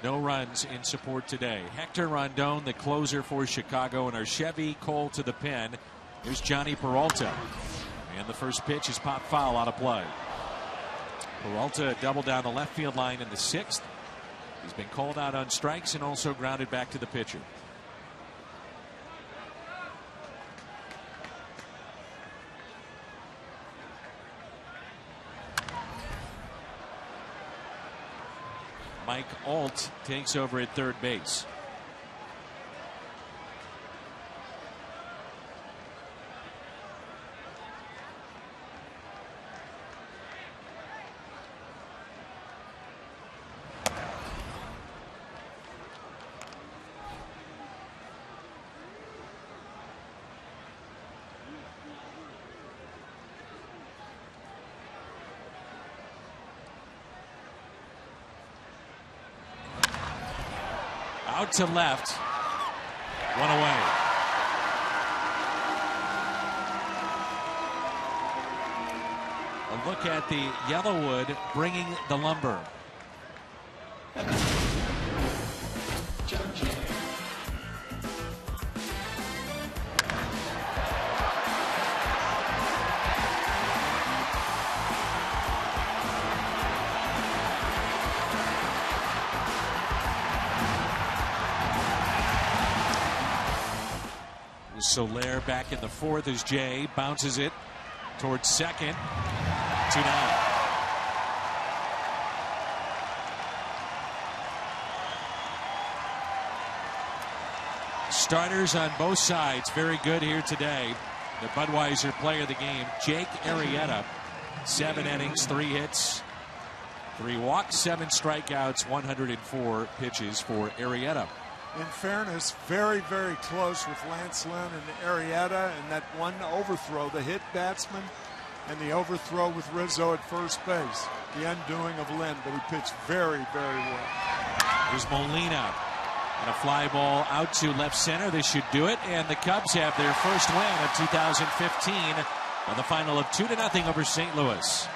No runs in support today. Hector Rondon, the closer for Chicago, and our Chevy Cole to the pen. Here's Johnny Peralta. And the first pitch is pop foul out of play. Peralta doubled down the left field line in the 6th. He's been called out on strikes and also grounded back to the pitcher. Mike Alt takes over at third base. Out to left. One away. A look at the Yellowwood bringing the lumber. Soler back in the 4th as Jay bounces it towards second. 2-down. Starters on both sides very good here today. The Budweiser player of the game, Jake Arrieta. 7 innings, 3 hits, 3 walks, 7 strikeouts, 104 pitches for Arrieta. In fairness, very, very close with Lance Lynn and Arrieta, and that one overthrow, the hit batsman, and the overthrow with Rizzo at first base. The undoing of Lynn, but he pitched very, very well. Here's Molina, and a fly ball out to left center. This should do it, and the Cubs have their first win of 2015 on the final of 2-0 over St. Louis.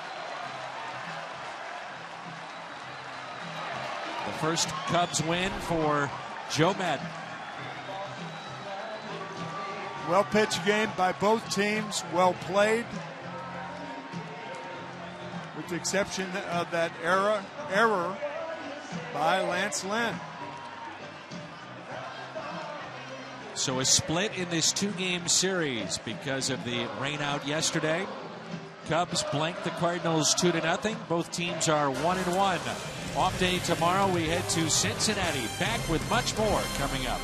The first Cubs win for Joe Madden. Well pitched game by both teams. Well played. We with the exception of that error by Lance Lynn. So a split in this 2-game series because of the rain out yesterday. Cubs blanked the Cardinals 2-0. Both teams are 1-1. Off day tomorrow. We head to Cincinnati. Back with much more coming up.